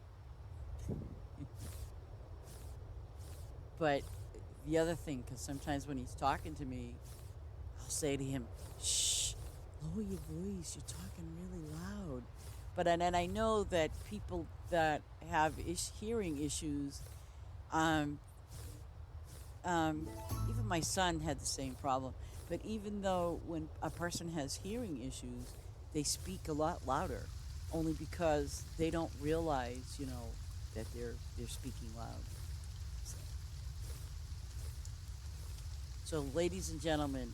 But the other thing, because sometimes when he's talking to me, I'll say to him, shh, lower your voice. You're talking really loud. But and I know that people that have hearing issues, um, um, even my son had the same problem. But even though when a person has hearing issues, they speak a lot louder, only because they don't realize, that they're speaking loud. So, ladies and gentlemen,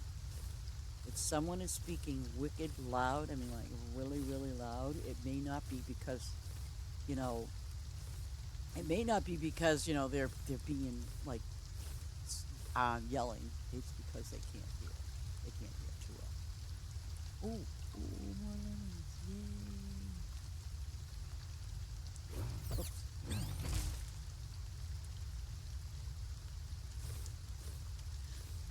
if someone is speaking wicked loud, I mean, like really, really loud, it may not be because, you know, they're being like yelling. It's because they can't hear. They can't hear too well. Ooh, ooh, more lemons! Yay! Oops.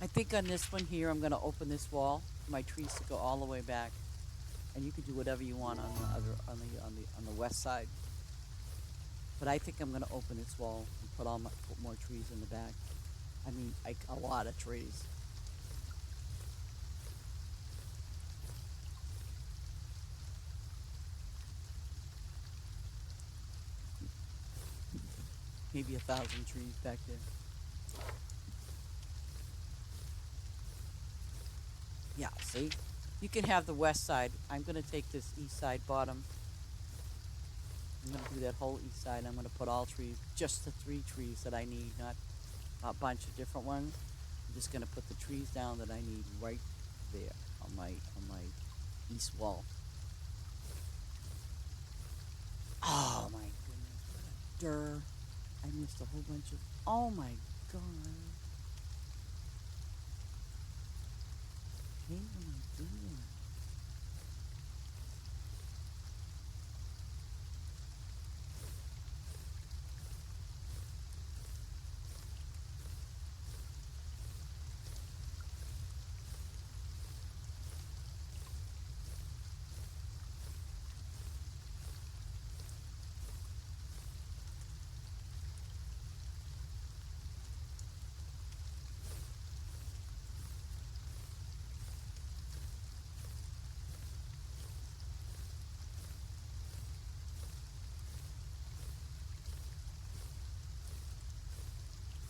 I think on this one here, I'm going to open this wall for my trees to go all the way back, and you can do whatever you want on the other on the west side. But I think I'm going to open this wall and put more trees in the back. I mean, like a lot of trees. Maybe 1,000 trees back there. Yeah, see? You can have the west side. I'm going to take this east side bottom. I'm going to do that whole east side. I'm going to put all trees, just the 3 trees that I need, not a bunch of different ones. I'm just going to put the trees down that I need right there on my east wall. Oh my goodness, what a dir. I missed a whole bunch of. Oh my god. I hate when I do that.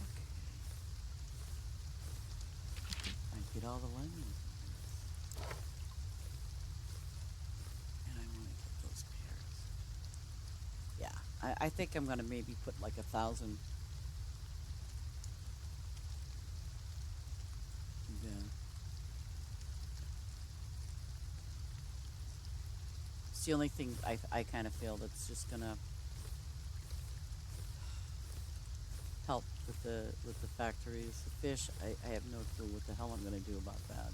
Okay. I get all the lemons. And I want to get those pears. Yeah. I think I'm gonna maybe put like 1,000. Yeah. It's the only thing I kind of feel that's just gonna help with the factories. The fish, I have no clue what the hell I'm gonna do about that.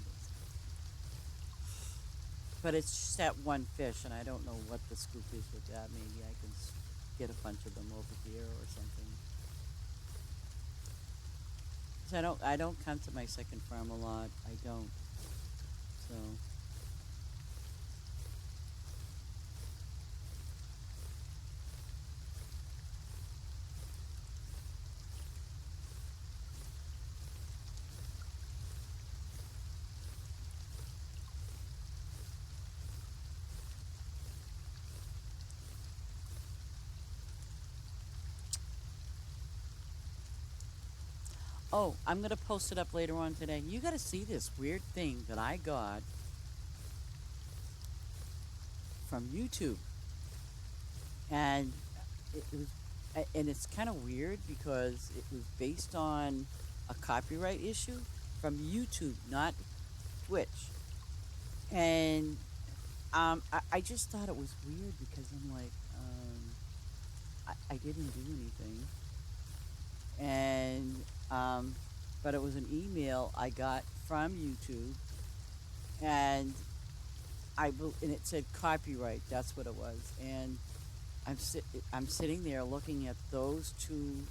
But it's just that one fish, and I don't know what the scoop is with that. Maybe I can get a bunch of them over here or something. 'Cause I don't come to my second farm a lot. I don't. So oh, I'm gonna post it up later on today. You gotta see this weird thing that I got from YouTube, and it was, and it's kind of weird because it was based on a copyright issue from YouTube, not Twitch, and I just thought it was weird because I'm like, I didn't do anything. but it was an email I got from YouTube, and and it said copyright. That's what it was, and I'm sitting there looking at those two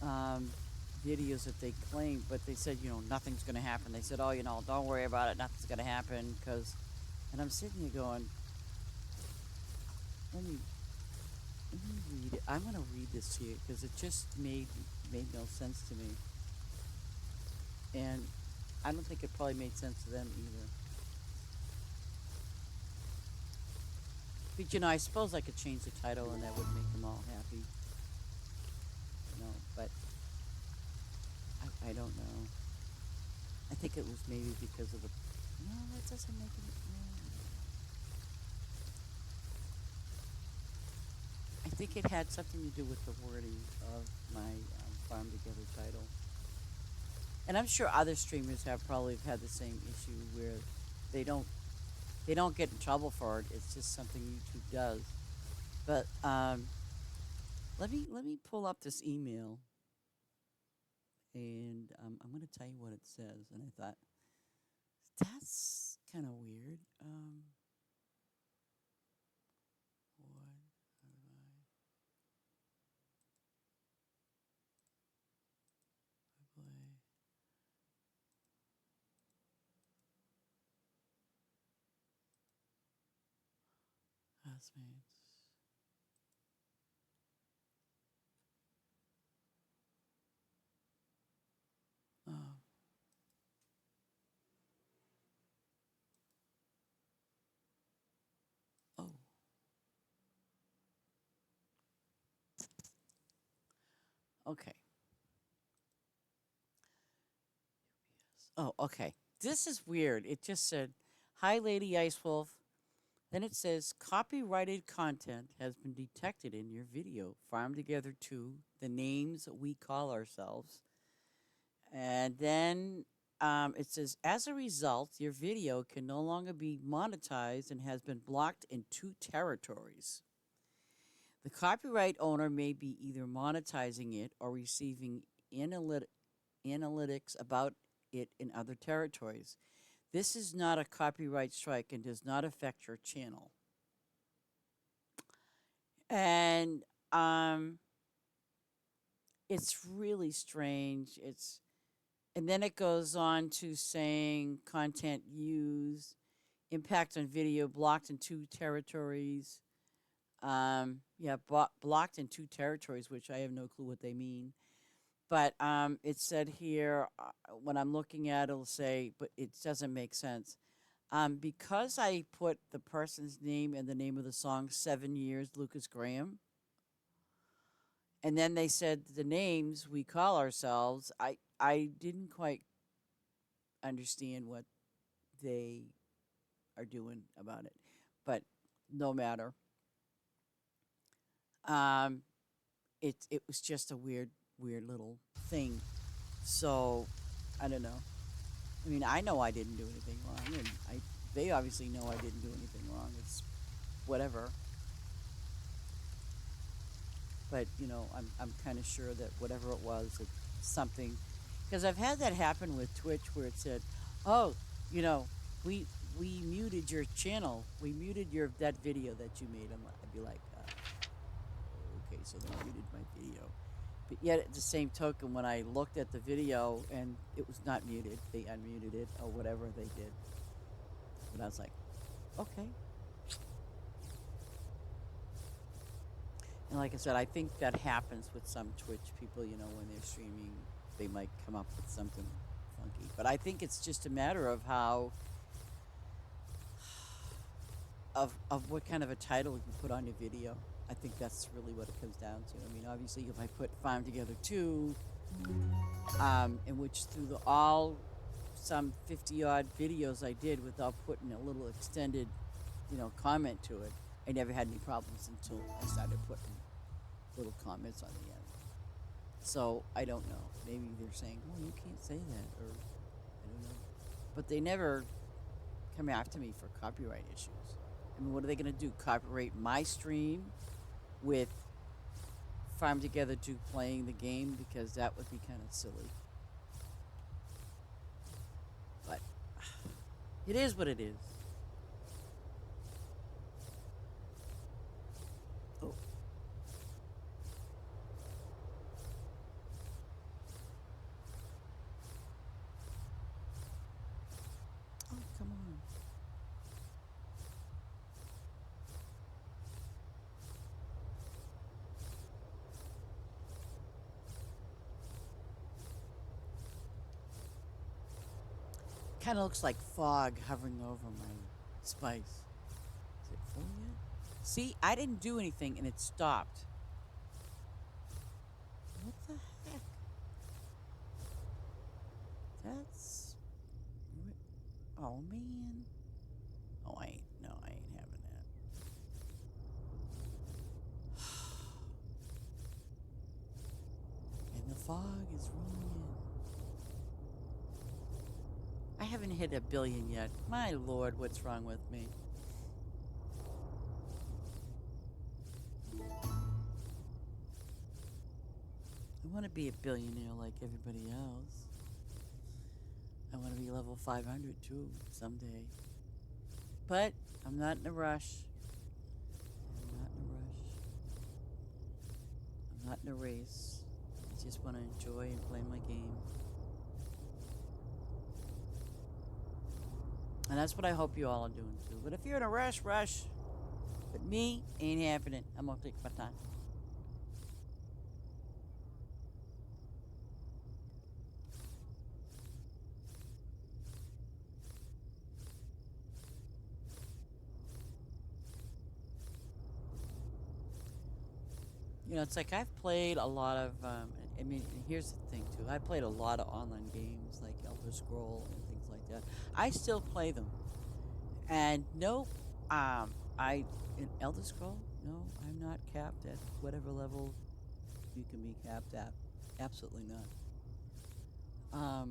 um, videos that they claimed, but they said, nothing's going to happen. They said, oh, don't worry about it. Nothing's going to happen because, and I'm sitting there going, let me let me read it. I'm going to read this to you because it just made no sense to me, and I don't think it probably made sense to them either. But I suppose I could change the title and that would make them all happy. But I don't know. I think it was maybe because of the. No, that doesn't make it. No. I think it had something to do with the wording of my Farm Together title. And I'm sure other streamers have probably had the same issue where they don't they don't get in trouble for it. It's just something YouTube does. But let me pull up this email, and I'm going to tell you what it says. And I thought that's kind of weird. What I play classmates. Oh, oh, okay. Oh, okay. This is weird. It just said, "Hi, Lady Ice Wolf." Then it says, "Copyrighted content has been detected in your video. Farm Together 2, the names we call ourselves." And then it says, "As a result, your video can no longer be monetized and has been blocked in 2 territories. The copyright owner may be either monetizing it or receiving analytics about it in other territories. This is not a copyright strike and does not affect your channel." And it's really strange. And then it goes on to saying content used, impact on video blocked in 2 territories. Yeah, blocked in 2 territories, which I have no clue what they mean. But it said here, when I'm looking at it, it'll say, but it doesn't make sense. Because I put the person's name and the name of the song, 7 Years, Lucas Graham, and then they said the names we call ourselves, I didn't quite understand what they are doing about it. But no matter. Um, it was just a weird little thing. So I don't know. I mean, I know I didn't do anything wrong, and they obviously know I didn't do anything wrong. It's whatever. But I'm kind of sure that whatever it was, it's something. Because I've had that happen with Twitch, where it said, "Oh, you know, we we muted your channel. We muted that video that you made." I'd be like, "Okay, so they muted my video." But yet, at the same token, when I looked at the video and it was not muted, they unmuted it or whatever they did. But I was like, "Okay." And like I said, I think that happens with some Twitch people. When they're streaming, they might come up with something funky. But I think it's just a matter of how of what kind of a title you put on your video. I think that's really what it comes down to. I mean, obviously, if I put Farm Together 2, in which through all some 50 odd videos I did without putting a little extended, comment to it, I never had any problems until I started putting little comments on the end. So I don't know. Maybe they're saying, "Oh, you can't say that," or I don't know. But they never come after me for copyright issues. I mean, what are they going to do? Copyright my stream with Farm Together 2 playing the game? Because that would be kind of silly. It is what it is. Oh, oh, come on. Kind of looks like fog hovering over my spice. Is it full yet? See, I didn't do anything and it stopped. What the heck? That's. Oh, man. Oh, I ain't. No, I ain't having that. And the fog is rolling in. I haven't hit 1 billion yet. My lord, what's wrong with me? I want to be a billionaire like everybody else. I want to be level 500 too, someday. But I'm not in a rush. I'm not in a rush. I'm not in a race. I just want to enjoy and play my game. And that's what I hope you all are doing too. But if you're in a rush, rush. But me, ain't happening. I'm gonna take my time. You know, it's like I've played a lot of. I mean, here's the thing too. I played a lot of online games like Elder Scroll and things like that. I still play them, and no, I in Elder Scroll. No, I'm not capped at whatever level you can be capped at. Absolutely not.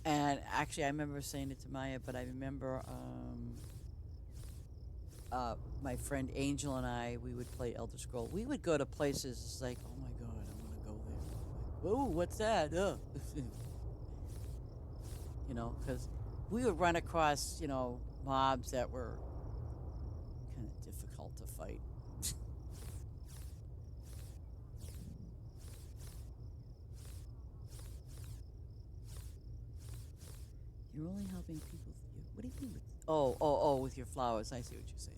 And actually, I remember saying it to Maya, but I remember my friend Angel and I, we would play Elder Scroll. We would go to places, it's like, oh my god, I want to go there. Like, whoa, what's that? You know, because we would run across, you know, mobs that were kind of difficult to fight. You're only helping people. What do you mean with? Oh, with your flowers. I see what you're saying.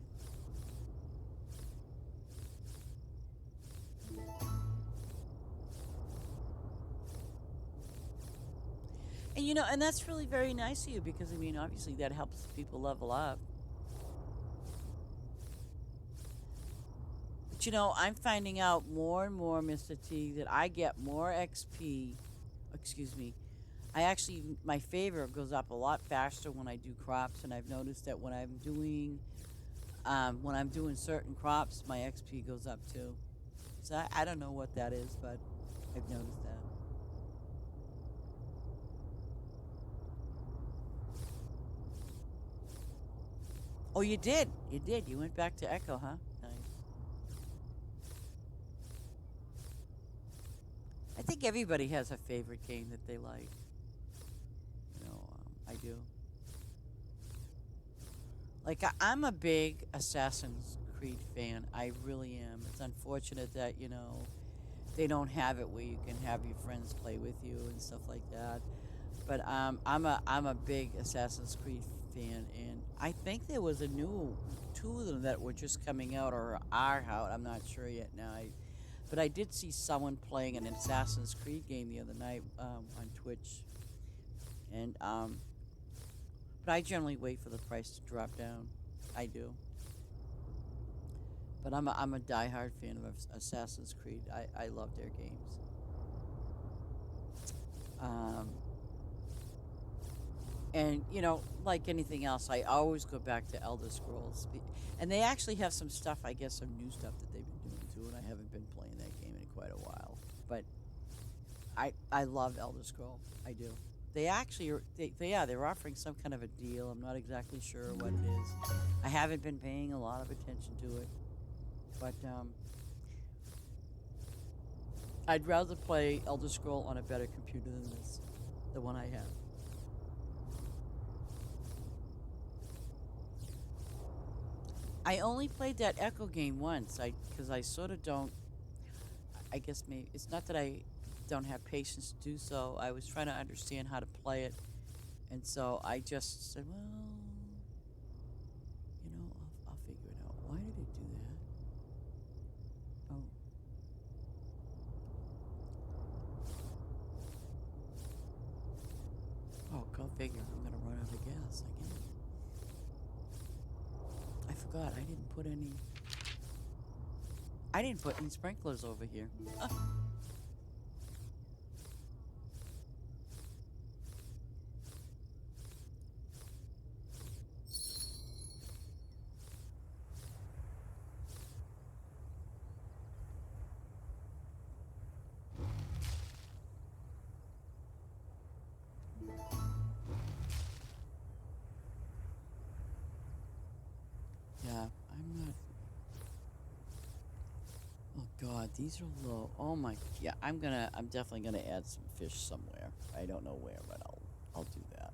And you know, and that's really very nice of you because I mean, obviously that helps people level up. But you know, I'm finding out more and more, Mr. T, that I get more XP. Excuse me. I actually, my favor goes up a lot faster when I do crops, and I've noticed that when I'm doing certain crops, my XP goes up too. So I don't know what that is, but I've noticed that. Oh, you did. You did. You went back to Echo, huh? Nice. I think everybody has a favorite game that they like. You know, I do. Like I'm a big Assassin's Creed fan. I really am. It's unfortunate that they don't have it where you can have your friends play with you and stuff like that. But I'm a big Assassin's Creed fan, and I think there was a new two of them that were just coming out or are out. I'm not sure yet now. But I did see someone playing an Assassin's Creed game the other night on Twitch, and but I generally wait for the price to drop down. I do. But I'm a diehard fan of Assassin's Creed. I love their games. Um, and like anything else, I always go back to Elder Scrolls, and they actually have some stuff. I guess some new stuff that they've been doing too, and I haven't been playing that game in quite a while. But I love Elder Scroll. I do. They actually they're offering some kind of a deal. I'm not exactly sure what it is. I haven't been paying a lot of attention to it, but I'd rather play Elder Scroll on a better computer than the one I have. I only played that Echo game once. Because I sort of don't. I guess maybe it's not that I don't have patience to do so. I was trying to understand how to play it, and so I just said, well, I'll figure it out. Why did it do that? Oh, oh, go figure. I'm gonna run out of gas again. I forgot. I didn't put any sprinklers over here. Yeah, I'm not. Oh God, these are low. Oh my. Yeah, I'm definitely gonna add some fish somewhere. I don't know where, but I'll do that.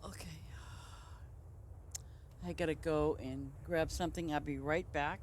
Okay. I gotta go and grab something. I'll be right back.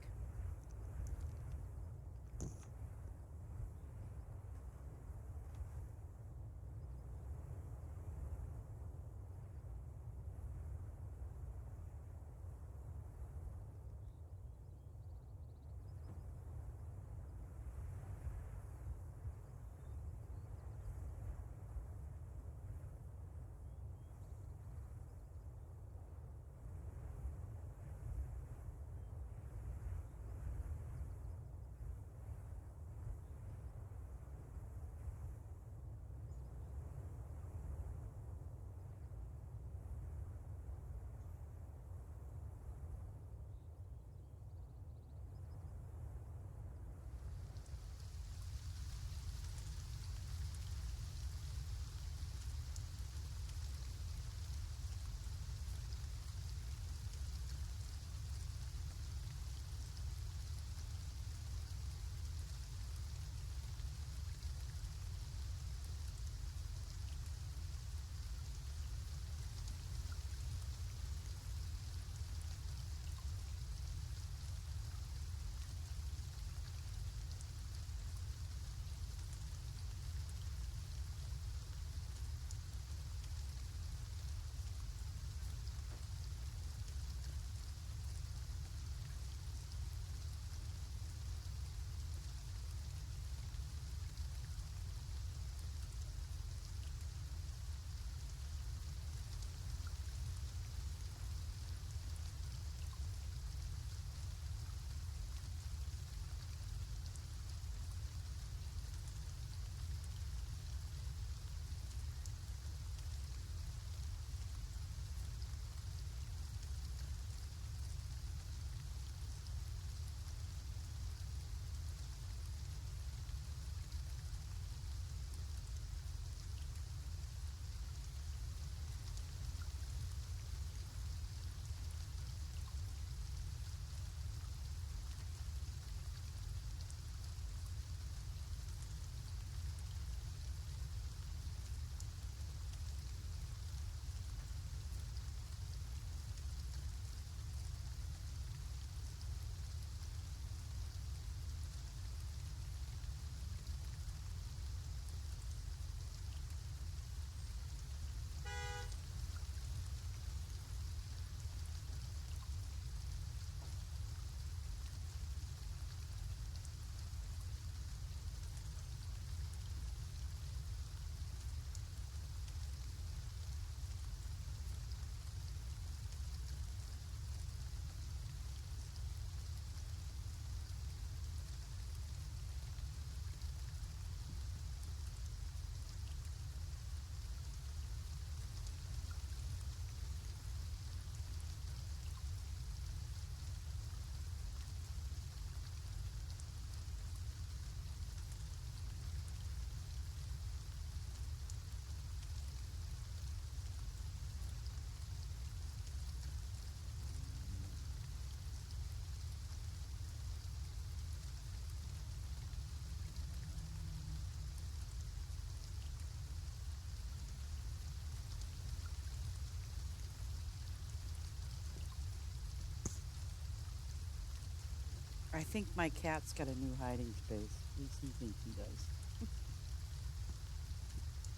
I think my cat's got a new hiding space. At least he thinks he does.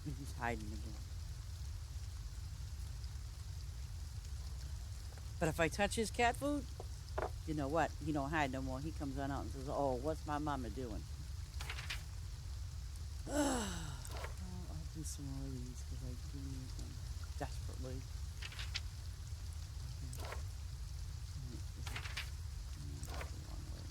He's hiding again. But if I touch his cat food, you know what? He don't hide no more. He comes on out and says, "Oh, what's my mama doing?" I'll do some more of these because I do need them desperately. Okay. Alright, that's the wrong way.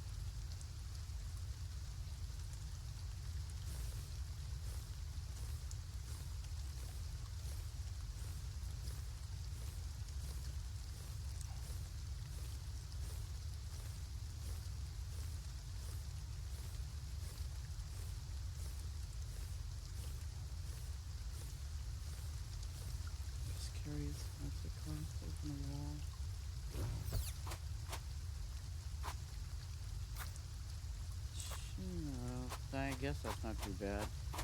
Just curious, what's the cornflake on the wall? I guess that's not too bad. I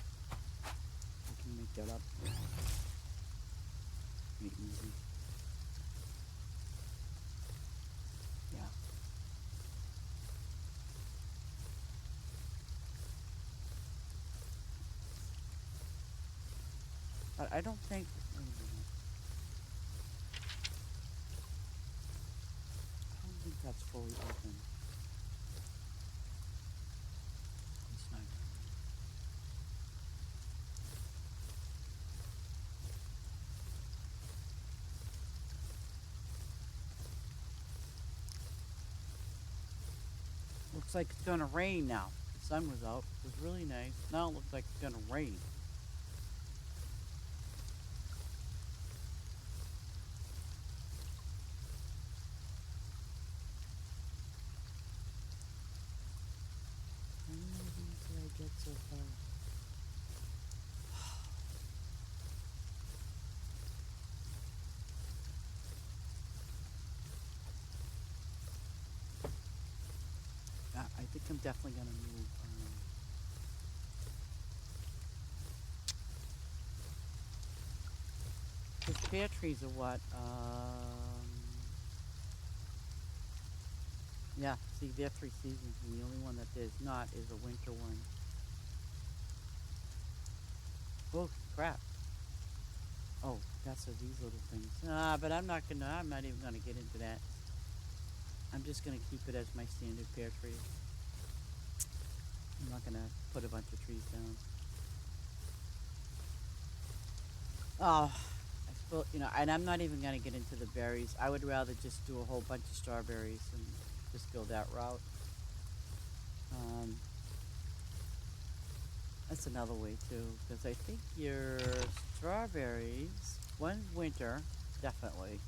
can make that up. Make it easy. Yeah. But I don't think. Wait a minute. I don't think that's fully open. It's not. Looks like it's gonna rain now. The sun was out. It was really nice. Now it looks like it's gonna rain. How many of these did I get so far? I think I'm definitely gonna move. These pear trees are what? Yeah. See, they're 3 seasons, and the only one that there's not is a winter one. Oh crap! Oh, that's these little things. But I'm not gonna. I'm not even gonna get into that. I'm just gonna keep it as my standard pear tree. I'm not gonna put a bunch of trees down. Oh, I suppose and I'm not even gonna get into the berries. I would rather just do a whole bunch of strawberries and just go that route. Um, that's another way too, because I think your strawberries, one's winter, definitely,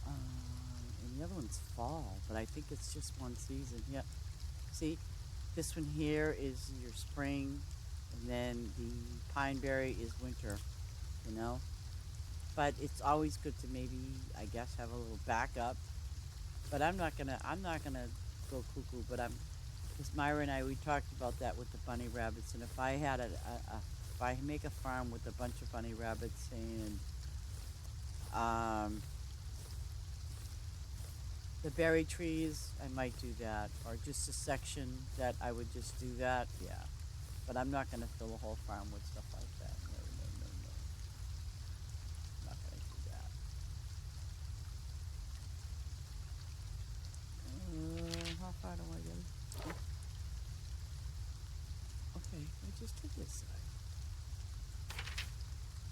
and the other one's fall. But I think it's just one season. Yeah. See, this one here is your spring, and then the pine berry is winter. You know. But it's always good to maybe, I guess, have a little backup. But I'm not gonna go cuckoo. But because Myra and we talked about that with the bunny rabbits, and if I had if I make a farm with a bunch of bunny rabbits and um, the berry trees, I might do that, or just a section that I would just do that. Yeah, but I'm not gonna fill a whole farm with stuff like that. No, no, no, no. I'm not gonna do that. How far do I get? Okay, I just did this side.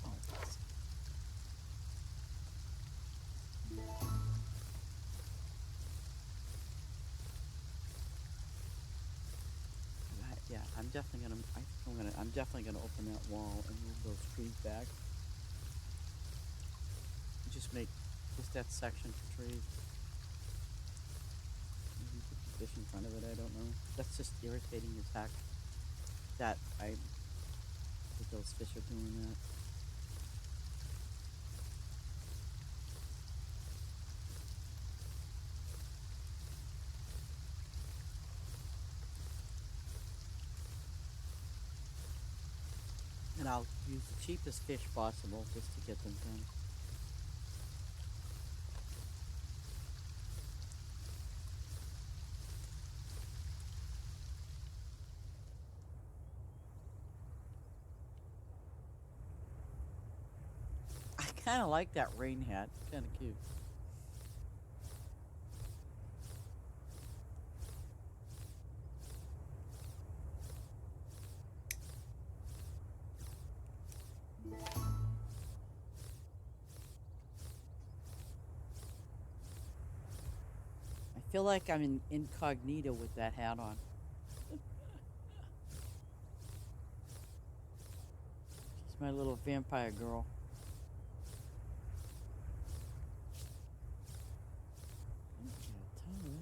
Oh, let's see. Yeah, I'm definitely gonna. I think I'm definitely gonna open that wall and move those trees back. Just make just that section for trees. Maybe put the fish in front of it. I don't know. That's just irritating as heck. That those fish are doing that. And I'll use the cheapest fish possible just to get them done. kind of like that rain hat. Kind of cute. I feel like I'm in incognito with that hat on. She's my little vampire girl. I can't tell that.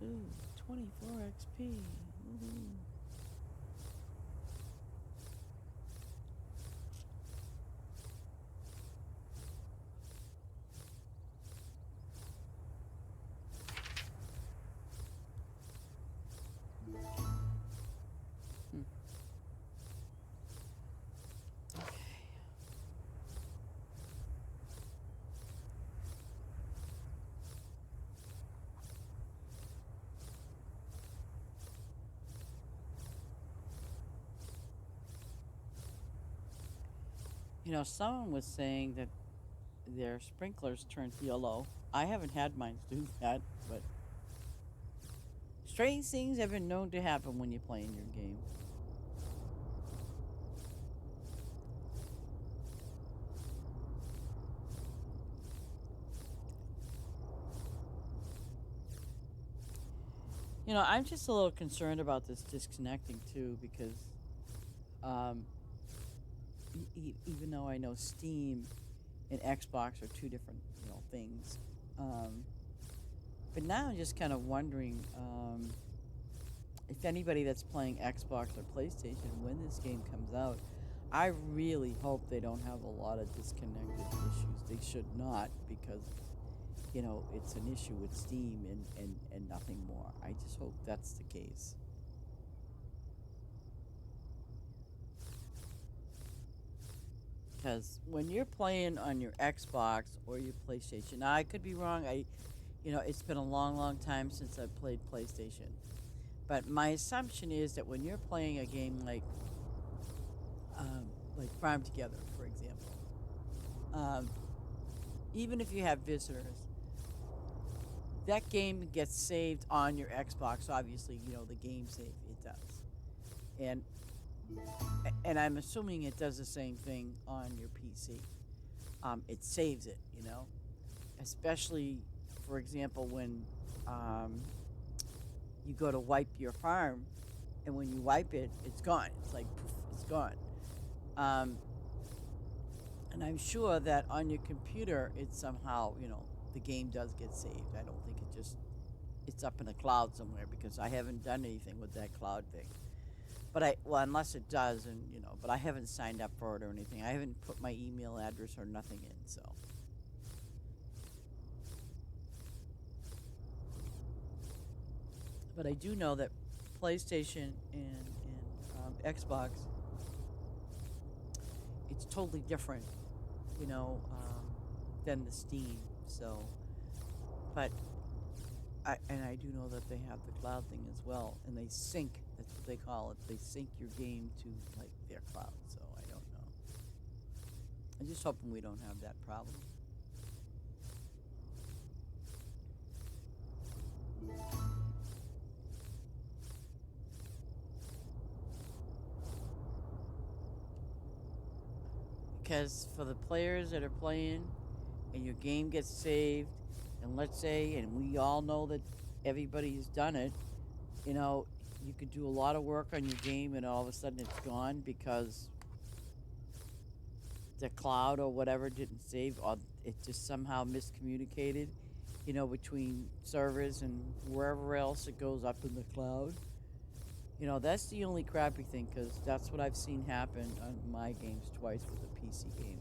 Ooh, 24 XP. Woohoo. Hmm. Okay. You know, someone was saying that their sprinklers turned yellow. I haven't had mine do that, but strange things have been known to happen when you play in your game. You know, I'm just a little concerned about this disconnecting too because um, even though I know Steam and Xbox are two different, things. Um, but now I'm just kind of wondering if anybody that's playing Xbox or PlayStation when this game comes out, I really hope they don't have a lot of disconnected issues. They should not because it's an issue with Steam and nothing more. I just hope that's the case. Because when you're playing on your Xbox or your PlayStation, now I could be wrong. It's been a long, long time since I've played PlayStation. But my assumption is that when you're playing a game um, like Farm Together, for example, um, even if you have visitors, that game gets saved on your Xbox. Obviously, the game save it does, and I'm assuming it does the same thing on your PC. It saves it, especially, for example, when um, you go to wipe your farm, and when you wipe it, it's gone. It's like poof, it's gone. Um, and I'm sure that on your computer, it's somehow, the game does get saved. I don't think it's up in a cloud somewhere because I haven't done anything with that cloud thing. But well, unless it does, and but I haven't signed up for it or anything. I haven't put my email address or nothing in, so. But I do know that PlayStation and Xbox, it's totally different, than the Steam. So, but I do know that they have the cloud thing as well, and they sync. That's what they call it. They sync your game to like their cloud. So I don't know. I'm just hoping we don't have that problem. Because for the players that are playing, and your game gets saved, and let's say, and we all know that everybody's done it, you know, you could do a lot of work on your game, and all of a sudden it's gone because the cloud or whatever didn't save, or it just somehow miscommunicated, between servers and wherever else it goes up in the cloud. That's the only crappy thing because that's what I've seen happen on my games twice with a PC game.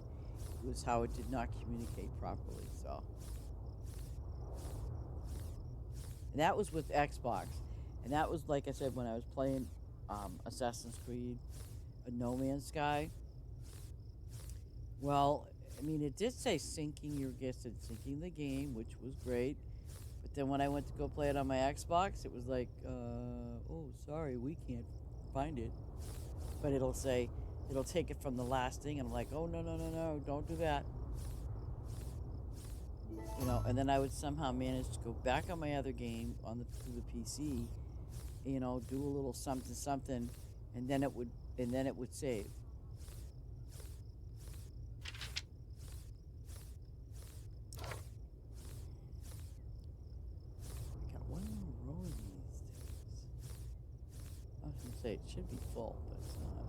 It was how it did not communicate properly. So, And that was with Xbox, and that was like I said when I was playing Assassin's Creed, No Man's Sky. Well, I mean, it did say syncing your guest and syncing the game, which was great. But then when I went to go play it on my Xbox, it was like, oh, sorry, we can't find it. But it'll say, it'll take it from the last thing, and I'm like, oh, no, no, no, no, don't do that. You know, and then I would somehow manage to go back on my other game on the through the PC, you know, do a little something something, and then it would save. I got one more row of these things. I was gonna say it should be full, but it's not.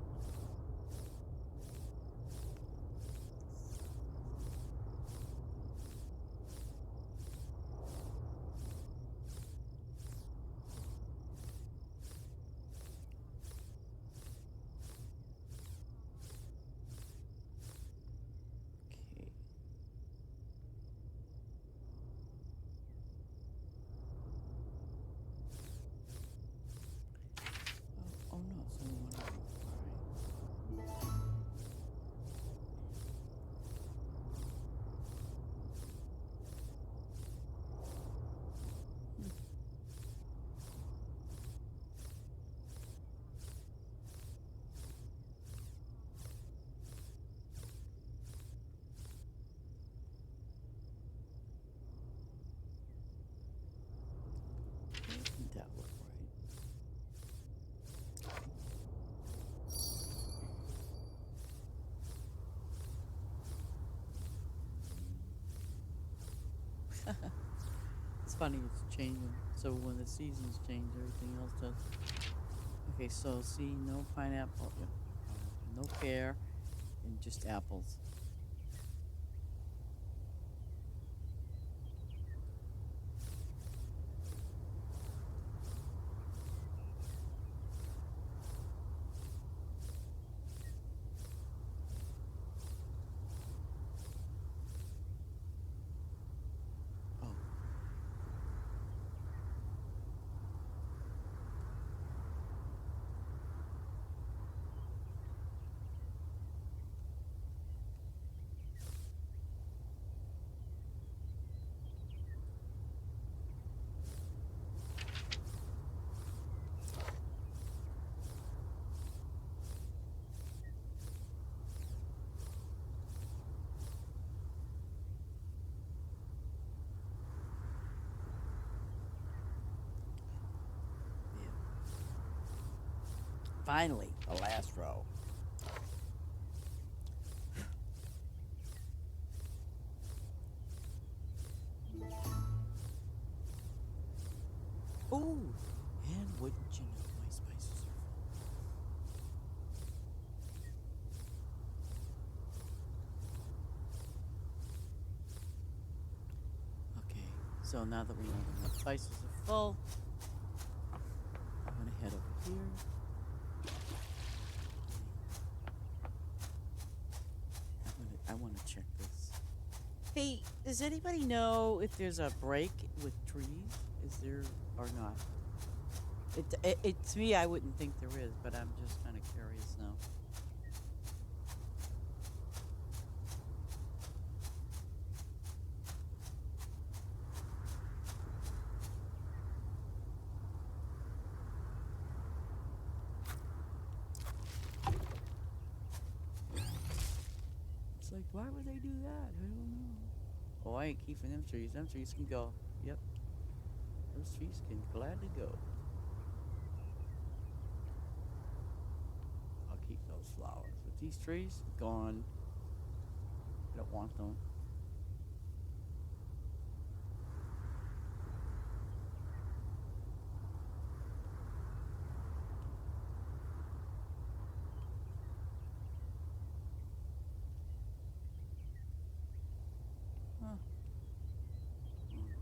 Okay. Oh no, it's only one row. All right. Doesn't that look right? It's funny, it's changing. So when the seasons change, everything else does. Okay, so see, no pineapple, yeah, no pear, and just apples. Oh, yeah. Finally, the last row. Ooh, and wouldn't you know, my spices are full. Okay, so now that we know that my spices are full, I'm gonna head over here. I wanna check this. Hey, does anybody know if there's a break with trees? Is there or not? It to me, I wouldn't think there is, but I'm just kind of curious now. It's like, why would they do that? I don't know. Oh, I ain't keeping them trees. Them trees can go. Yep, those trees can gladly go. I'll keep those flowers. But these trees, gone. I don't want them. Huh. Mm.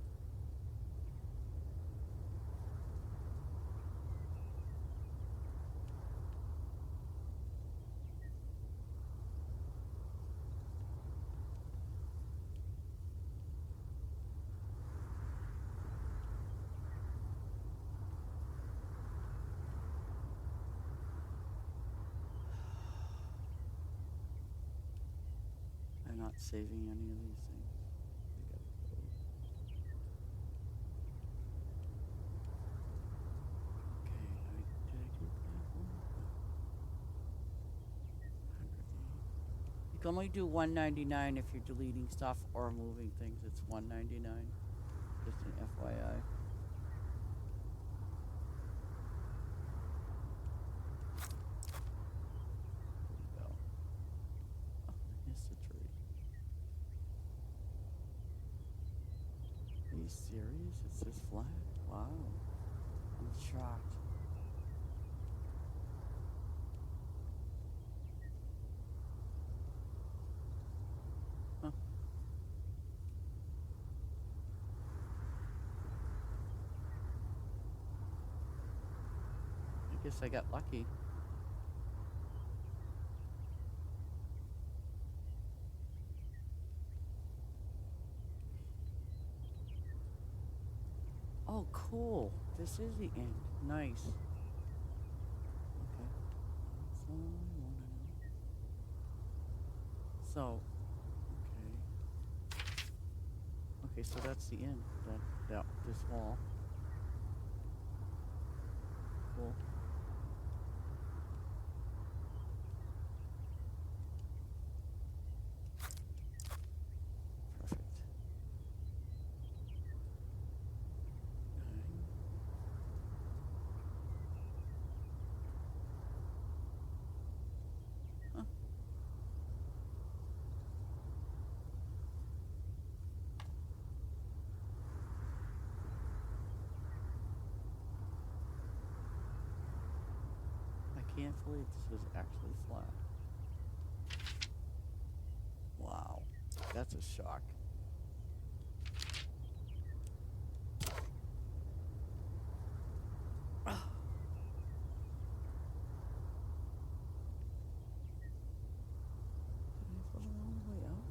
We're not saving any of these things. We gotta go. Okay, did I do platform? No. 108. You can only do 199 if you're deleting stuff or moving things. It's 199. Just an FYI. There we go. Oh, I missed a tree. Are you serious? It's this flat? Wow. I'm shocked. Huh. I guess I got lucky. Oh, cool. This is the end. Nice. Okay. That's all I wanna know. So, okay. Okay, so that's the end. That this wall. Cool. Perfect. Nine. Huh. I can't believe this was actually flat. Wow. That's a shock. Did I put it all the way out?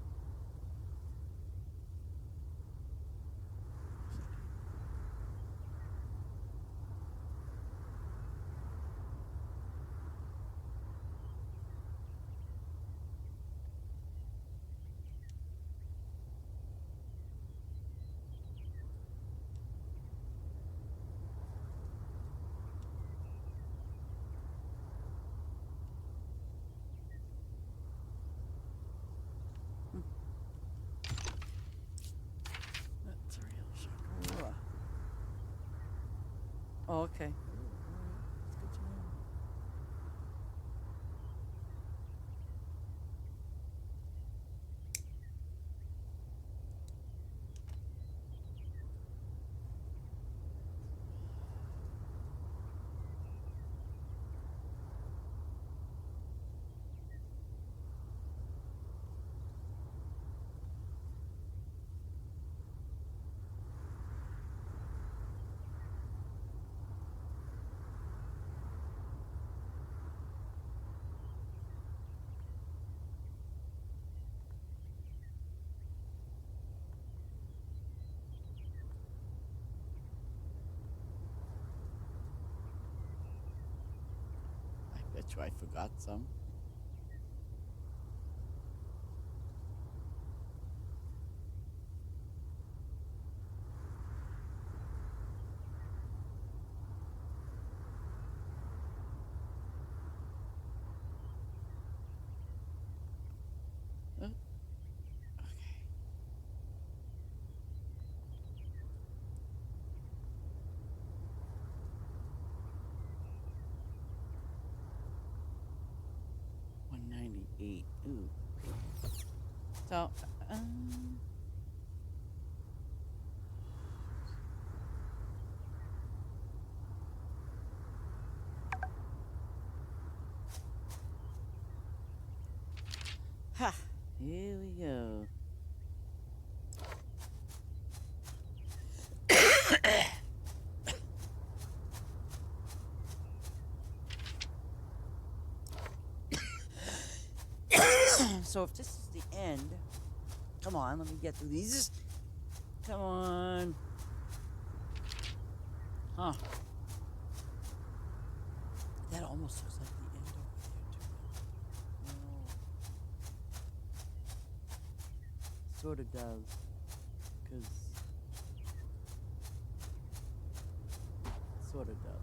That's a real shock. Ooh. Oh, okay. Ooh, all right. That's good to know. I bet you I forgot some. Okay. 198. Ooh. So, ha! Here we go. So if this is the end, come on, let me get through these. Come on. Huh. That almost looks like the end over there, too. sort of does. Because sort of does.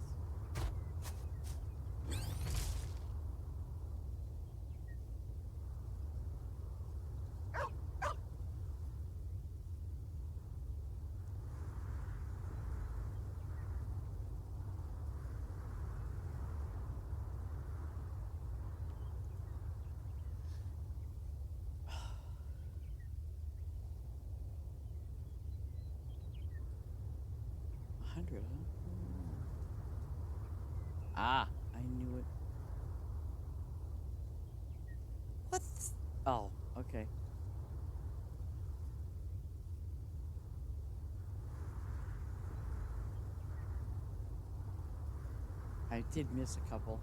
A 100, huh? Ah, I knew it. What? Oh, okay. I did miss a couple.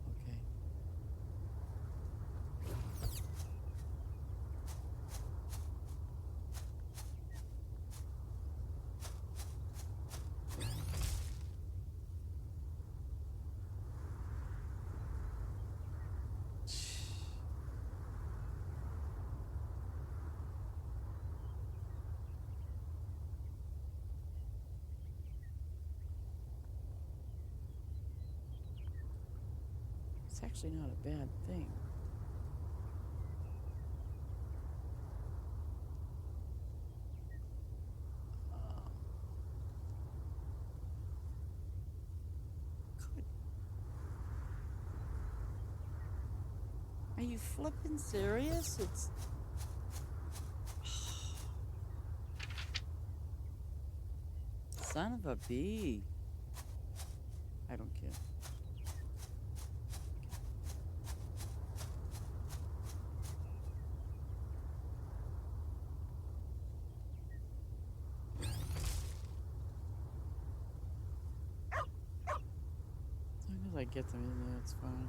Okay. It's actually not a bad thing. Um, good. Are you flipping serious? It's. Son of a bee. I don't care. As long as I get them in there, it's fine.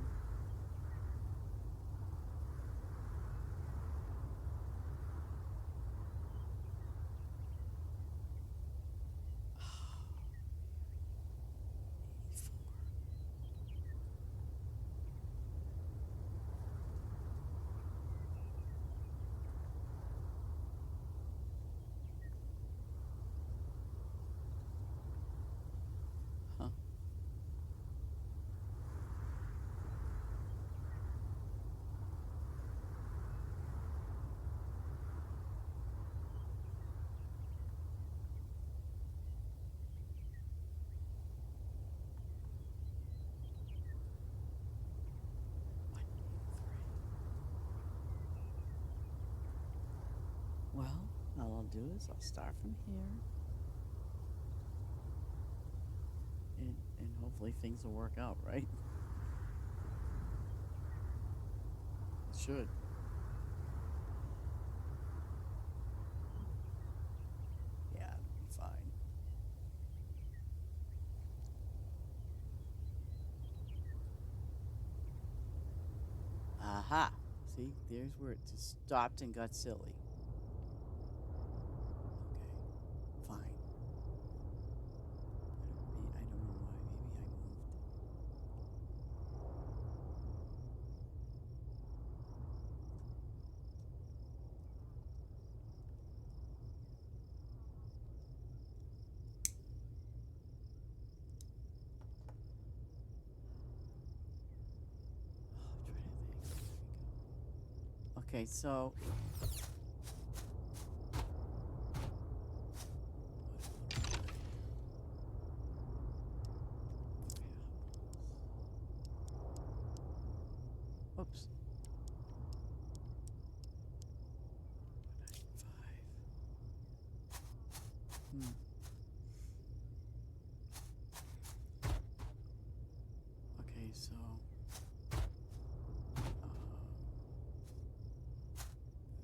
Huh? Well, all I'll do is I'll start from here. And hopefully things will work out, right? It should. Yeah, it'll be fine. Aha. See, there's where it just stopped and got silly. Okay, fine. I don't know why. Maybe I moved. Oh, I'm trying to think. There we go. Okay, so. Oops. 5. Okay, so.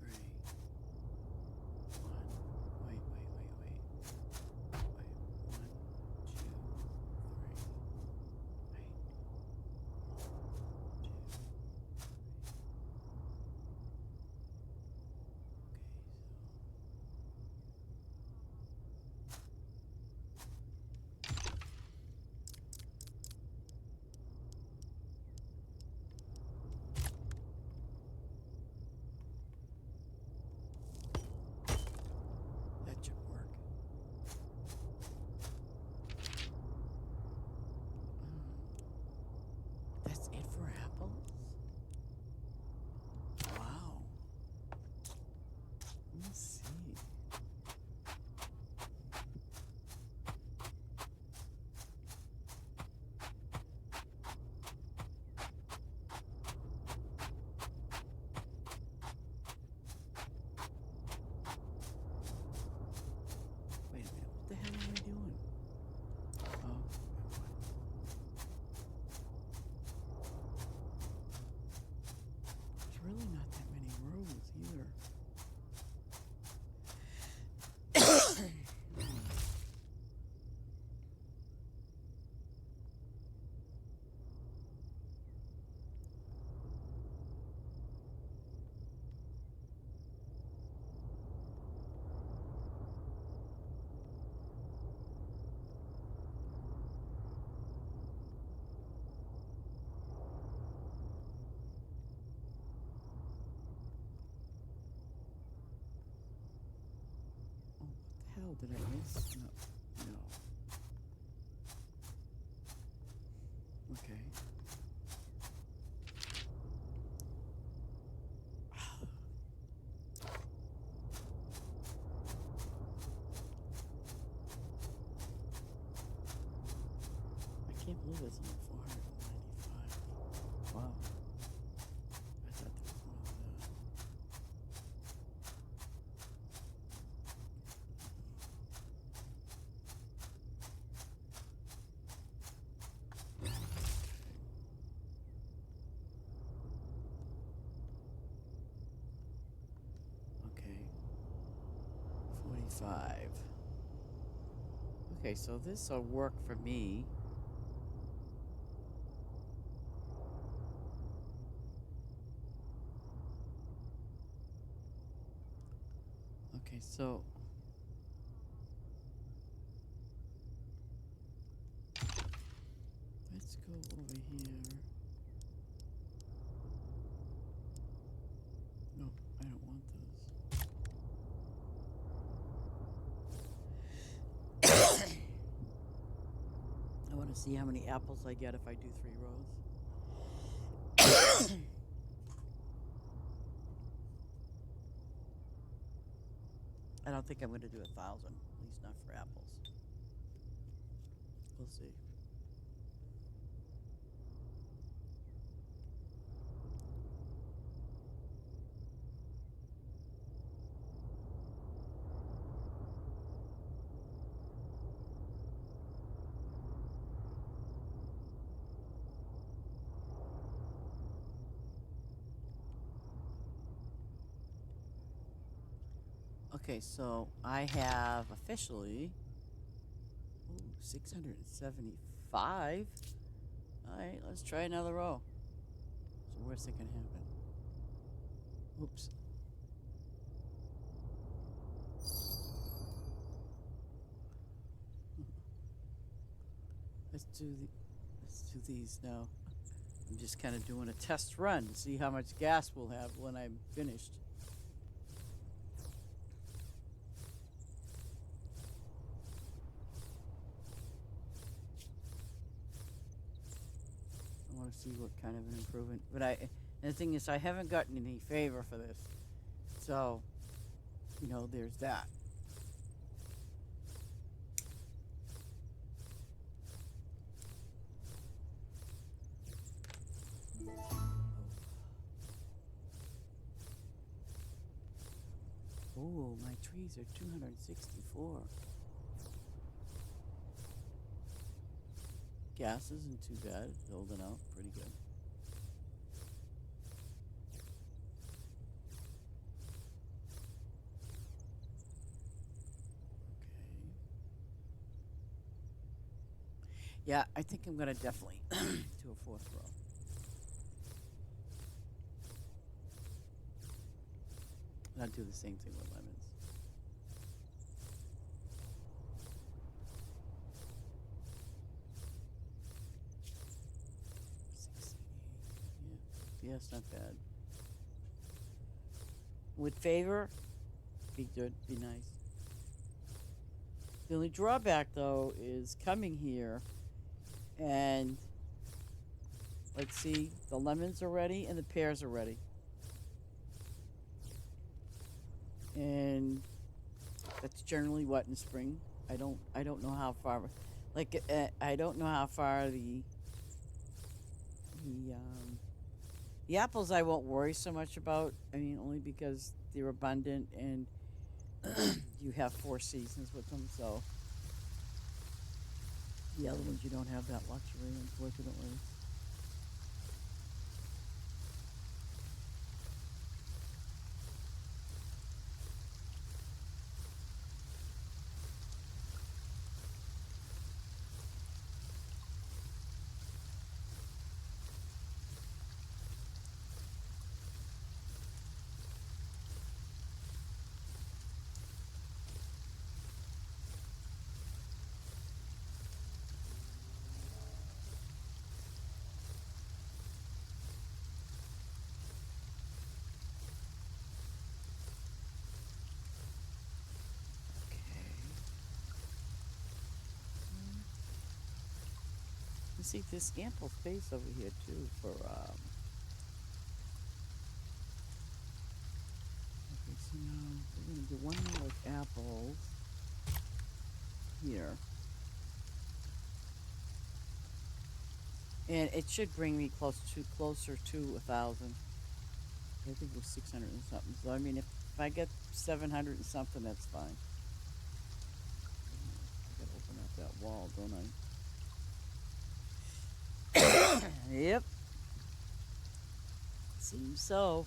3. 1. Wait. Wait. 1, 2, 3. Wait. 1, 2. Okay, Oh, did I miss? No. No. Okay. I can't believe it's only 495. Wow. I thought there was more than that. Okay. 45. Okay, so this'll work for me. Okay, so let's go over here. No, I don't want those. I want to see how many apples I get if I do 3 rows. I don't think I'm going to do 1,000, at least not for apples. We'll see. Okay, so I have officially 675. All right, let's try another row. So worst that can happen. Oops. Let's do these now. I'm just kind of doing a test run to see how much gas we'll have when I'm finished. I want to see what kind of an improvement. But and the thing is, I haven't gotten any favor for this, so there's that. Oh, my trees are 264. Gas isn't too bad. It's holding out pretty good. Okay. Yeah, I think I'm going to definitely do a 4th row. And I'll do the same thing with lemons. Yeah, it's not bad. With favor, be good, be nice. The only drawback, though, is coming here and let's see, the lemons are ready and the pears are ready. And that's generally what in spring. I don't know how far, I don't know how far the apples I won't worry so much about. I mean, only because they're abundant and you have 4 seasons with them, so the other ones you don't have that luxury, unfortunately. see, there's ample space over here too for. Okay, so now we're gonna do one more with apples here, and it should bring me closer to 1,000. I think it was 600 and something. So I mean, if I get 700 and something, that's fine. I gotta open up that wall, don't I? Yep. Seems so.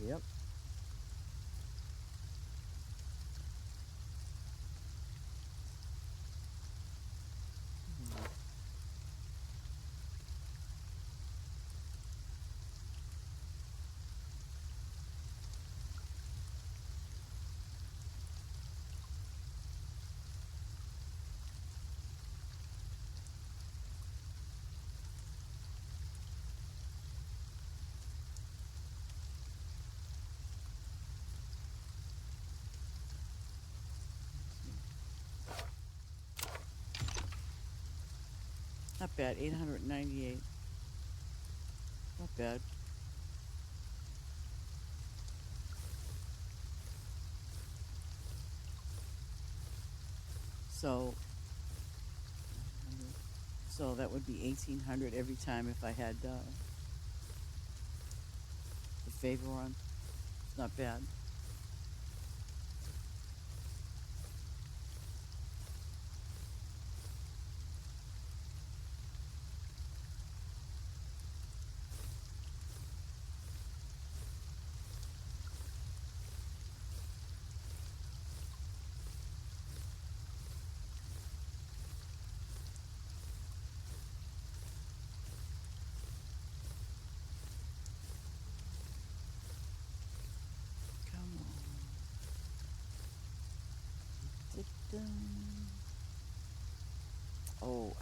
Yep. Not bad. 898. Not bad. So, so that would be 1,800 every time if I had the favor on. It's not bad. Come on. Da-dum. Oh.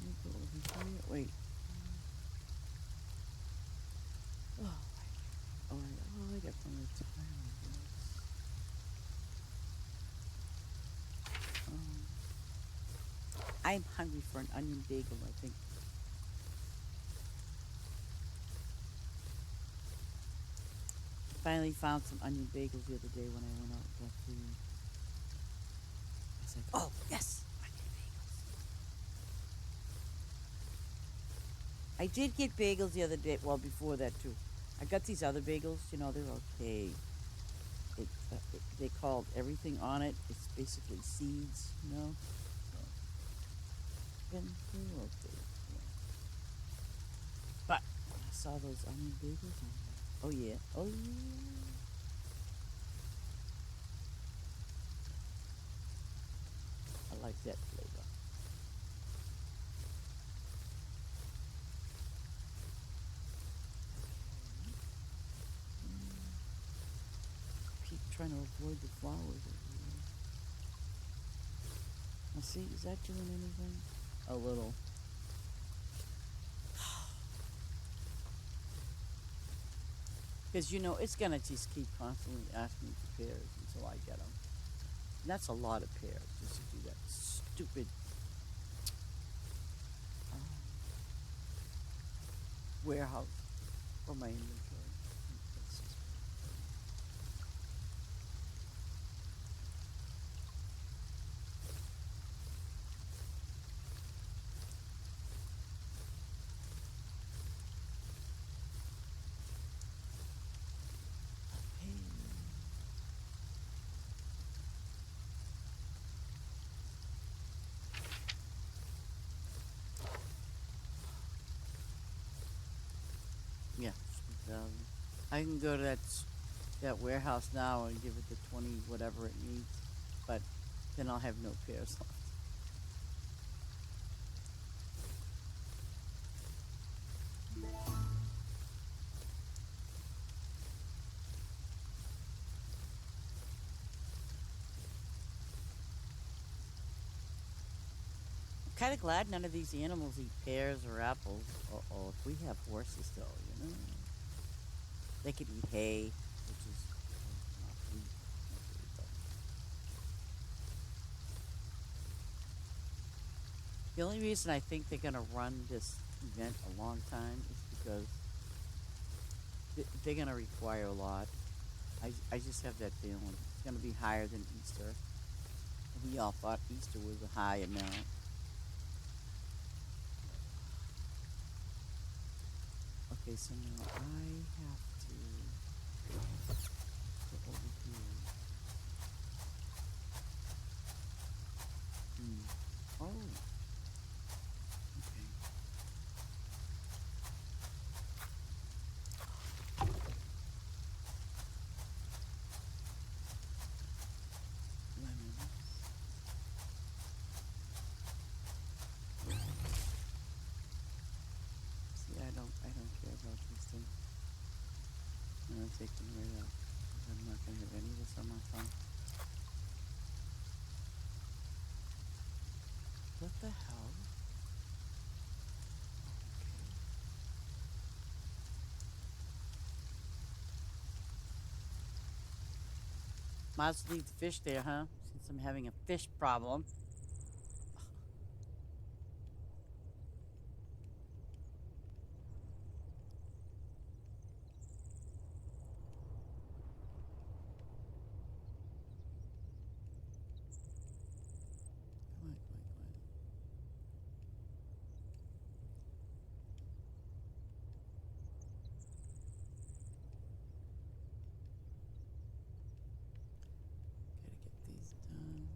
Let me go over here. Wait. Oh, I got plenty of time on this. I'm hungry for an onion bagel, I think. Finally found some onion bagels the other day when I went out and got food. I was like, oh, yes, onion bagels. I did get bagels the other day. Well, before that, too. I got these other bagels. You know, they're okay. They called everything on it. It's basically seeds, you know. So, they're okay. Yeah. But when I saw those onion bagels, I'm like, oh yeah, oh yeah. I like that flavor. Keep trying to avoid the flowers over here. Now see, is that doing anything? A little. Because, you know, it's going to just keep constantly asking for pears until I get them. And that's a lot of pears just to do that stupid um, warehouse for my inventory. That's just- Yeah, 20,000. I can go to that warehouse now and give it the 20 whatever it needs, but then I'll have no pairs left. I'm kind of glad none of these animals eat pears or apples. Or if we have horses, though, they could eat hay, which is not wheat. Not really, but the only reason I think they're gonna run this event a long time is because they're gonna require a lot. I just have that feeling it's gonna be higher than Easter. We all thought Easter was a high amount. Okay, so now I have to go over here. Oh, okay. Lemon. See, I don't care about these things. I'm gonna take them right out. 'Cause I'm not gonna have any of this on my phone. What the hell? Okay. Might as well leave the fish there, huh? Since I'm having a fish problem. Come on, come on, come on. Gotta get these done.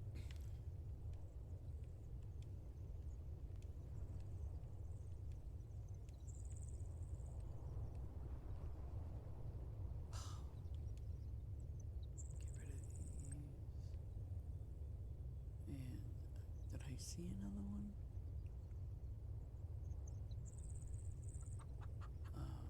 Get rid of these. And did I see another one? Um,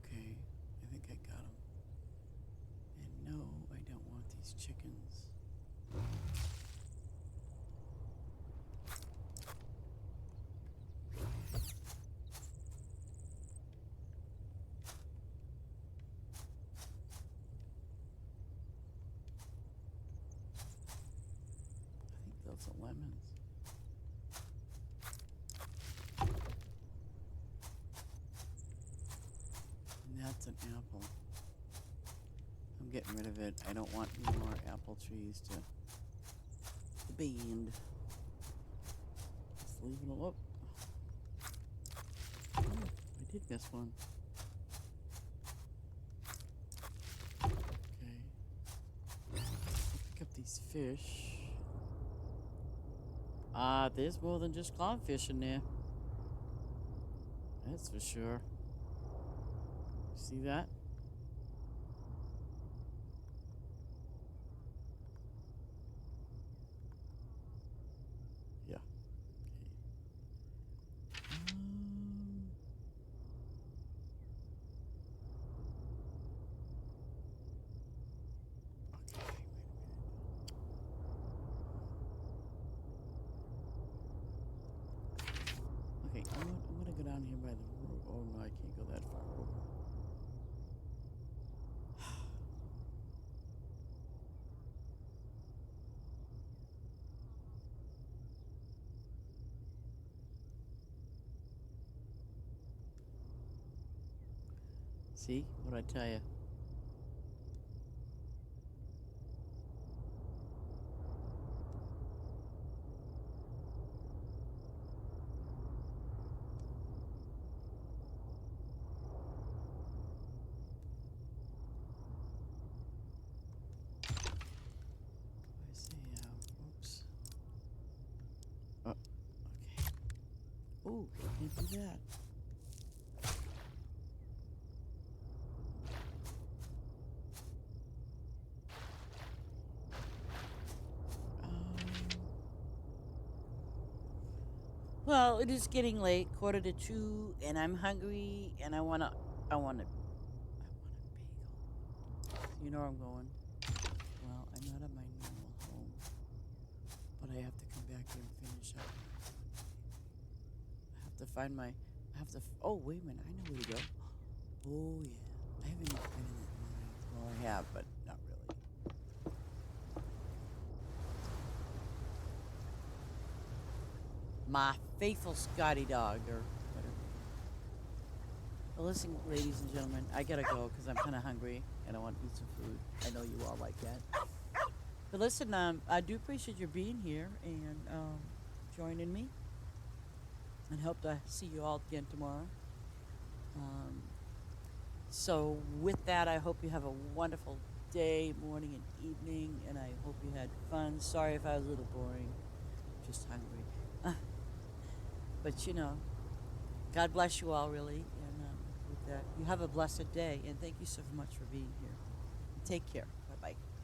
okay, I think I got them. And no, I don't want these chickens. I think those are lemons. And that's an apple. I'm getting rid of it. I don't want any more apple trees to bend. Just leave it alone. Oh, I did miss one. Okay. Pick up these fish. There's more than just clownfish in there. That's for sure. See that? Yeah. Okay. Okay, wait a minute. Okay, I'm gonna go down here by the road. Oh no, I can't go that far over. See what I tell you? Oh, can't do that. Um, well, it is getting late, 1:45, and I'm hungry, and I want a bagel. You know where I'm going. Well, I'm not at my normal home, but I have to come back here and finish up. I have to find my. I have to. Oh, wait a minute. I know where to go. Oh yeah. I haven't even been in that line. Well, I have, but not really. My faithful Scotty dog, or whatever. Well, listen, ladies and gentlemen, I gotta go because I'm kind of hungry and I want to eat some food. I know you all like that. But listen, I do appreciate your being here and joining me, and hope to see you all again tomorrow. Um, so, with that, I hope you have a wonderful day, morning, and evening, and I hope you had fun. Sorry if I was a little boring, just hungry. But God bless you all, really. And with that, you have a blessed day, and thank you so much for being here. Take care. Bye bye.